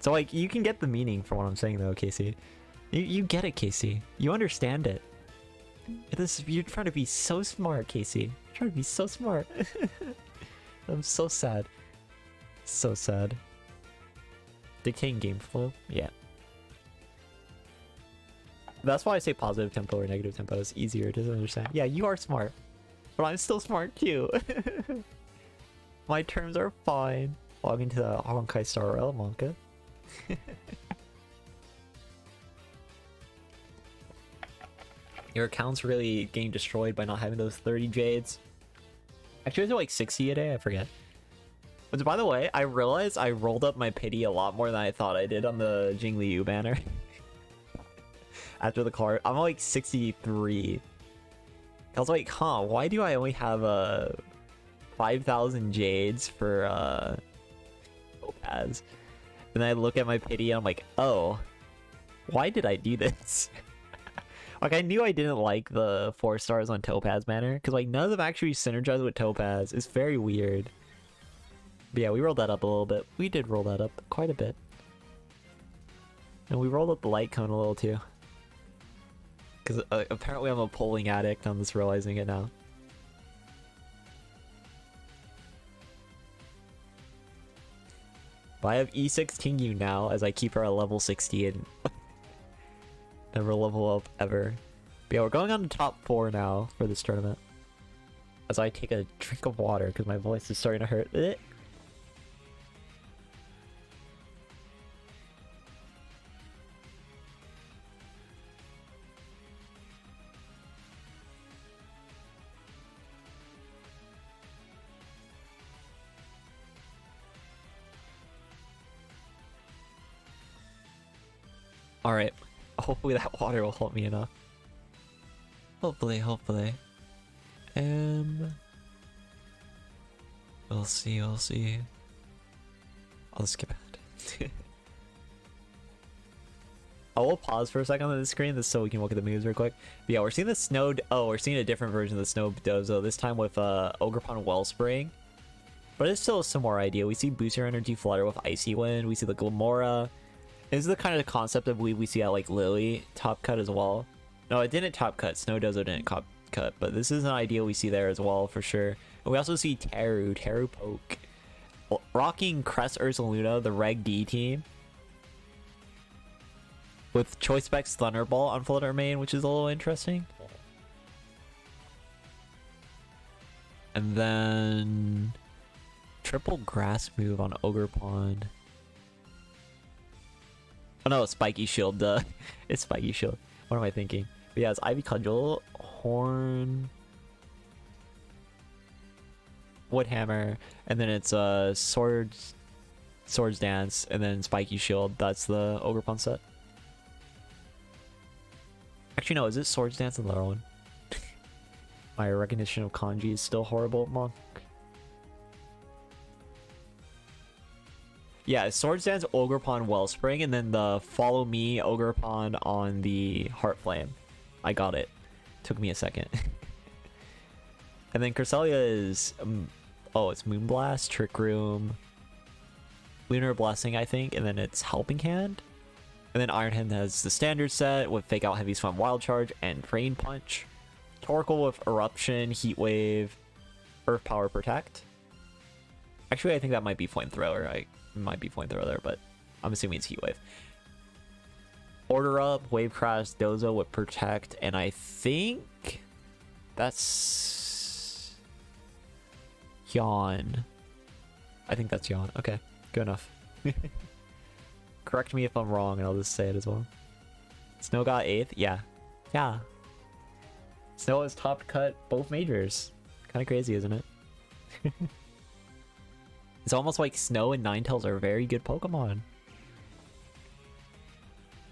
So like you can get the meaning from what I'm saying though, Casey. You get it, Casey. You understand it. You're trying to be so smart, Casey. You're trying to be so smart. I'm so sad. So sad. Dictating game flow? Yeah. That's why I say positive tempo or negative tempo is easier to understand. Yeah, you are smart. But I'm still smart too. My terms are fine. Log into the Honkai Star Rail, Monka. Your account's really getting destroyed by not having those 30 jades. Actually, is it like 60 a day? I forget. But by the way, I realized I rolled up my pity a lot more than I thought I did on the Jing Liu banner. After the card, I'm like 63. I was like, huh, why do I only have 5,000 jades for Topaz? And then I look at my pity and I'm like, oh, why did I do this? Like, I knew I didn't like the 4 stars on Topaz banner because like none of them actually synergize with Topaz. It's very weird. But yeah, we rolled that up a little bit. We did roll that up quite a bit. And we rolled up the light cone a little too. Because apparently I'm a polling addict. I'm just realizing it now. But I have E16 you now as I keep her at level 60 and never level up ever. But yeah, we're going on to top 4 now for this tournament. As I take a drink of water because my voice is starting to hurt. Alright, hopefully that water will help me enough. Hopefully. We'll see. I'll skip ahead. I will pause for a second on the screen just so we can look at the moves real quick. But yeah, we're seeing the snow. Oh, we're seeing a different version of the snow Dozo, this time with Ogerpon Wellspring. But it's still a similar idea. We see Booster Energy Flutter with Icy Wind. We see the Glamora. This is the kind of concept I believe we see at like Lily top cut as well. No, it didn't top cut. Snow Dozo didn't top cut, but this is an idea we see there as well for sure. And we also see Teru Poke, rocking Crest Ursaluna, the Reg D team, with Choice Specs Thunderball on Flutter main, which is a little interesting. And then triple grass move on Ogerpon. Oh no, Spiky Shield, duh. It's Spiky Shield. What am I thinking? But yeah, it's Ivy Cudgel, Horn, Woodhammer, and then it's Swords Dance, and then Spiky Shield. That's the Ogerpon set. Actually, no, is it Swords Dance in the other one? My recognition of kanji is still horrible, monk. Yeah, Swords Dance, Ogre Pond, Wellspring, and then the Follow Me, Ogre Pond on the Heart Flame. I got it. Took me a second. And then Cresselia is... oh, it's Moonblast, Trick Room, Lunar Blessing, I think, and then it's Helping Hand. And then Iron Hand has the standard set with Fake Out, Heavy Swim, Wild Charge, and Rain Punch. Torkoal with Eruption, Heat Wave, Earth Power, Protect. Actually, I think that might be Flamethrower. Might be Flamethrower there, but I'm assuming it's Heat Wave. Order Up, Wave Crash, Dozo with Protect, and I think that's Yawn. I think that's Yawn. Okay, good enough. Correct me if I'm wrong, and I'll just say it as well. Snow got 8th? Yeah. Yeah. Snow has top cut both majors. Kind of crazy, isn't it? It's almost like Snow and Ninetales are very good Pokemon.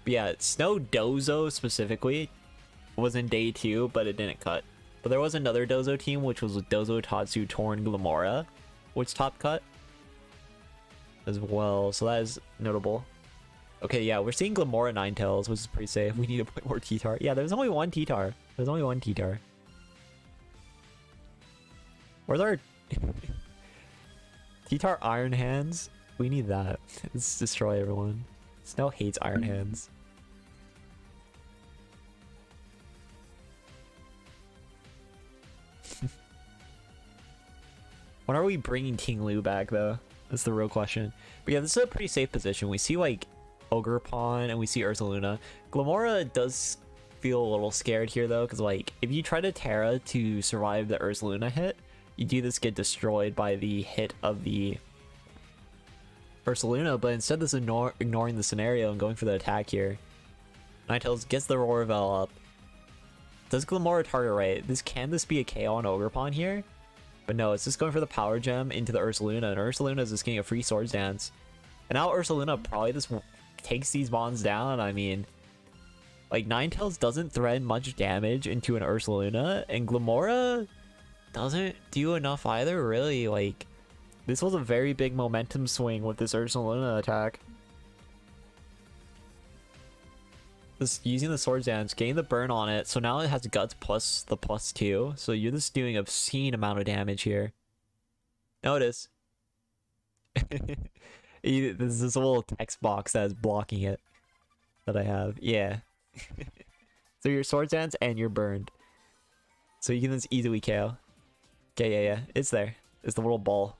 But yeah, Snow Dozo specifically was in day 2, but it didn't cut. But there was another Dozo team, which was with Dozo, Tatsu, Torn, Glamora, which top cut as well. So that is notable. Okay, yeah, we're seeing Glamora Ninetales, which is pretty safe. We need to put more T-Tar. Yeah, there's only one T-Tar. There's only one T-Tar. Where's our... T-Tar Iron Hands? We need that. Let's destroy everyone. Snow hates Iron Hands. When are we bringing King Lu back, though? That's the real question. But yeah, this is a pretty safe position. We see, like, Ogre Pond, and we see Ursaluna. Glamora does feel a little scared here, though, because, like, if you try to Terra to survive the Ursaluna hit, you do this get destroyed by the hit of the Ursaluna, but instead this ignoring the scenario and going for the attack here. Ninetales gets the Roravel up. Does Glamora target right? Can this be a KO on Ogre Pond here? But no, it's just going for the Power Gem into the Ursaluna, and Ursaluna is just getting a free Swords Dance. And now Ursaluna probably just takes these bonds down. I mean, like, Ninetales doesn't thread much damage into an Ursaluna, and Glamora doesn't do enough either, really. Like, this was a very big momentum swing with this Ursaluna attack. Just using the Swords Dance, getting the burn on it, so now it has Guts plus the +2, so you're just doing an obscene amount of damage here. Notice. There's this little text box that is blocking it that I have. Yeah. So your Swords Dance and you're burned. So you can just easily KO. Okay, yeah. It's there. It's the little ball.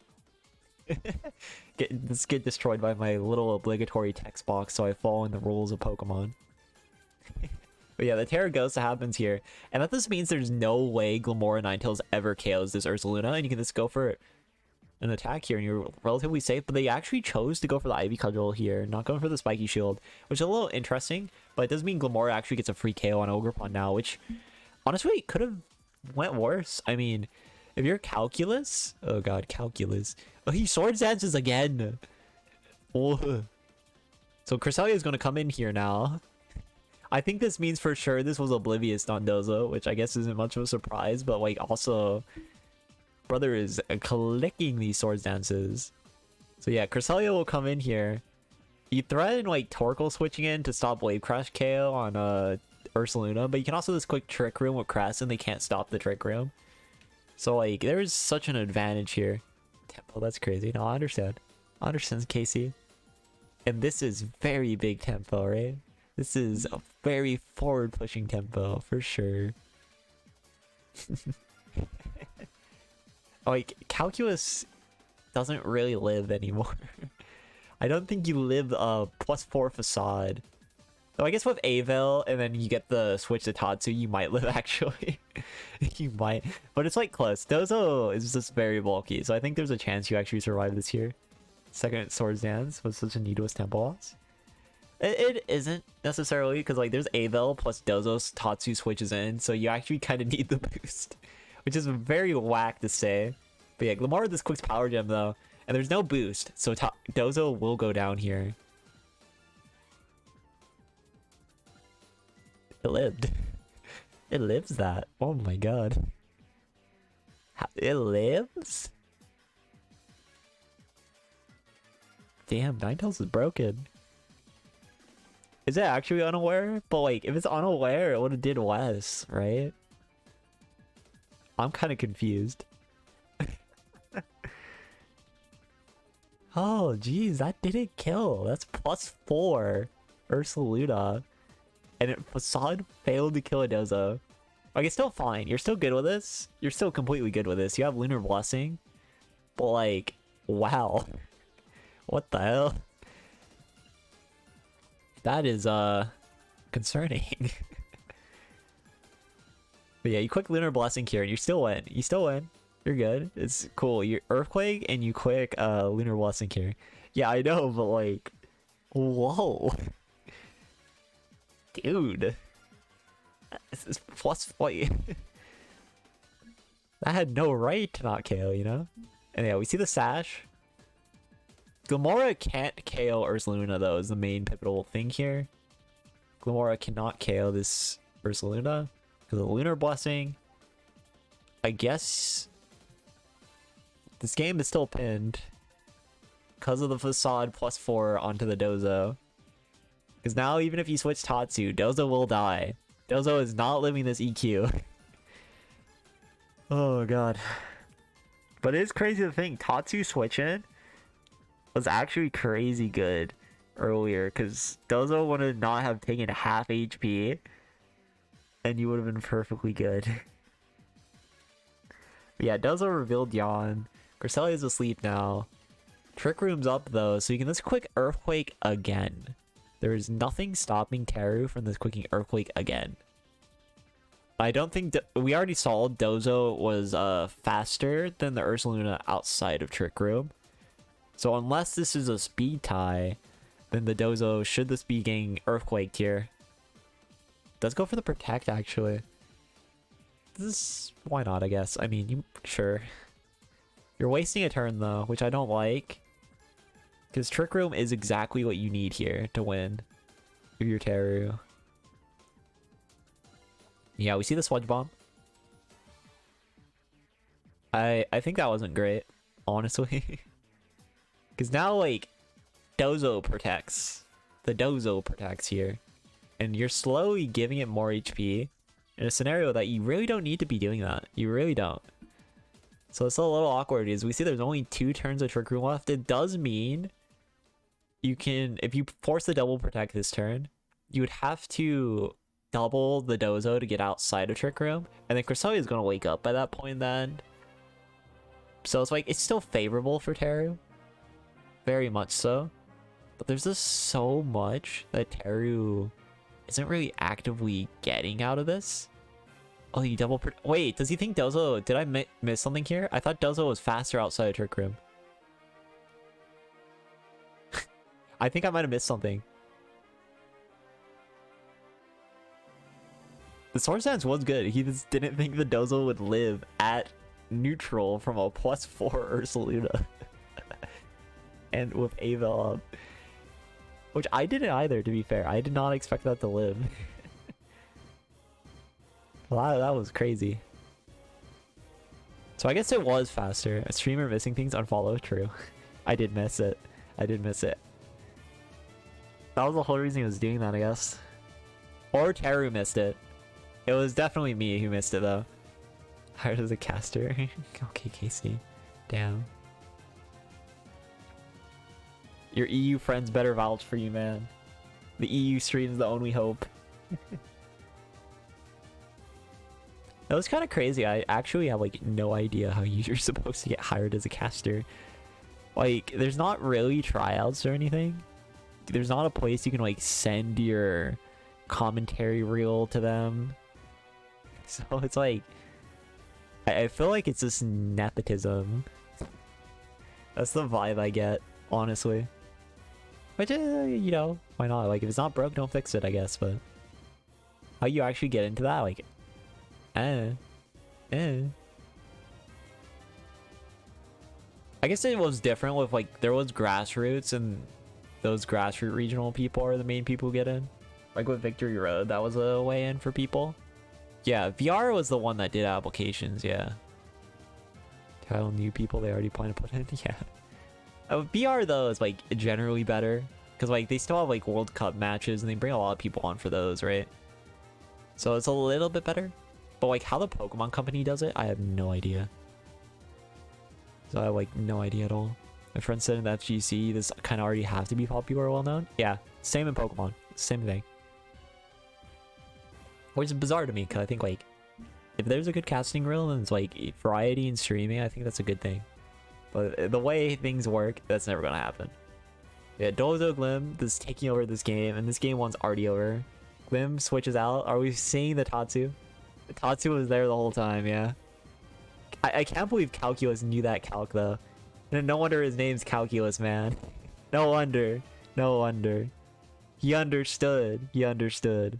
Get destroyed by my little obligatory text box, so I follow in the rules of Pokemon. But yeah, the Terra Ghost happens here, and that just means there's no way Glamora Ninetales ever KOs this Ursaluna, and you can just go for an attack here, and you're relatively safe. But they actually chose to go for the Ivy Cudgel here, not going for the Spiky Shield, which is a little interesting, but it does mean Glamora actually gets a free KO on Ogre Pond now, which honestly could have went worse. I mean, if you're Calculus... Oh god, Calculus. Oh, he Swords Dances again! Oh. So Cresselia is going to come in here now. I think this means for sure this was Oblivious, not Dozo, which I guess isn't much of a surprise, but like also... Brother is clicking these Swords Dances. So yeah, Cresselia will come in here. You threaten like Torkoal switching in to stop Wave Crash KO on Ursaluna, but you can also just quick Trick Room with Crass and they can't stop the Trick Room. So like, there is such an advantage here. Tempo, that's crazy. No, I understand. I understand, Casey. And this is very big tempo, right? This is a very forward-pushing tempo, for sure. Like, Calculus doesn't really live anymore. I don't think you live +4 Facade. So I guess with Avel, and then you get the switch to Tatsu, you might live, actually. You might. But it's like close. Dozo is just very bulky, so I think there's a chance you actually survive this here. Second Swords Dance was such a needless tempo loss. It isn't necessarily, because like there's Avel plus Dozo's Tatsu switches in, so you actually kind of need the boost. Which is very whack to say. But yeah, Glamora this quick Power Gem though, and there's no boost, so Dozo will go down here. It lived. It lives that. Oh my god. It lives? Damn, Ninetales is broken. Is it actually unaware? But like, if it's unaware, it would have did less, right? I'm kind of confused. Oh, geez, that didn't kill. That's +4 Ursaluna. And Facade failed to kill a Dozo. Like, it's still fine. You're still good with this. You're still completely good with this. You have Lunar Blessing. But like, wow. What the hell? That is, concerning. But yeah, you quick Lunar Blessing here and you still win. You still win. You're good. It's cool. You Earthquake and you quick Lunar Blessing here. Yeah, I know, but like, whoa. Dude. This is plus like that had no right to not KO, you know? And yeah, we see the Sash. Glamora can't KO Ursaluna though, is the main pivotal thing here. Glamora cannot KO this Ursaluna because of the Lunar Blessing. I guess this game is still pinned because of the Facade +4 onto the Dozo. Because now even if you switch Tatsu, Dozo will die. Dozo is not living this EQ. Oh god. But it is crazy to think Tatsu switching was actually crazy good earlier, because Dozo would not have taken half HP and you would have been perfectly good. But yeah, Dozo revealed Yawn. Cresselia is asleep now. Trick Room's up though, so you can just quick Earthquake again. There is nothing stopping Teru from this quicking Earthquake again. I don't think we already saw Dozo was faster than the Ursaluna outside of Trick Room. So unless this is a speed tie, then the Dozo should just be getting Earthquaked here. Does go for the Protect actually. This, why not, I guess. I mean, sure. You're wasting a turn though, which I don't like. Because Trick Room is exactly what you need here to win if you're Teru. Yeah, we see the Sludge Bomb. I think that wasn't great, honestly. Because now, like, Dozo protects. The Dozo protects here. And you're slowly giving it more HP in a scenario that you really don't need to be doing that. You really don't. So it's a little awkward as we see there's only 2 turns of Trick Room left. It does mean you can, if you force the double protect this turn, you would have to double the Dozo to get outside of Trick Room. And then Cresselia is going to wake up by that point then. So it's like, it's still favorable for Teru. Very much so. But there's just so much that Teru isn't really actively getting out of this. Oh, you double wait, does he think Dozo... Did I miss something here? I thought Dozo was faster outside of Trick Room. I think I might have missed something. The Sword Stance was good. He just didn't think the Dozo would live at neutral from a +4 Ursaluna. And with Ava up. Which I didn't either, to be fair. I did not expect that to live. Wow, that was crazy. So I guess it was faster. A streamer missing things, unfollow, true. I did miss it. I did miss it. That was the whole reason he was doing that, I guess. Or Teru missed it. It was definitely me who missed it, though. Hired as a caster. Okay, Casey. Damn. Your EU friends better vouch for you, man. The EU stream's the only hope. That was kind of crazy. I actually have like no idea how you're supposed to get hired as a caster. Like, there's not really tryouts or anything. There's not a place you can like send your commentary reel to them. So it's like, I feel like it's just nepotism. That's the vibe I get, honestly. Which, you know, why not? Like, if it's not broke, don't fix it, I guess. But how you actually get into that, like, I guess it was different with like there was grassroots, and those grassroots regional people are the main people who get in. Like with Victory Road, that was a way in for people. Yeah, VR was the one that did applications, yeah. Tell new people they already plan to put in, yeah. VR though is like generally better because like they still have like World Cup matches and they bring a lot of people on for those, right? So it's a little bit better, but like how the Pokemon Company does it, I have no idea. So I have like no idea at all. My friend said in that VGC this kind of already have to be popular or well known. Yeah, same in Pokemon, same thing. Which is bizarre to me because I think like if there's a good casting reel and it's like variety in streaming, I think that's a good thing. But the way things work, that's never gonna happen. Yeah, Dozo Glim is taking over this game, and this game one's already over. Glim switches out. Are we seeing the Tatsu? The Tatsu was there the whole time, yeah. I can't believe Calculus knew that calc though. No wonder his name's Calculus, man. No wonder. No wonder. He understood. He understood.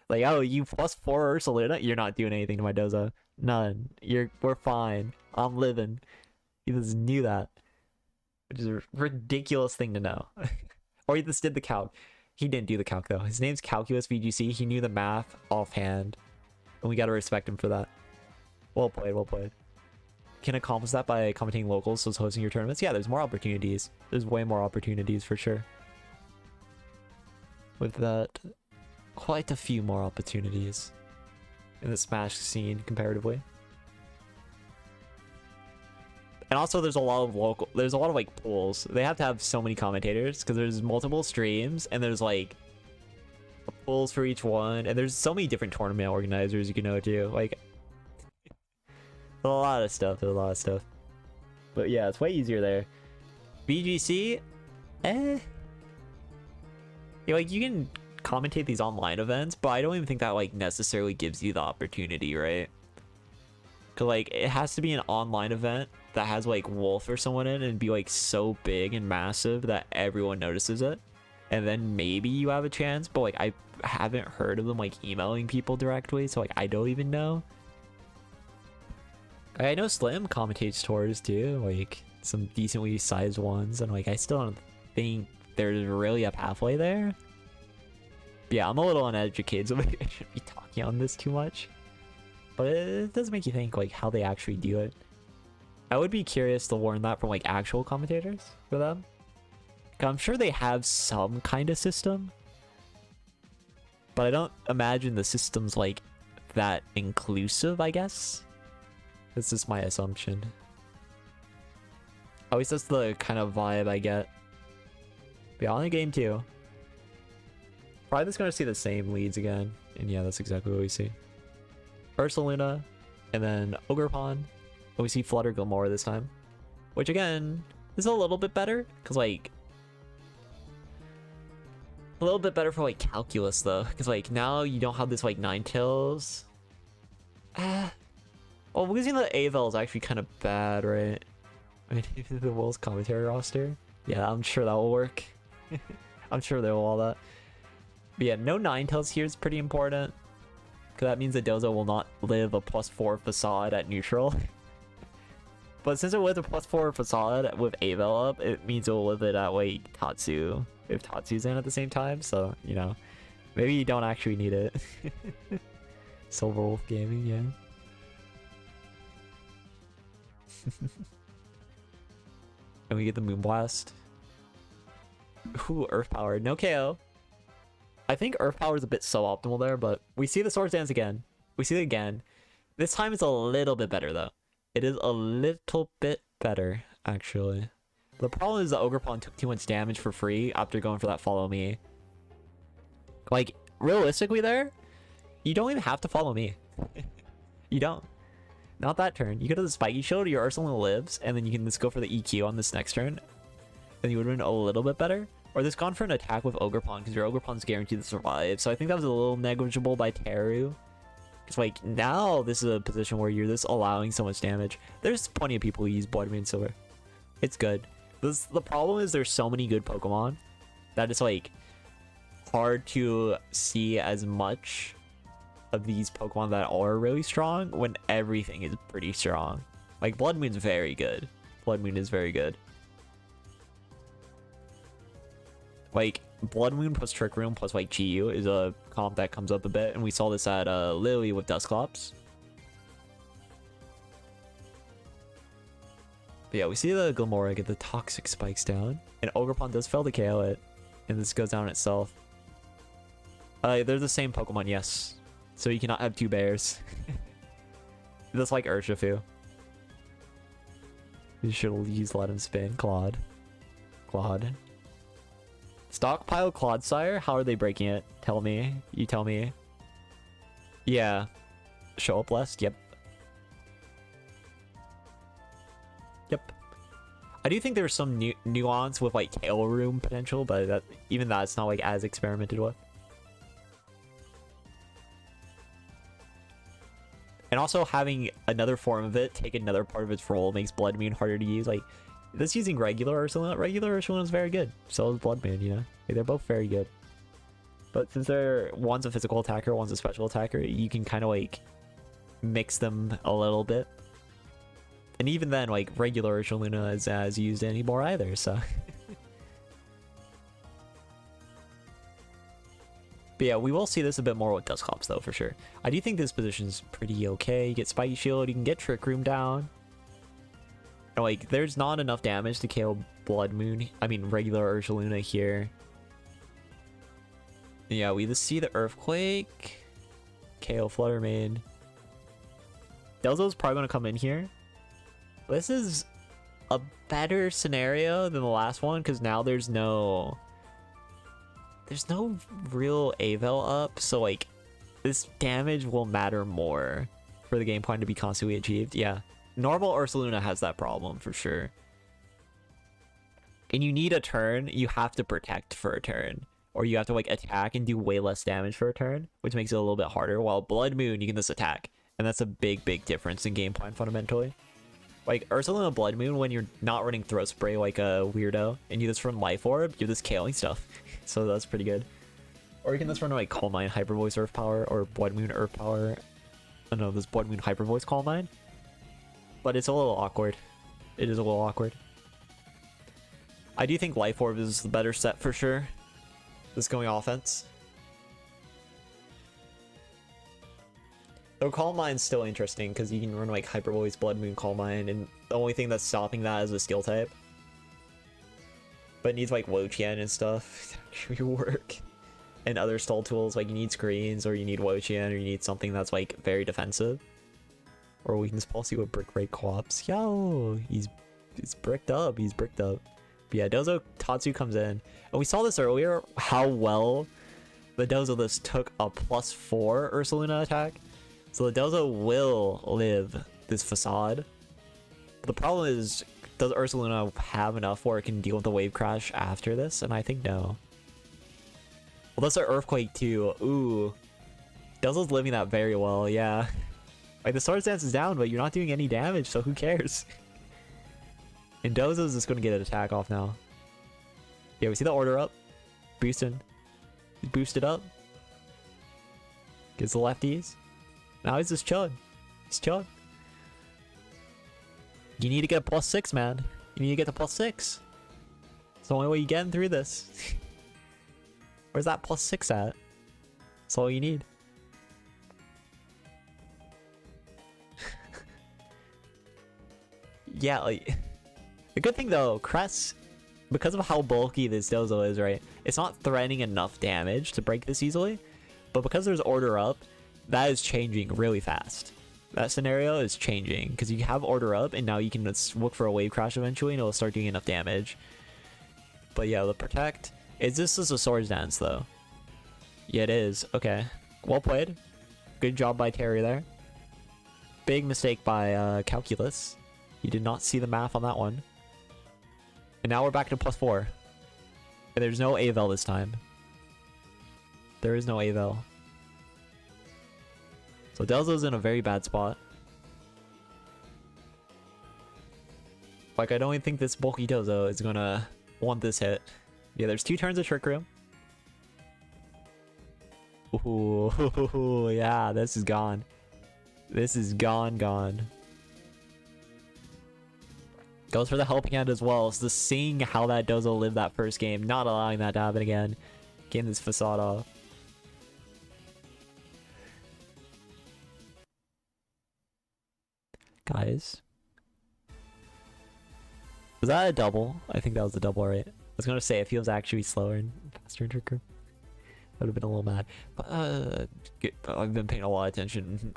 Like, oh, you +4 Ursaluna? You're not doing anything to my Dozo. None. We're fine. I'm living. He just knew that. Which is a ridiculous thing to know. Or he just did the calc. He didn't do the calc though. His name's Calculus VGC. He knew the math offhand. And we gotta respect him for that. Well played, well played. Can accomplish that by commentating locals, so it's hosting your tournaments. Yeah, there's more opportunities. There's way more opportunities for sure. With that, quite a few more opportunities in the Smash scene comparatively. And also there's a lot of like pools. They have to have so many commentators because there's multiple streams and there's like pools for each one, and there's so many different tournament organizers you can know too. Like a lot of stuff, there's a lot of stuff. But yeah, it's way easier there. VGC, yeah, like you can commentate these online events, but I don't even think that like necessarily gives you the opportunity, right? Cause like it has to be an online event that has like Wolf or someone in and be like so big and massive that everyone notices it, and then maybe you have a chance. But like I haven't heard of them like emailing people directly, so like I don't even know. I know Slim commentates tours too, like some decently sized ones, and like I still don't think there's really a pathway there. But yeah, I'm a little uneducated, so maybe I shouldn't be talking on this too much. But it does make you think like how they actually do it. I would be curious to learn that from like actual commentators for them. I'm sure they have some kind of system, but I don't imagine the system's like that inclusive, I guess. That's just my assumption. At least that's the kind of vibe I get. But yeah, on the game too. Probably just gonna see the same leads again. And yeah, that's exactly what we see. Ursaluna, and then Ogerpon. And we see Flutter Gilmore this time. Which again, is a little bit better. Because like... a little bit better for like Calculus though. Because like now you don't have this like Ninetales. Well, losing the Avel is actually kind of bad, right? I mean, the World's commentary roster. Yeah, I'm sure that will work. I'm sure they will all that. But yeah, no Ninetales here is pretty important. Because that means the Dozo will not live a +4 facade at neutral. But since it was a +4 facade with Avel up, it means it will live it at like Tatsu. If Tatsu's in at the same time, so, you know. Maybe you don't actually need it. Silver Wolf Gaming, yeah. And we get the Moonblast. Ooh, Earth Power. No KO. I think Earth Power is a bit suboptimal there, but we see the Swords Dance again. We see it again. This time it's a little bit better, though. It is a little bit better, actually. The problem is the Ogerpon took too much damage for free after going for that Follow Me. Like, realistically there, you don't even have to follow me. You don't. Not that turn. You go to the Spiky Shield, your Ursaluna lives, and then you can just go for the EQ on this next turn. And you would have been a little bit better. Or just gone for an attack with Ogerpon, because your Ogerpon's guaranteed to survive. So I think that was a little negligible by Teru. Because like, now this is a position where you're just allowing so much damage. There's plenty of people who use Blood Moon Silver. It's good. The problem is there's so many good Pokemon that it's like hard to see as much of these Pokemon that are really strong when everything is pretty strong. Like Blood Moon's very good. Blood Moon is very good. Like Blood Moon plus Trick Room plus like GU is a comp that comes up a bit, and we saw this at Lily with Dusclops. But yeah, we see the Glamora get the toxic spikes down, and Ogerpon does fail to KO it, and this goes down itself. They're the same Pokemon, yes. So you cannot have two bears. That's like Urshifu. You should use Let Him Spin. Claude. Stockpile Clodsire? How are they breaking it? Tell me. You tell me. Yeah. Show up list? Yep. Yep. I do think there's some nuance with like tail room potential, but even that's not like as experimented with. And also having another form of it take another part of its role makes Blood Moon harder to use. Like, this using regular Ursaluna. Regular Ursaluna is very good. So is Blood Moon, you know? Like, they're both very good. But since one's a physical attacker, one's a special attacker, you can kind of like mix them a little bit. And even then, like, regular Ursaluna is as used anymore either, so. But yeah, we will see this a bit more with Dusclops though, for sure. I do think this position's pretty okay. You get Spiky Shield, you can get Trick Room down. And like, there's not enough damage to KO Blood Moon. I mean, regular Ursaluna here. Yeah, we just see the Earthquake. KO Flutter Mane. Delzo's probably going to come in here. This is a better scenario than the last one, because now there's no real Avel up, so like this damage will matter more for the game point to be constantly achieved. Yeah, normal Ursaluna has that problem for sure. And you need a turn, you have to protect for a turn, or you have to like attack and do way less damage for a turn, which makes it a little bit harder. While Blood Moon, you can just attack, and that's a big difference in game plan fundamentally. Like Ursaluna Blood Moon, when you're not running Throat Spray like a weirdo and you just run Life Orb, you're just KOing stuff. So that's pretty good. Or you can just run like Calm Mind Hyper Voice Earth Power or Blood Moon Earth Power. I don't know, this Blood Moon Hyper Voice Calm Mind. But it's a little awkward. It is a little awkward. I do think Life Orb is the better set for sure. This going offense. Though Calm Mind's still interesting because you can run like Hyper Voice, Blood Moon, Calm Mind, and the only thing that's stopping that is a skill type. But it needs like Wo-Chien and stuff to actually work. And other stall tools, like you need screens, or you need Wo-Chien, or you need something that's like very defensive. Or Weakness Policy with Brick Break co-ops. Yo, he's bricked up. He's bricked up. But yeah, Dozo Tatsu comes in. And we saw this earlier, how well the Dozo list took a +4 Ursaluna attack. So the Dozo will live this facade. But the problem is, does Ursaluna have enough where it can deal with the wave crash after this? And I think no. Well, that's an Earthquake too. Ooh. Dozo's living that very well, yeah. Like the Swords Dance is down, but you're not doing any damage, so who cares? And Dozo's just gonna get an attack off now. Yeah, we see the order up. Boosting. He's boosted up. Gets the lefties. Now he's just chilling. He's chilling. You need to get a +6, man. You need to get to +6. It's the only way you're getting through this. Where's that +6 at? That's all you need. Yeah, like... The good thing though, Cress, because of how bulky this Dozo is, right? It's not threatening enough damage to break this easily. But because there's order up, that is changing really fast. That scenario is changing because you have order up and now you can look for a wave crash eventually and it'll start doing enough damage. But yeah, the protect is this is a Swords Dance though. Yeah, it is. Okay, well played. Good job by Terry there. Big mistake by Calculus. You did not see the math on that one. And now we're back to +4. And there's no Avel this time. There is no Avel. So Delzo's in a very bad spot. Like, I don't even think this bulky Dozo is gonna want this hit. Yeah, there's 2 turns of Trick Room. Ooh, yeah, this is gone. This is gone. Goes for the helping hand as well. So seeing how that Dozo lived that first game, not allowing that to happen again. Getting this facade off. Guys. Was that a double? I think that was a double, right? I was gonna say if he was actually slower and faster in trick room, I would have been a little mad. But I've been paying a lot of attention.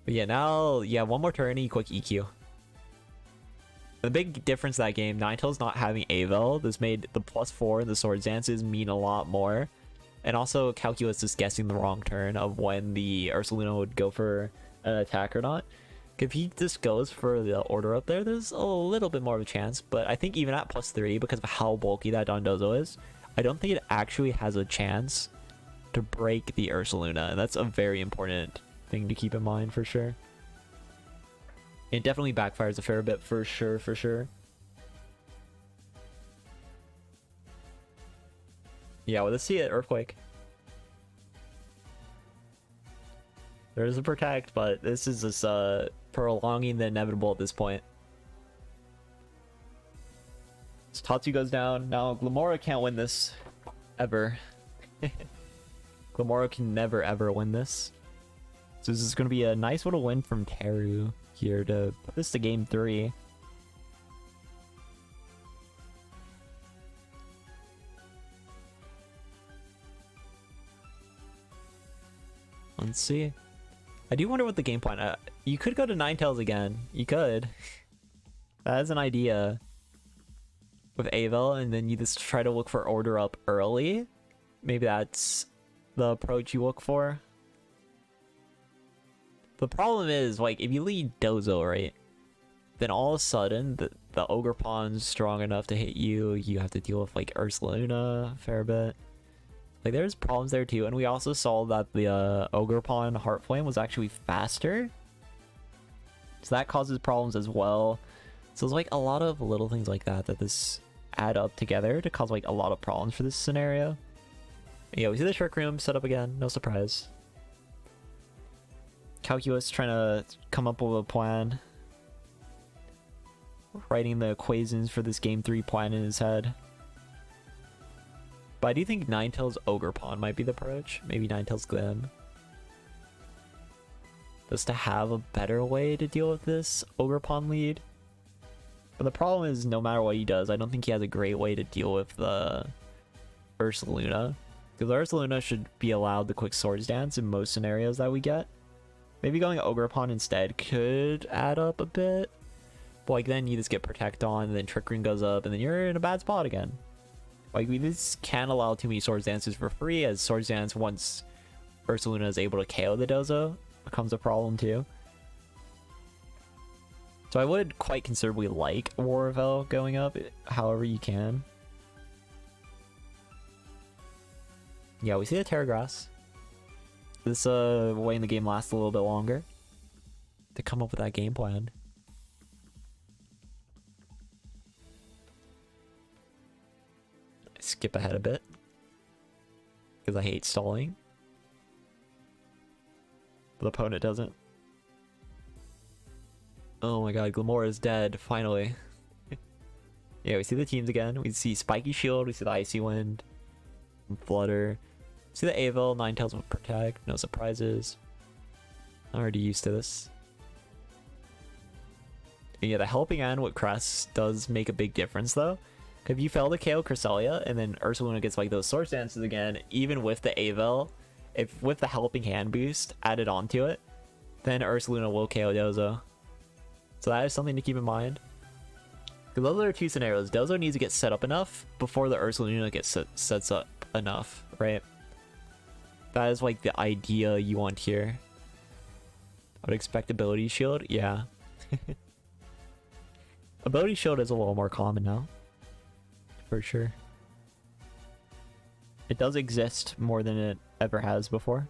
But yeah, now one more turn and quick EQ. The big difference that game, Ninetales not having Avel, this made the +4 and the Swords Dances mean a lot more. And also Calculus is guessing the wrong turn of when the Ursaluna would go for an attack or not. If he just goes for the order up there, there's a little bit more of a chance. But I think even at +3, because of how bulky that Dondozo is, I don't think it actually has a chance to break the Ursaluna. And that's a very important thing to keep in mind for sure. It definitely backfires a fair bit for sure, for sure. Yeah, well, let's see it. Earthquake. There's a protect, but this is just prolonging the inevitable at this point. So Tatsu goes down. Now Glamora can't win this ever. Glamora can never ever win this. So this is going to be a nice little win from Teru here to put this to game 3. Let's see. I do wonder what the game plan. You could go to Ninetales again. You could. That is an idea. With Avel, and then you just try to look for order up early. Maybe that's the approach you look for. The problem is, like, if you lead Dozo, right? Then all of a sudden, the Ogre Pawn's strong enough to hit you. You have to deal with, like, Ursaluna a fair bit. Like, there's problems there too. And we also saw that the Ogre Pawn Heart Flame was actually faster. So that causes problems as well. So there's, like, a lot of little things like that this add up together to cause, like, a lot of problems for this scenario. Yeah, we see the Trick Room set up again. No surprise. Calculus trying to come up with a plan. Writing the equations for this game 3 plan in his head. But I do think Ninetales Ogre Pawn might be the approach. Maybe Ninetales Glim. Just to have a better way to deal with this Ogre Pawn lead. But the problem is, no matter what he does, I don't think he has a great way to deal with the Ursaluna. Because Ursaluna should be allowed the quick Swords Dance in most scenarios that we get. Maybe going Ogre Pawn instead could add up a bit. But like then you just get Protect on, and then Trick Room goes up, and then you're in a bad spot again. Like we just can't allow too many Swords Dances for free, as Swords Dance, once Ursaluna is able to KO the Dozo, becomes a problem too. So I would quite considerably like Warvel going up, however you can. Yeah, we see the Terragrass. This way in the game lasts a little bit longer to come up with that game plan. I skip ahead a bit because I hate stalling. But the opponent doesn't. Oh my god, Glamora is dead, finally. Yeah, we see the teams again. We see Spiky Shield, we see the Icy Wind, Flutter. See the Avel, Ninetales will Protect, no surprises. I'm already used to this. And yeah, the Helping Hand with Crest does make a big difference though. If you fail to KO Cresselia and then Ursaluna gets like those Swords Dances again, even with the Avel, if with the Helping Hand boost added onto it, then Ursaluna will KO Dozo. So that is something to keep in mind. Because those are two scenarios. Dozo needs to get set up enough before the Ursaluna gets sets up enough, right? That is like the idea you want here. I would expect Ability Shield, yeah. Ability Shield is a little more common now. For sure. It does exist more than it ever has before.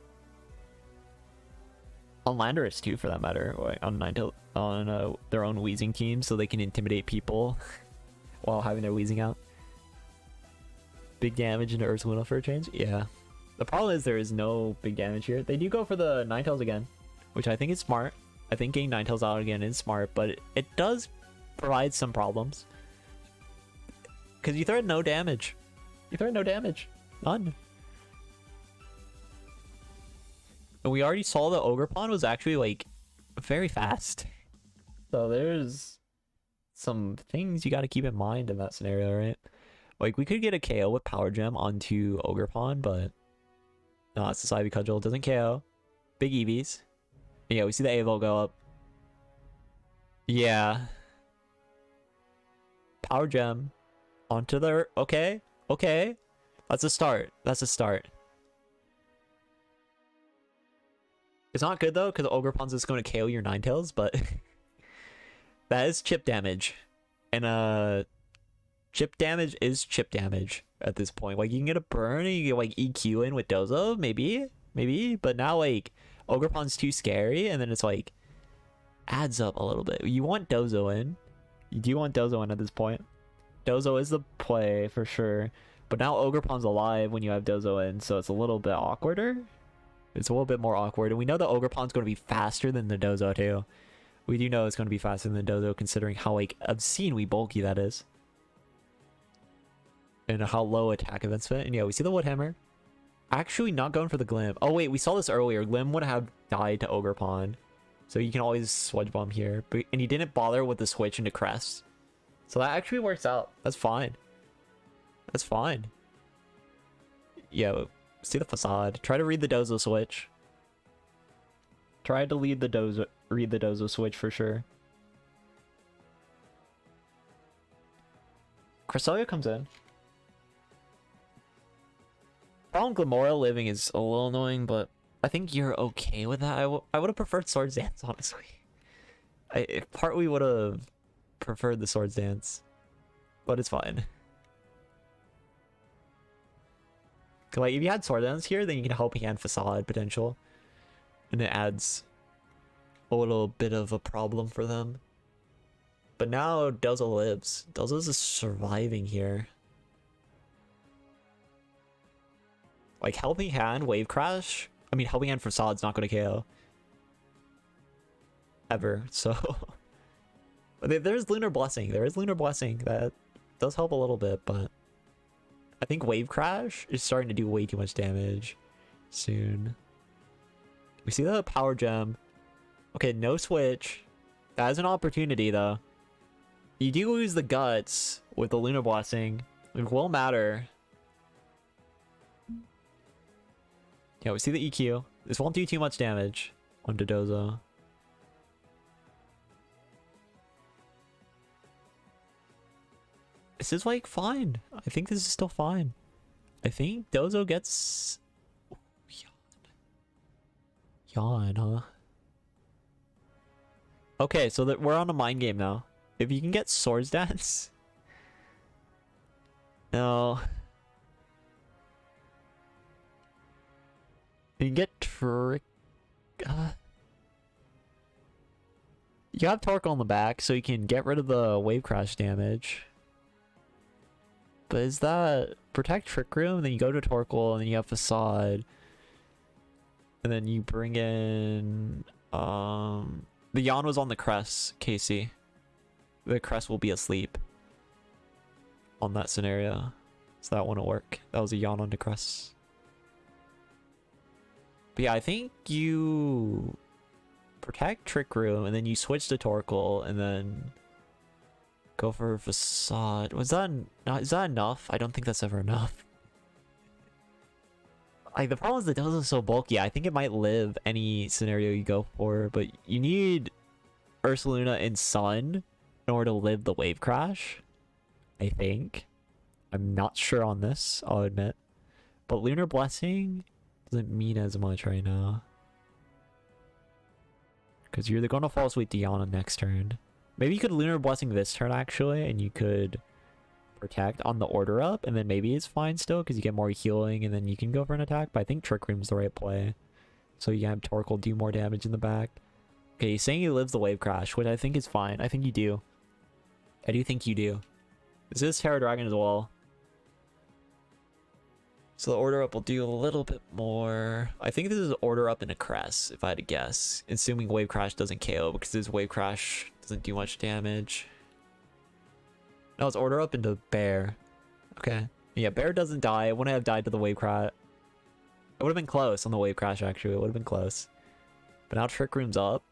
On Landorus too, for that matter, on their own Wheezing team, so they can intimidate people while having their Wheezing out. Big damage into Ursaluna for a change? Yeah. The problem is there is no big damage here. They do go for the Ninetales again, which I think is smart. I think getting Ninetales out again is smart, but it does provide some problems. Because you threaten no damage. You threaten no damage. None. And we already saw the Ogre Pawn was actually like very fast. So there's some things you got to keep in mind in that scenario, right? Like we could get a KO with Power Gem onto Ogre Pawn, but no, it's the Ivy Cudgel. Doesn't KO. Big EVs. Yeah, we see the Avo go up. Yeah. Power Gem onto the... Okay. Okay. That's a start. That's a start. It's not good though, because Ogre Pawn's just going to KO your Ninetales, but that is chip damage. And chip damage is chip damage at this point. Like you can get a burn and you get like EQ in with Dozo, maybe. But now like Ogre Pawn's too scary, and then it's like adds up a little bit. You want Dozo in. You do want Dozo in at this point. Dozo is the play for sure. But now Ogre Pawn's alive when you have Dozo in, so it's a little bit awkwarder. It's a little bit more awkward. And we know the Ogre Pawn's going to be faster than the Dozo too. We do know it's going to be faster than the Dozo considering how like obscenely bulky that is. And how low attack events fit. And yeah, we see the Woodhammer. Actually not going for the Glim. Oh wait, we saw this earlier. Glim would have died to Ogre Pawn. So you can always Sludge Bomb here. And he didn't bother with the switch into Crest. So that actually works out. That's fine. That's fine. Yeah, see the Facade. Try to read the Dozo switch. Try to read the Dozo switch for sure. Cresselia comes in. Problem Glamora living is a little annoying, but I think you're okay with that. I would have preferred Swords Dance, honestly. I partly would have preferred the Swords Dance, but it's fine. Like if you had Sword Dance here, then you can help hand Facade potential, and it adds a little bit of a problem for them. But now Dozo lives. Dozo's is surviving here. Like Helping Hand, Wave Crash. I mean, Helping Hand Facade's not going to KO ever. So but there's Lunar Blessing. There is Lunar Blessing that does help a little bit, but I think Wave Crash is starting to do way too much damage soon. We see the Power Gem. Okay, no switch. That is an opportunity, though. You do lose the Guts with the Lunar Blessing. It will matter. Yeah, we see the EQ. This won't do too much damage on Dozo. This is like fine. I think this is still fine. I think Dozo gets... Ooh, yawn, huh? Okay, so that we're on a mind game now. If you can get Swords Dance... No. You can get Trick... You have Torque on the back, so you can get rid of the Wave Crash damage. But is that Protect Trick Room, then you go to Torkoal, and then you have Facade. And then you bring in... The Yawn was on the Crest, Casey. The Crest will be asleep on that scenario. So that wouldn't work. That was a Yawn on the Crest. But yeah, I think you protect Trick Room, and then you switch to Torkoal, and then go for Facade. Was that not? Is that enough? I don't think that's ever enough. Like the problem is the Dozo is so bulky. I think it might live any scenario you go for, but you need Ursaluna and Sun in order to live the Wave Crash. I think. I'm not sure on this, I'll admit. But Lunar Blessing doesn't mean as much right now. Because you're going to fall asleep to Yana next turn. Maybe you could Lunar Blessing this turn actually, and you could protect on the order up, and then maybe it's fine still because you get more healing, and then you can go for an attack. But I think Trick Room's the right play. So you have Torkoal do more damage in the back. Okay, he's saying he lives the Wave Crash, which I think is fine. I think you do. I do think you do. This is Terra Dragon as well. So the order up will do a little bit more. I think this is order up in a Crest, if I had to guess. Assuming Wave Crash doesn't KO, because this Wave Crash doesn't do much damage. No, it's order up into Bear. Okay. Yeah, Bear doesn't die. It wouldn't have died to the wave crash. It would have been close on the wave crash, actually. It would have been close. But now Trick Room's up.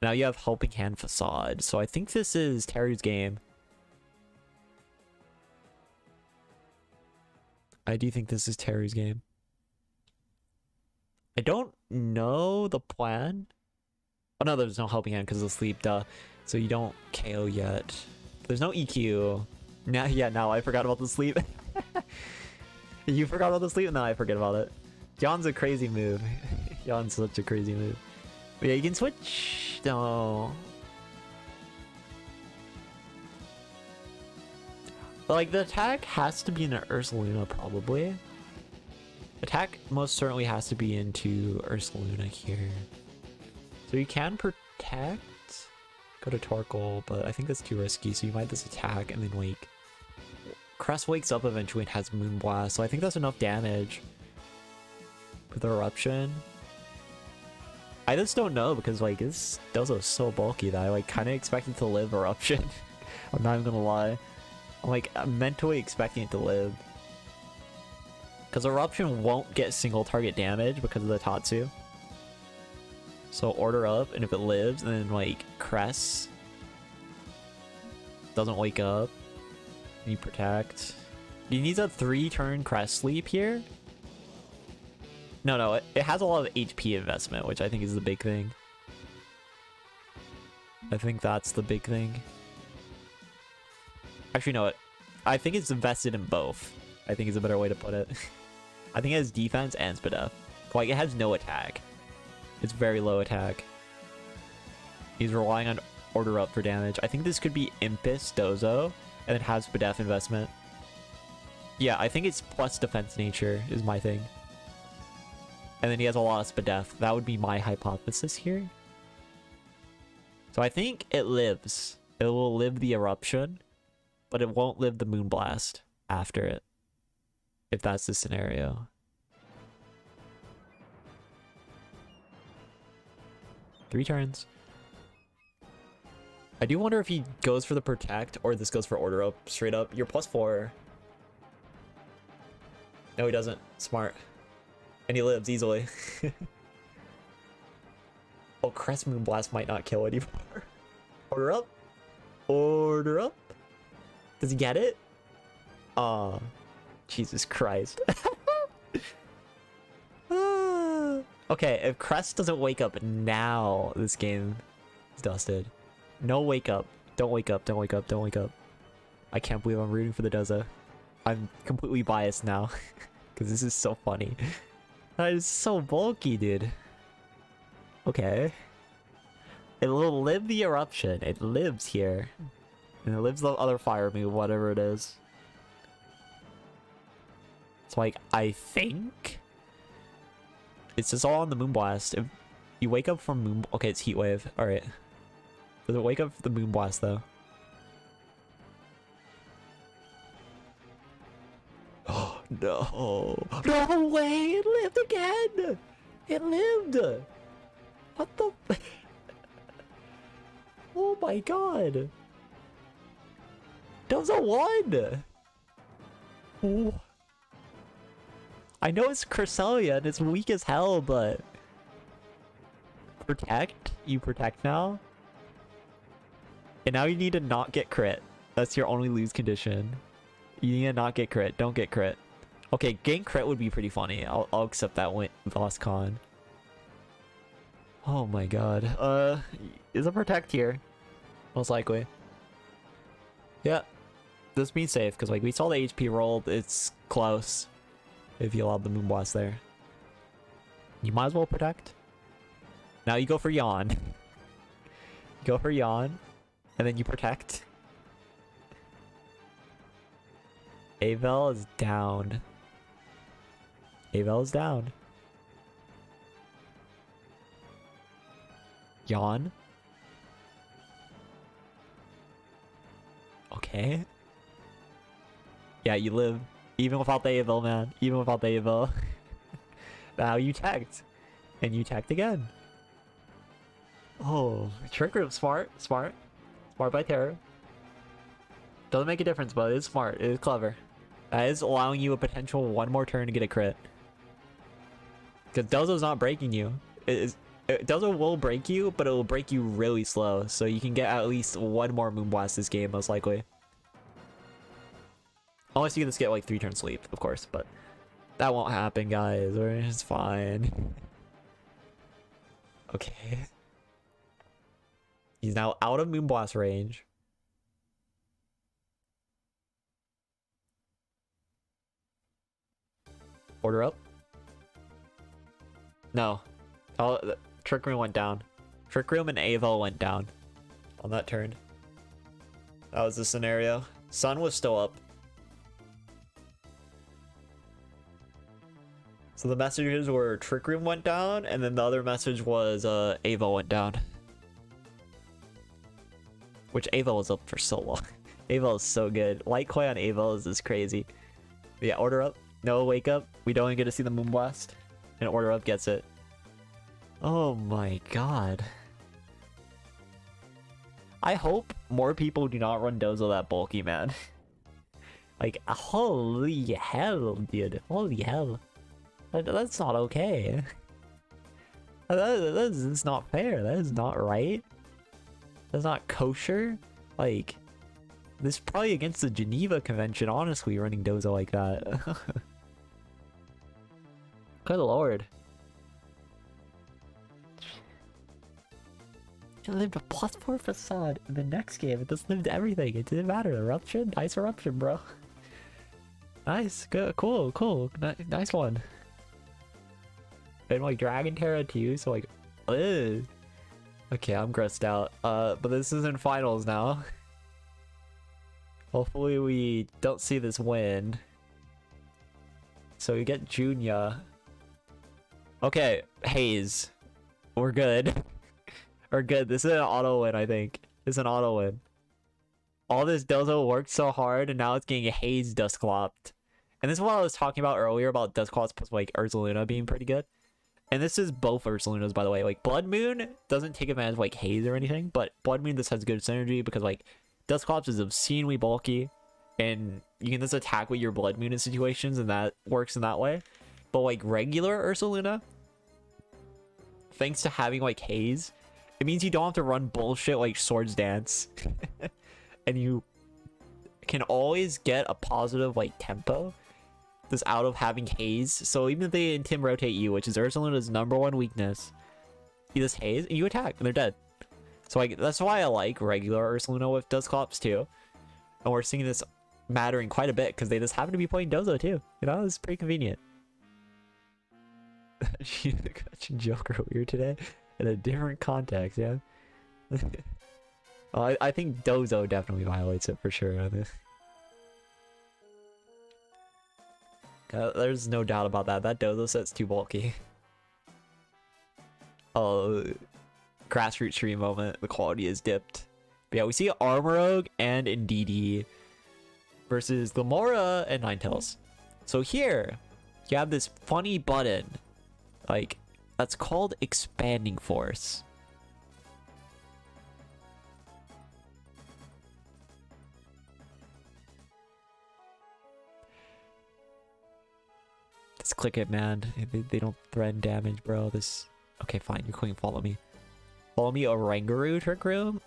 Now you have Helping Hand Facade. So I think this is Terry's game. I do think this is Terry's game. I don't know the plan. Oh no, there's no Helping Hand because of sleep, duh. So you don't KO yet. There's no EQ. Now, yeah, now I forgot about the sleep. You forgot about the sleep? No, I forget about it. Yawn's a crazy move. Yawn's such a crazy move. But yeah, you can switch. No. But like the attack has to be in an Ursaluna probably. Attack most certainly has to be into Ursaluna here. So you can protect. Go to Torkoal, but I think that's too risky, so you might just attack and then wake. Crest wakes up eventually and has Moonblast, so I think that's enough damage. With Eruption. I just don't know because like this Dozo is so bulky that I like kind of expect it to live Eruption. I'm not even gonna lie. I'm mentally expecting it to live. Because Eruption won't get single target damage because of the Tatsu. So order up, and if it lives, and then like Crest doesn't wake up, you protect. He needs a 3-turn Crest sleep here. No, it has a lot of HP investment, which I think is the big thing. I think that's the big thing. Actually, no, I think it's invested in both. I think is a better way to put it. I think it has defense and Spadef. Like, it has no attack. It's very low attack. He's relying on order up for damage. I think this could be Impus Dozo, and then have Spadef investment. Yeah, I think it's plus defense nature is my thing. And then he has a lot of Spadef. That would be my hypothesis here. So I think it lives. It will live the Eruption, but it won't live the Moonblast after it. If that's the scenario. Three turns. I do wonder if he goes for the Protect or this goes for Order Up straight up. You're +4. No, he doesn't. Smart. And he lives easily. Oh, Crest Moonblast might not kill anymore. Order Up. Order Up. Does he get it? Aw. Jesus Christ. Okay, if Crest doesn't wake up now, this game is dusted. No wake up. Don't wake up. Don't wake up. Don't wake up. I can't believe I'm rooting for the Dozo. I'm completely biased now. Because this is so funny. That is so bulky, dude. Okay. It will live the Eruption. It lives here. And it lives the other fire move, whatever it is. So, like, I think it's just all on the Moonblast. If you wake up from Moon... Okay, it's Heat Wave. Alright. Does it wake up for the Moonblast, though? Oh, no. No way! It lived again! It lived! What the... Oh my god! Dozo won! Oh. I know it's Cresselia and it's weak as hell, but... Protect? You protect now? And now you need to not get crit. That's your only lose condition. You need to not get crit. Don't get crit. Okay, getting crit would be pretty funny. I'll accept that win lost con. Oh my god. Is a protect here? Most likely. Yeah. This means safe, because like we saw the HP roll. It's close. If you allowed the Moonblast there. You might as well protect. Now you go for Yawn. Go for Yawn. And then you protect. Avel is down. Avel is down. Yawn. Okay. Yeah, you live. Even without the Avel, man. Even without the Avel. Now you tagged. And you tagged again. Oh, Trick Room. Smart. Smart. Smart by Terror. Doesn't make a difference, but it's smart. It is clever. That is allowing you a potential one more turn to get a crit. Because Dozo's not breaking you. Dozo will break you, but it will break you really slow. So you can get at least one more Moonblast this game, most likely. Unless you can just get like 3 turns sleep, of course. But that won't happen, guys. It's fine. Okay. He's now out of Moonblast range. Order up. No. Oh, Trick Room went down. Trick Room and Avo went down on that turn. That was the scenario. Sun was still up. So the messages were Trick Room went down, and then the other message was Avo went down. Which Avo was up for so long. Avo is so good. Litecoin on Avo is just crazy. But yeah, order up. No wake up. We don't even get to see the Moonblast. And order up gets it. Oh my god. I hope more people do not run Dozo that bulky, man. Like, holy hell, dude. Holy hell. That's not okay. That is not fair. That is not right. That's not kosher. Like, this is probably against the Geneva Convention, honestly, running Dozo like that. Good lord. It lived a +4 facade in the next game. It just lived everything. It didn't matter. Eruption? Nice eruption, bro. Nice. Good. Cool. Cool. Nice one. And like Dragon Terra too, so like, ugh. Okay, I'm grossed out. But this is in finals now. Hopefully we don't see this win. So we get Junya. Okay, Haze. We're good. We're good. This is an auto win, I think. This is an auto win. All this Dozo worked so hard, and now it's getting Haze Dusclopped. And this is what I was talking about earlier about Dusclops plus like Ursaluna being pretty good. And this is both Ursalunas, by the way. Like, Blood Moon doesn't take advantage of, like, Haze or anything. But Blood Moon just has good synergy because, like, Dusclops is obscenely bulky. And you can just attack with your Blood Moon in situations, and that works in that way. But, like, regular Ursaluna, thanks to having, like, Haze, it means you don't have to run bullshit like Swords Dance. And you can always get a positive, like, tempo this out of having Haze. So even if they Intim rotate you, which is Ursaluna's #1 weakness, you just Haze and you attack and they're dead. So like that's why I like regular Ursaluna with Dusclops too. And we're seeing this mattering quite a bit because they just happen to be playing Dozo too. You know, it's pretty convenient. She's catching Joker earlier today in a different context, yeah. Well, I think Dozo definitely violates it for sure. There's no doubt about that. That Dozo set's too bulky. Oh, grassroots stream moment. The quality is dipped. But yeah, we see Armorogue and Indeedee versus Gamora and Ninetales. So here, you have this funny button, like, that's called Expanding Force. Just click it, man. They don't threaten damage, bro. This... Okay, fine. You're going to follow me. Follow me, Oranguru Trick Room?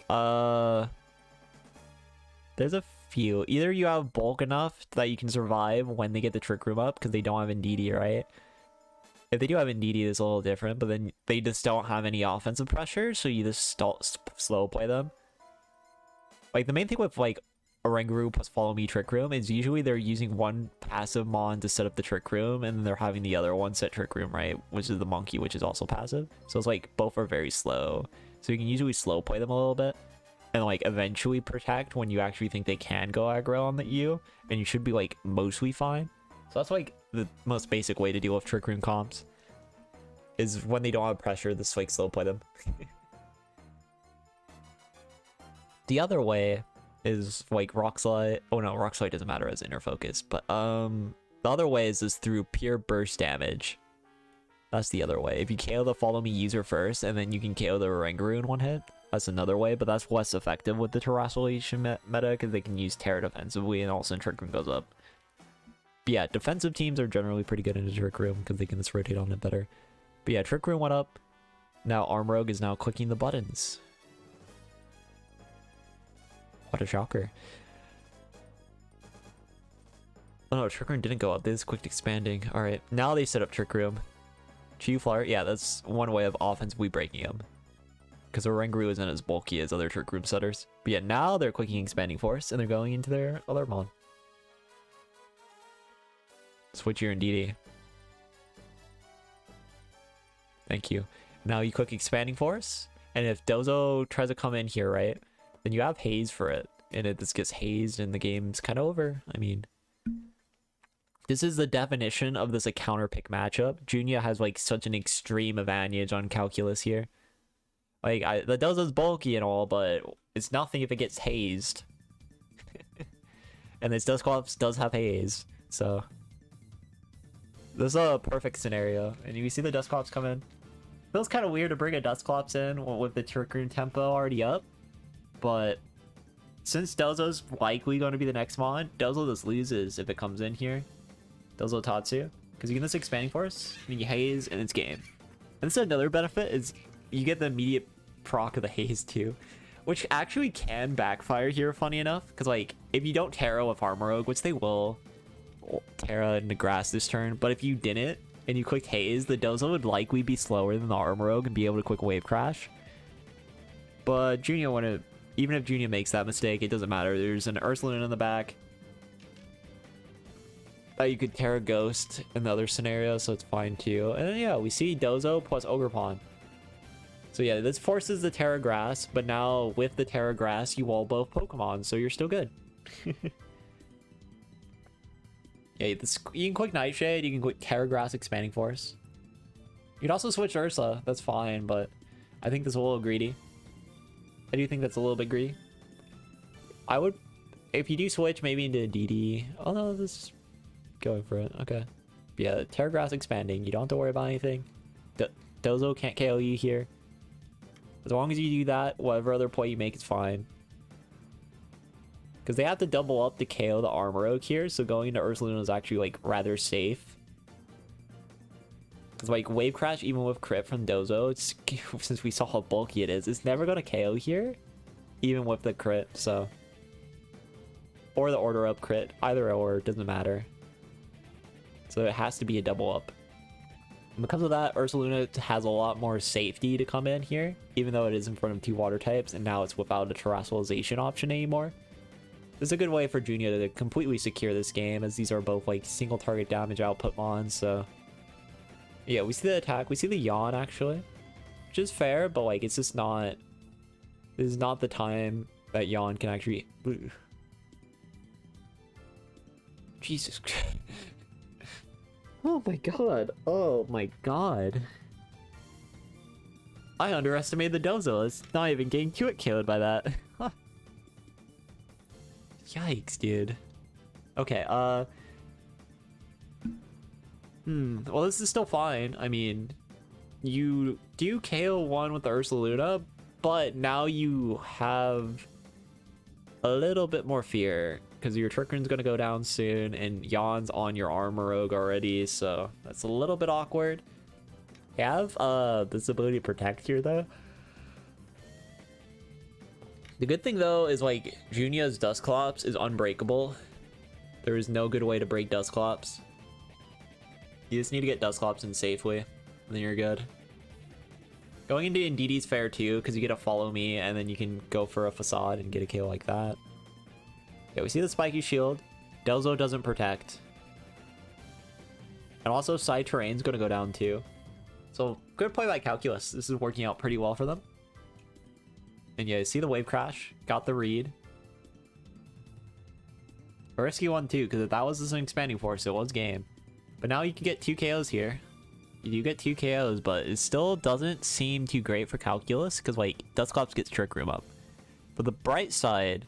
There's a few. Either you have bulk enough that you can survive when they get the Trick Room up, because they don't have Indeedee, right? If they do have Indeedee, it's a little different, but then they just don't have any offensive pressure, so you just slow play them. Like, the main thing with, like, Oranguru plus Follow Me Trick Room is usually they're using one passive mon to set up the Trick Room, and then they're having the other one set Trick Room, right? Which is the Monkey, which is also passive. So it's like both are very slow. So you can usually slow play them a little bit, and like eventually protect when you actually think they can go aggro on you, and you should be like mostly fine. So that's like the most basic way to deal with Trick Room comps, is when they don't have pressure, just like slow play them. The other way is like Rock Slide. Oh no, Rock Slide doesn't matter as inner focus, but the other way is through pure burst damage. That's the other way. If you KO the Follow Me user first, and then you can KO the Oranguru in one hit, that's another way, but that's less effective with the Terrassation meta, because they can use Terra defensively, and all of a sudden Trick Room goes up. But yeah, defensive teams are generally pretty good in the Trick Room because they can just rotate on it better. But yeah, Trick Room went up. Now Arm Rogue is now clicking the buttons. What a shocker. Oh no, Trick Room didn't go up. They just clicked expanding. Alright, now they set up Trick Room. Chi Flyer, yeah, that's one way of offensively breaking him. Because Oranguru isn't as bulky as other Trick Room setters. But yeah, now they're clicking Expanding Force and they're going into their other mon. Switch your DD. Thank you. Now you click Expanding Force, and if Dozo tries to come in here, right, then you have Haze for it, and it just gets hazed and the game's kind of over. I mean, this is the definition of this a counter pick matchup. Junia has like such an extreme advantage on Calculus here. Like, the Dozo's bulky and all, but it's nothing if it gets hazed. And this Dusclops does have haze, so this is a perfect scenario. And you see the Dusclops come in. Feels kind of weird to bring a Dusclops in with the Trick Room tempo already up, but since Dozo's likely going to be the next mon, Dozo just loses if it comes in here. Dozo Tatsu, because you can just Expanding Force, and you haze, and it's game. And this is another benefit, is you get the immediate proc of the haze too, which actually can backfire here, funny enough, because like, if you don't Terra with Armor Rogue, which they will Terra in the grass this turn, but if you didn't, and you clicked Haze, the Dozo would likely be slower than the Armor Rogue and be able to quick Wave Crash. But Junia even if Junia makes that mistake, it doesn't matter. There's an Ursuluna in the back. You could Terra Ghost in the other scenario, so it's fine too. And then yeah, we see Dozo plus Ogerpon. So yeah, this forces the Terra Grass, but now with the Terra Grass, you wall both Pokemon, so you're still good. Yeah, you can click Nightshade, you can click Terra Grass Expanding Force. You can also switch Ursa, that's fine, but I think this is a little greedy. I do think that's a little bit greedy. I would, if you do switch maybe into DD. Oh no, this is going for it, okay. But yeah, Terra Grass Expanding, you don't have to worry about anything. Dozo can't KO you here. As long as you do that, whatever other play you make is fine. Because they have to double up to KO the Armor Rogue here, so going into Ursuluna is actually like rather safe. Because like Wave Crash, even with crit from Dozo, it's, since we saw how bulky it is, it's never going to KO here, even with the crit, so. Or the Order Up crit, either or, doesn't matter. So it has to be a double up. And because of that, Ursuluna has a lot more safety to come in here, even though it is in front of two water types, and now it's without a terrestrialization option anymore. This is a good way for Junia to completely secure this game, as these are both like single target damage output mons, so. Yeah, we see the attack, we see the yawn actually, which is fair, but like it's just not, this is not the time that yawn can actually. Jesus Christ. Oh my god, oh my god. I underestimated the Dozo, it's not even getting KO'd by that. Yikes, dude. Okay, well, this is still fine. I mean, you do KO one with the Ursuluna, but now you have a little bit more fear, because your Trick Room's gonna go down soon, and Yawn's on your Armor Rogue already, so that's a little bit awkward. You have this ability to protect here, though. The good thing though is like Junia's Dusclops is unbreakable. There is no good way to break Dusclops. You just need to get Dusclops in safely, and then you're good. Going into Indeedee is fair too, because you get to follow me, and then you can go for a Facade and get a kill like that. Yeah, we see the Spiky Shield. Dozo doesn't protect. And also Side Terrain's going to go down too. So good play by Calculus. This is working out pretty well for them. And yeah, you see the Wave Crash, got the read. A risky one too, because if that was just an Expanding Force, it was game. But now you can get 2 KOs here. You do get 2 KOs, but it still doesn't seem too great for Calculus, because like, Dusclops gets Trick Room up. But the bright side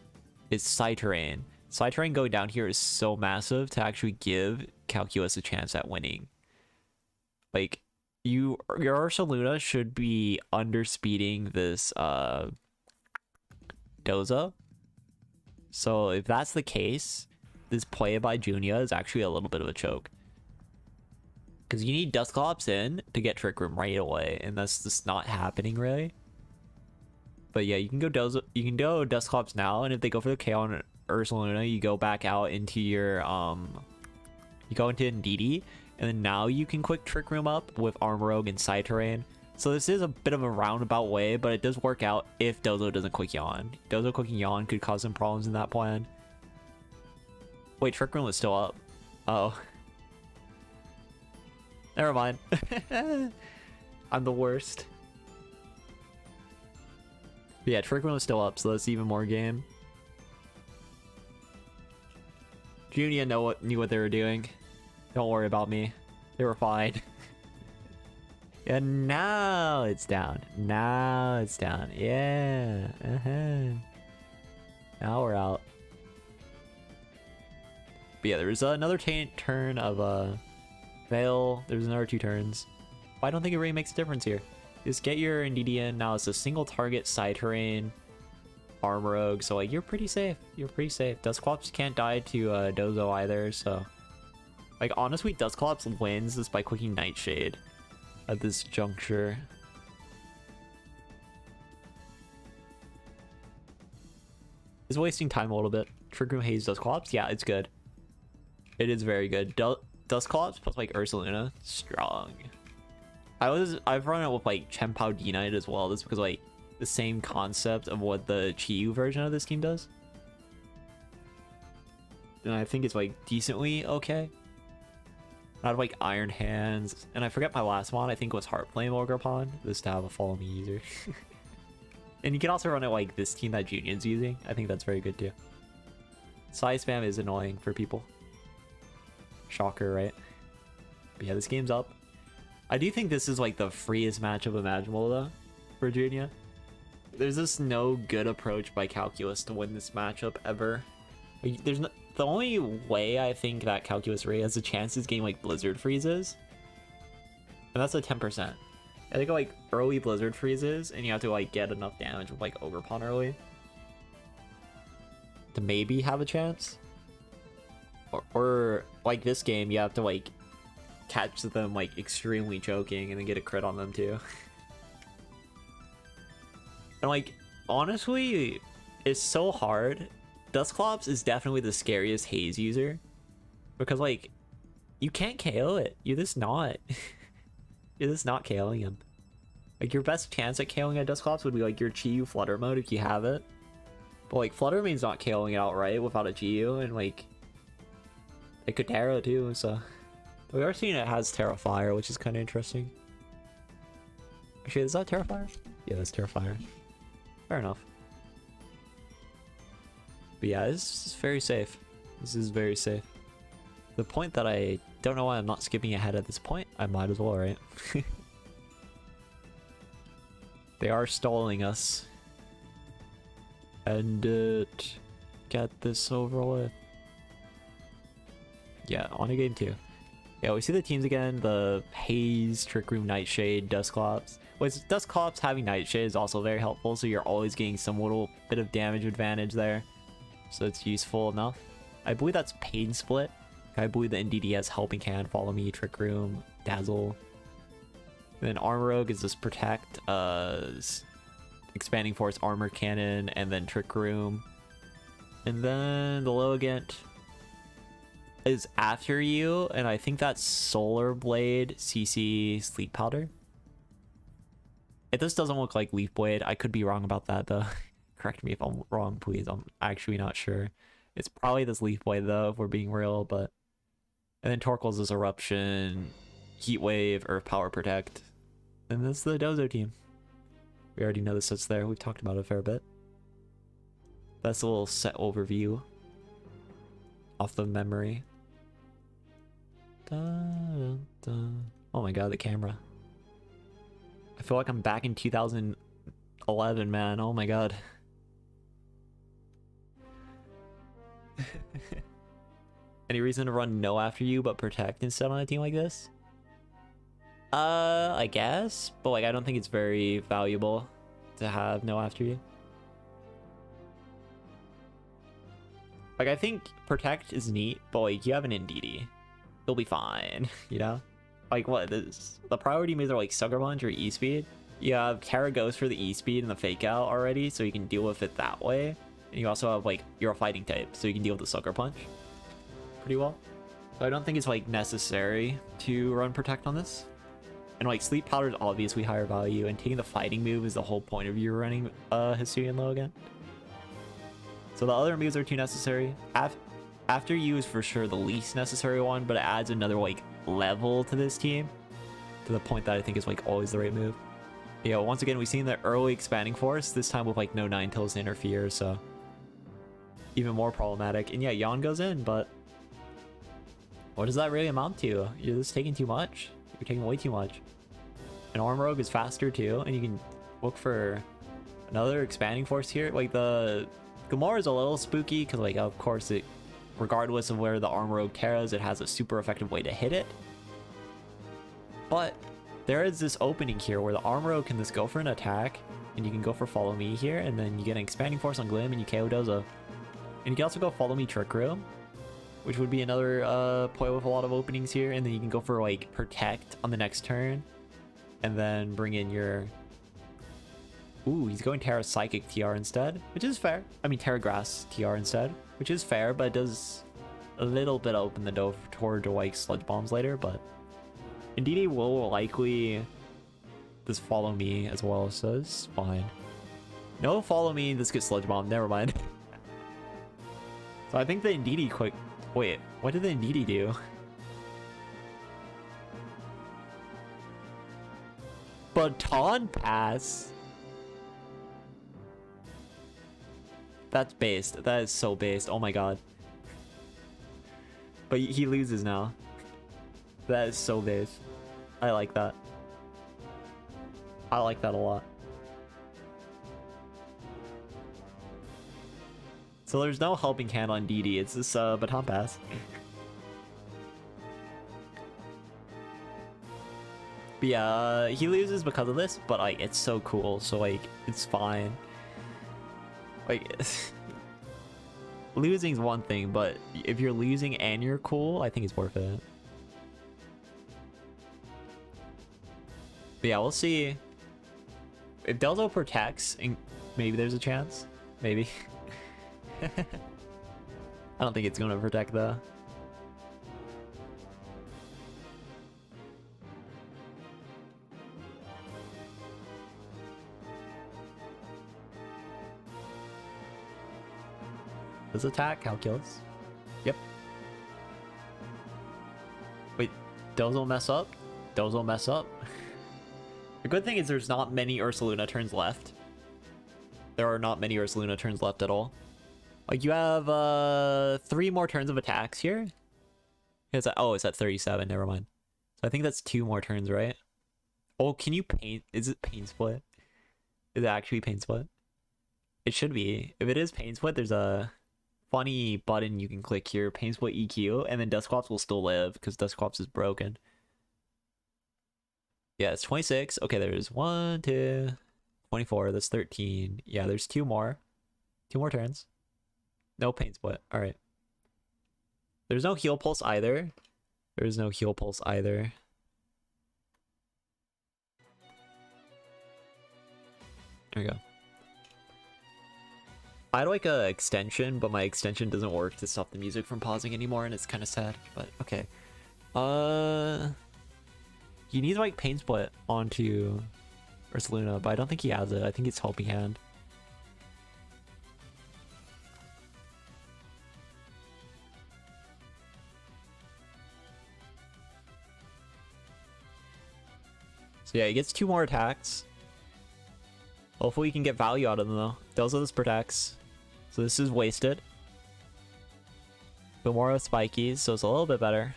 is Side Terrain. Side Terrain going down here is so massive to actually give Calculus a chance at winning. Like, your Ursaluna should be underspeeding this Dozo. So if that's the case, this play by Junia is actually a little bit of a choke. Because you need Dusclops in to get Trick Room right away, and that's just not happening really. But yeah, you can go Dusclops now, and if they go for the KO on Ursaluna, you go back out into your you go into Ndidi, and then now you can quick Trick Room up with Armor Rogue and Side Terrain. So this is a bit of a roundabout way, but it does work out if Dozo doesn't quick Yawn. Dozo clicking Yawn could cause some problems in that plan. Wait, Trick Room was still up. Oh. Never mind. I'm the worst. But yeah, Trick Room was still up, so that's even more game. Junia knew what they were doing. Don't worry about me. They were fine. And now it's down. Now it's down. Yeah. Now we're out. But yeah, there was another turn of Veil. There's another 2 turns. But I don't think it really makes a difference here. Just get your Ndidi in. Now it's a single target Side Terrain Armor Rogue. So like you're pretty safe. You're pretty safe. Dusclops can't die to Dozo either. So like honestly, Dusclops wins just by clicking Nightshade at this juncture. Is wasting time a little bit. Trick Room Haze Dusclops. Yeah, it's good. It is very good. Dusclops plus like Ursaluna, strong. I've run it with like Chien-Pao D-Knight as well. This is because like the same concept of what the Chi-Yu version of this team does. And I think it's like decently okay. Out of like Iron Hands, and I forget my last one. I think it was Heart Flame Ogrepon. This to have a follow me user. And you can also run it like this team that Junian's using. I think that's very good too. Side spam is annoying for people. Shocker, right? But yeah, this game's up. I do think this is like the freest matchup imaginable though for Junia. There's just no good approach by Calculus to win this matchup ever. Like, there's no. The only way I think that Calculus Ray has a chance is getting like Blizzard Freezes. And that's a 10%. I think like early Blizzard Freezes, and you have to like get enough damage with like Ogrepon early to maybe have a chance. Or like this game, you have to like catch them like extremely choking and then get a crit on them too. And like honestly, it's so hard. Dusclops is definitely the scariest Haze user because like you can't KO it. You're just not. You're just not KOing him. Like your best chance at KOing a Dusclops would be like your Chi-Yu Flutter mode if you have it. But like Flutter means not KOing it outright without a Chi-Yu, and like it could Terra too. So we are seeing it has Terrafire, which is kind of interesting. Actually, is that Terrafire? Yeah, that's Terrafire. Fair enough. But yeah, this is very safe. This is very safe. The point that I don't know why I'm not skipping ahead at this point, I might as well, right? They are stalling us. End it. Get this over with. Yeah, on to game 2. Yeah, we see the teams again. The Haze, Trick Room, Nightshade, Dusclops. With Dusclops having Nightshade is also very helpful, so you're always getting some little bit of damage advantage there. So it's useful enough. I believe that's Pain Split. I believe the NDD has Helping Hand, Follow Me, Trick Room, Dazzle. And then Armor Rogue is just Protect, Expanding Force, Armor Cannon, and then Trick Room. And then the Logant is after you, and I think that's Solar Blade, CC, Sleep Powder. It just doesn't look like Leaf Blade. I could be wrong about that though. Correct me if I'm wrong, please. I'm actually not sure. It's probably this Leaf Blade though, if we're being real, but... And then Torkoal's is Eruption, Heat Wave, Earth Power, Protect. And this is the Dozo team. We already know the sets there. We've talked about it a fair bit. That's a little set overview off the memory. Dun, dun, dun. Oh my god, the camera. I feel like I'm back in 2011, man. Oh my god. Any reason to run no after you but protect instead on a team like this? I guess, but like I don't think it's very valuable to have no after you. Like, I think Protect is neat, but like, you have an Indeedee. You'll be fine, you know? Like, what is the priority moves are like Sucker Punch or E-Speed. You have Kara goes for the E-Speed and the Fake Out already, so you can deal with it that way. And you also have like, you're a fighting type, so you can deal with the Sucker Punch pretty well. So I don't think it's like necessary to run Protect on this. And like, Sleep Powder is obviously higher value, and taking the fighting move is the whole point of you running Hisuian low again. So the other moves are too necessary. After You is for sure the least necessary one, but it adds another like level to this team, to the point that I think is like always the right move. Yeah, once again, we've seen the early Expanding Force, this time with like no Ninetales to interfere, so even more problematic. And yeah, Yawn goes in, but what does that really amount to? You're just taking too much. You're taking way too much. And Arm Rogue is faster too, and you can look for another Expanding Force here. Like, the Gamora is a little spooky, because like, of course, it, regardless of where the Arm Rogue tears, it has a super effective way to hit it. But there is this opening here where the Arm Rogue can just go for an attack, and you can go for Follow Me here, and then you get an Expanding Force on Glim, and you KO Dozo. And you can also go Follow Me Trick Room, which would be another point with a lot of openings here, and then you can go for like Protect on the next turn, and then bring in your... Ooh, he's going Terra Psychic TR instead, which is fair. I mean, Terra Grass TR instead, which is fair, but it does a little bit open the door toward like Sludge Bombs later, but Indeedee will likely just Follow Me as well, so it's fine. No Follow Me, this gets Sludge Bomb, never mind. So I think the Indeedee quick... Wait, what did the Indeedee do? Baton Pass? That's based. That is so based. Oh my god. But he loses now. That is so based. I like that. I like that a lot. So there's no Helping Hand on DD. It's this Baton Pass. But yeah, he loses because of this, but like, it's so cool. So like, it's fine. Like, losing's one thing, but if you're losing and you're cool, I think it's worth it. But yeah, we'll see. If Delzo protects, and maybe there's a chance. Maybe. I don't think it's gonna protect though. This attack calculus. Yep. Wait, Delzo will mess up? Delzo will mess up? The good thing is there's not many Ursaluna turns left. There are not many Ursaluna turns left at all. Like, you have 3 more turns of attacks here. It's at, oh, it's at 37, never mind. So I think that's 2 more turns, right? Oh, can you paint? Is it pain split? Is it actually pain split? It should be. If it is pain split, there's a funny button you can click here, pain split EQ, and then Dusclops will still live because Dusclops is broken. Yeah, it's 26. Okay, there's 1, 2, 24. That's 13. Yeah, there's 2 more. 2 more turns. No pain split. All right. There's no heal pulse either. There's no heal pulse either. There we go. I had like a extension, but my extension doesn't work to stop the music from pausing anymore, and it's kind of sad. But okay. He needs like pain split onto Ursaluna, but I don't think he has it. I think it's Helping Hand. So yeah, he gets 2 more attacks. Hopefully we can get value out of them though. Delzo this protects. So this is wasted. Gamora spikies, so it's a little bit better.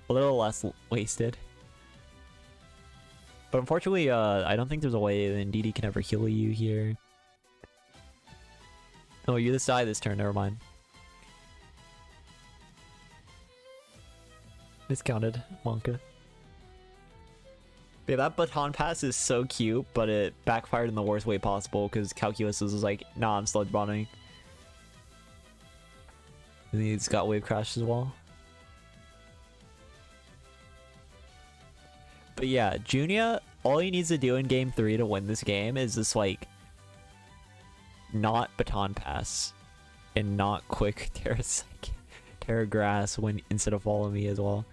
A little less wasted. But unfortunately, I don't think there's a way that Indeedee can ever heal you here. Oh, you just die this turn, never mind. Discounted, Monka. Yeah, that Baton Pass is so cute, but it backfired in the worst way possible because Calculus was like, nah, I'm sludge bombing. And he's got wave crash as well. But yeah, Junia, all he needs to do in game 3 to win this game is just like not baton pass and not quick Terra grass when instead of follow me as well.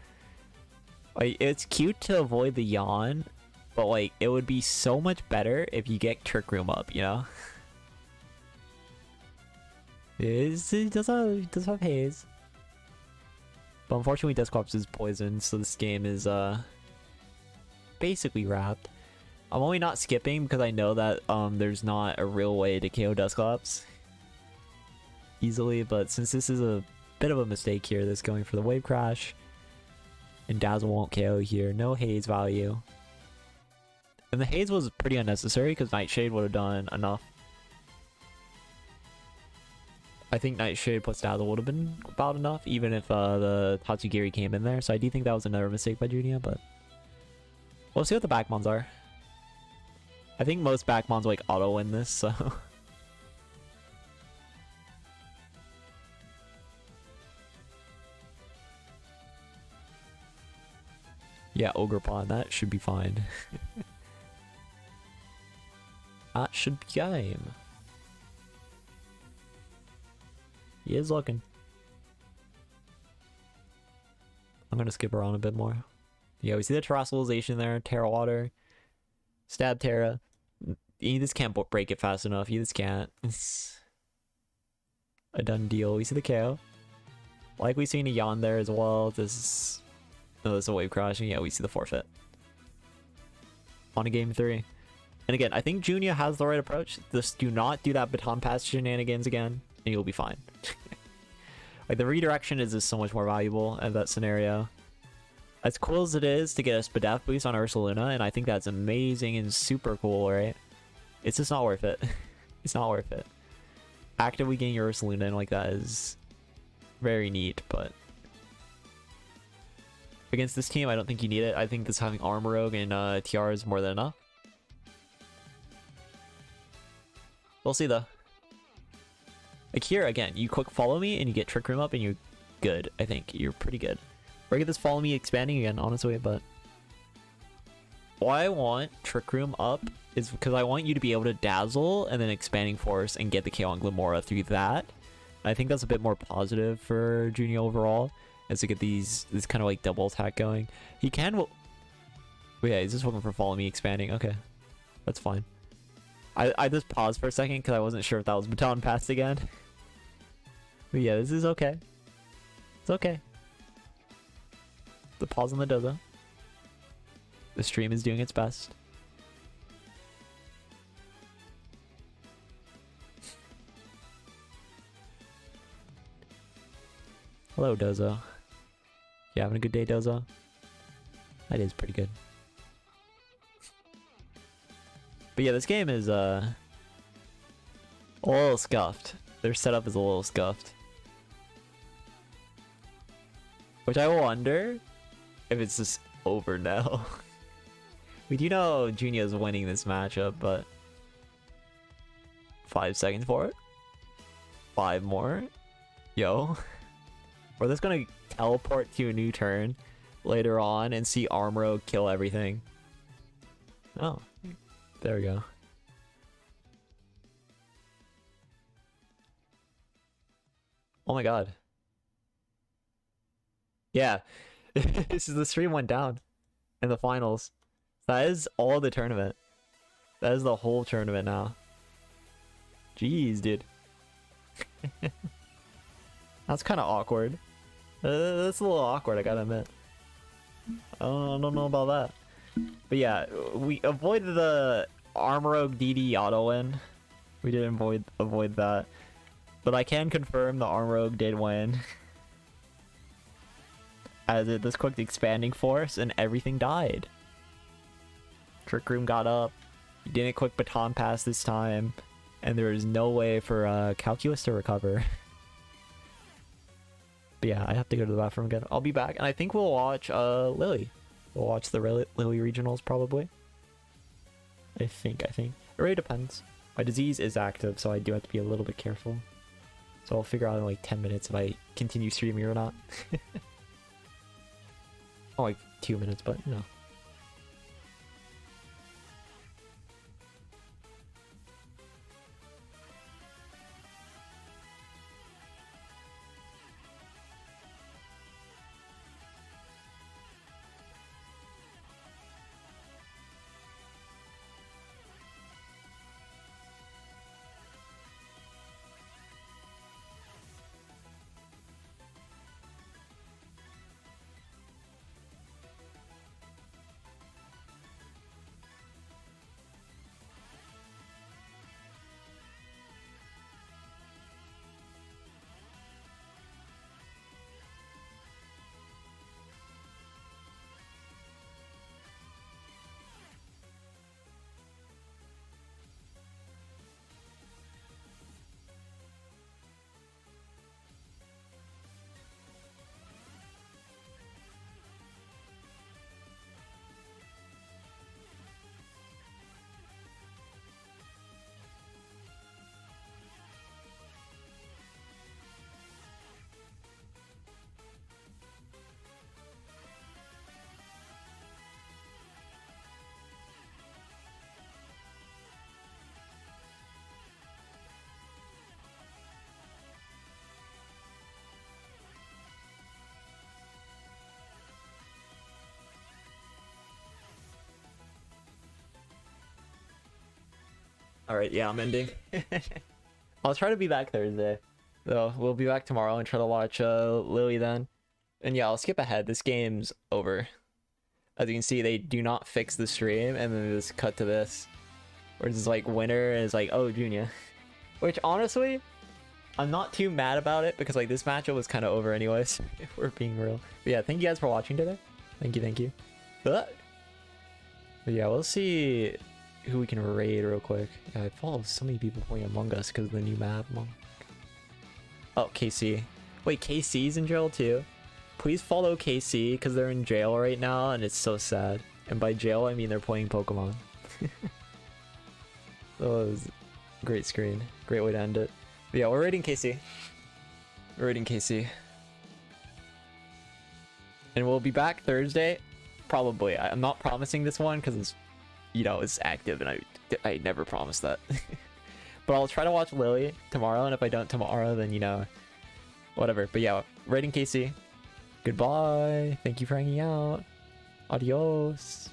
Like, it's cute to avoid the yawn, but like it would be so much better if you get Trick Room up, you know? It does have haze. But unfortunately Dusclops is poisoned, so this game is basically wrapped. I'm only not skipping because I know that there's not a real way to KO Dusclops easily, but since this is a bit of a mistake here, that's going for the wave crash. And Dazzle won't KO here. No haze value. And the haze was pretty unnecessary because Nightshade would have done enough. I think Nightshade plus Dazzle would have been about enough, even if the Tatsugiri came in there. So I do think that was another mistake by Junia, but we'll see what the backmons are. I think most backmons like auto win this, so yeah, Ogre Pawn, that should be fine. That should be game. He is looking. I'm gonna skip around a bit more. Yeah, we see the terrestrialization there, Terra Water. Stab Terra. You just can't break it fast enough. You just can't. It's a done deal. We see the KO. Like we seen a yawn there as well. This is... No, this is a wave crashing. Yeah, we see the forfeit. On to game 3. And again, I think Junia has the right approach. Just do not do that baton pass shenanigans again, and you'll be fine. Like, the redirection is just so much more valuable in that scenario. As cool as it is to get a Spadef boost on Ursaluna, and I think that's amazing and super cool, right? It's just not worth it. It's not worth it. Actively getting your Ursaluna in like that is very neat, but against this team, I don't think you need it. I think this having Armor Rogue and Tiara is more than enough. We'll see though. Like here, again, you quick follow me and you get Trick Room up and you're good. I think you're pretty good. Or get this follow me expanding again, honestly, but why I want Trick Room up is because I want you to be able to Dazzle and then Expanding Force and get the KO on Glimora through that. I think that's a bit more positive for Junia overall, as to get this kind of like double attack going. He can... Well, yeah, he's just looking for follow me expanding. Okay, that's fine. I just paused for a second because I wasn't sure if that was baton passed again. But yeah, this is okay. It's okay. The pause on the dozo. The stream is doing its best. Hello, Dozo. You having a good day, Dozo? That is pretty good. But yeah, this game is a little scuffed. Their setup is a little scuffed. Which I wonder if it's just over now. We do know Junia is winning this matchup, but 5 seconds for it. 5 more. Yo. We're just gonna teleport to a new turn later on and see Armro kill everything. Oh, there we go. Oh my god. Yeah. This is the stream went down in the finals. That is all the tournament. That is the whole tournament now. Jeez, dude. That's kind of awkward. That's a little awkward, I gotta admit. I don't know about that. But yeah, we avoided the Armorogue DD auto win. We didn't avoid that. But I can confirm the Armorogue did win. As it this quick expanding force and everything died. Trick Room got up. He didn't quick baton pass this time. And there is no way for Calculus to recover. But yeah, I have to go to the bathroom again. I'll be back, and I think we'll watch Lily. We'll watch the Lily regionals probably. I think. It really depends. My disease is active, so I do have to be a little bit careful. So I'll figure out in like 10 minutes if I continue streaming or not. Oh, like 2 minutes, but no. All right, yeah, I'm ending. I'll try to be back Thursday. So we'll be back tomorrow and try to watch Lily then. And yeah, I'll skip ahead. This game's over. As you can see, they do not fix the stream, and then they just cut to this. Where it's like winner is like, oh, Junior. Which honestly, I'm not too mad about it because like this matchup was kind of over anyways, if we're being real. But yeah, thank you guys for watching today. Thank you, thank you. But yeah, we'll see who we can raid real quick. Yeah, I follow so many people playing Among Us because of the new map. Oh, KC. Wait, KC's in jail too? Please follow KC because they're in jail right now and it's so sad. And by jail, I mean they're playing Pokemon. That was a great screen. Great way to end it. But yeah, we're raiding KC. We're raiding KC. And we'll be back Thursday. Probably. I'm not promising this one because it's, you know, it's active and I never promise that. But I'll try to watch Lily tomorrow, and if I don't tomorrow, then, you know, whatever. But yeah, raiding KC. Goodbye. Thank you for hanging out. Adios.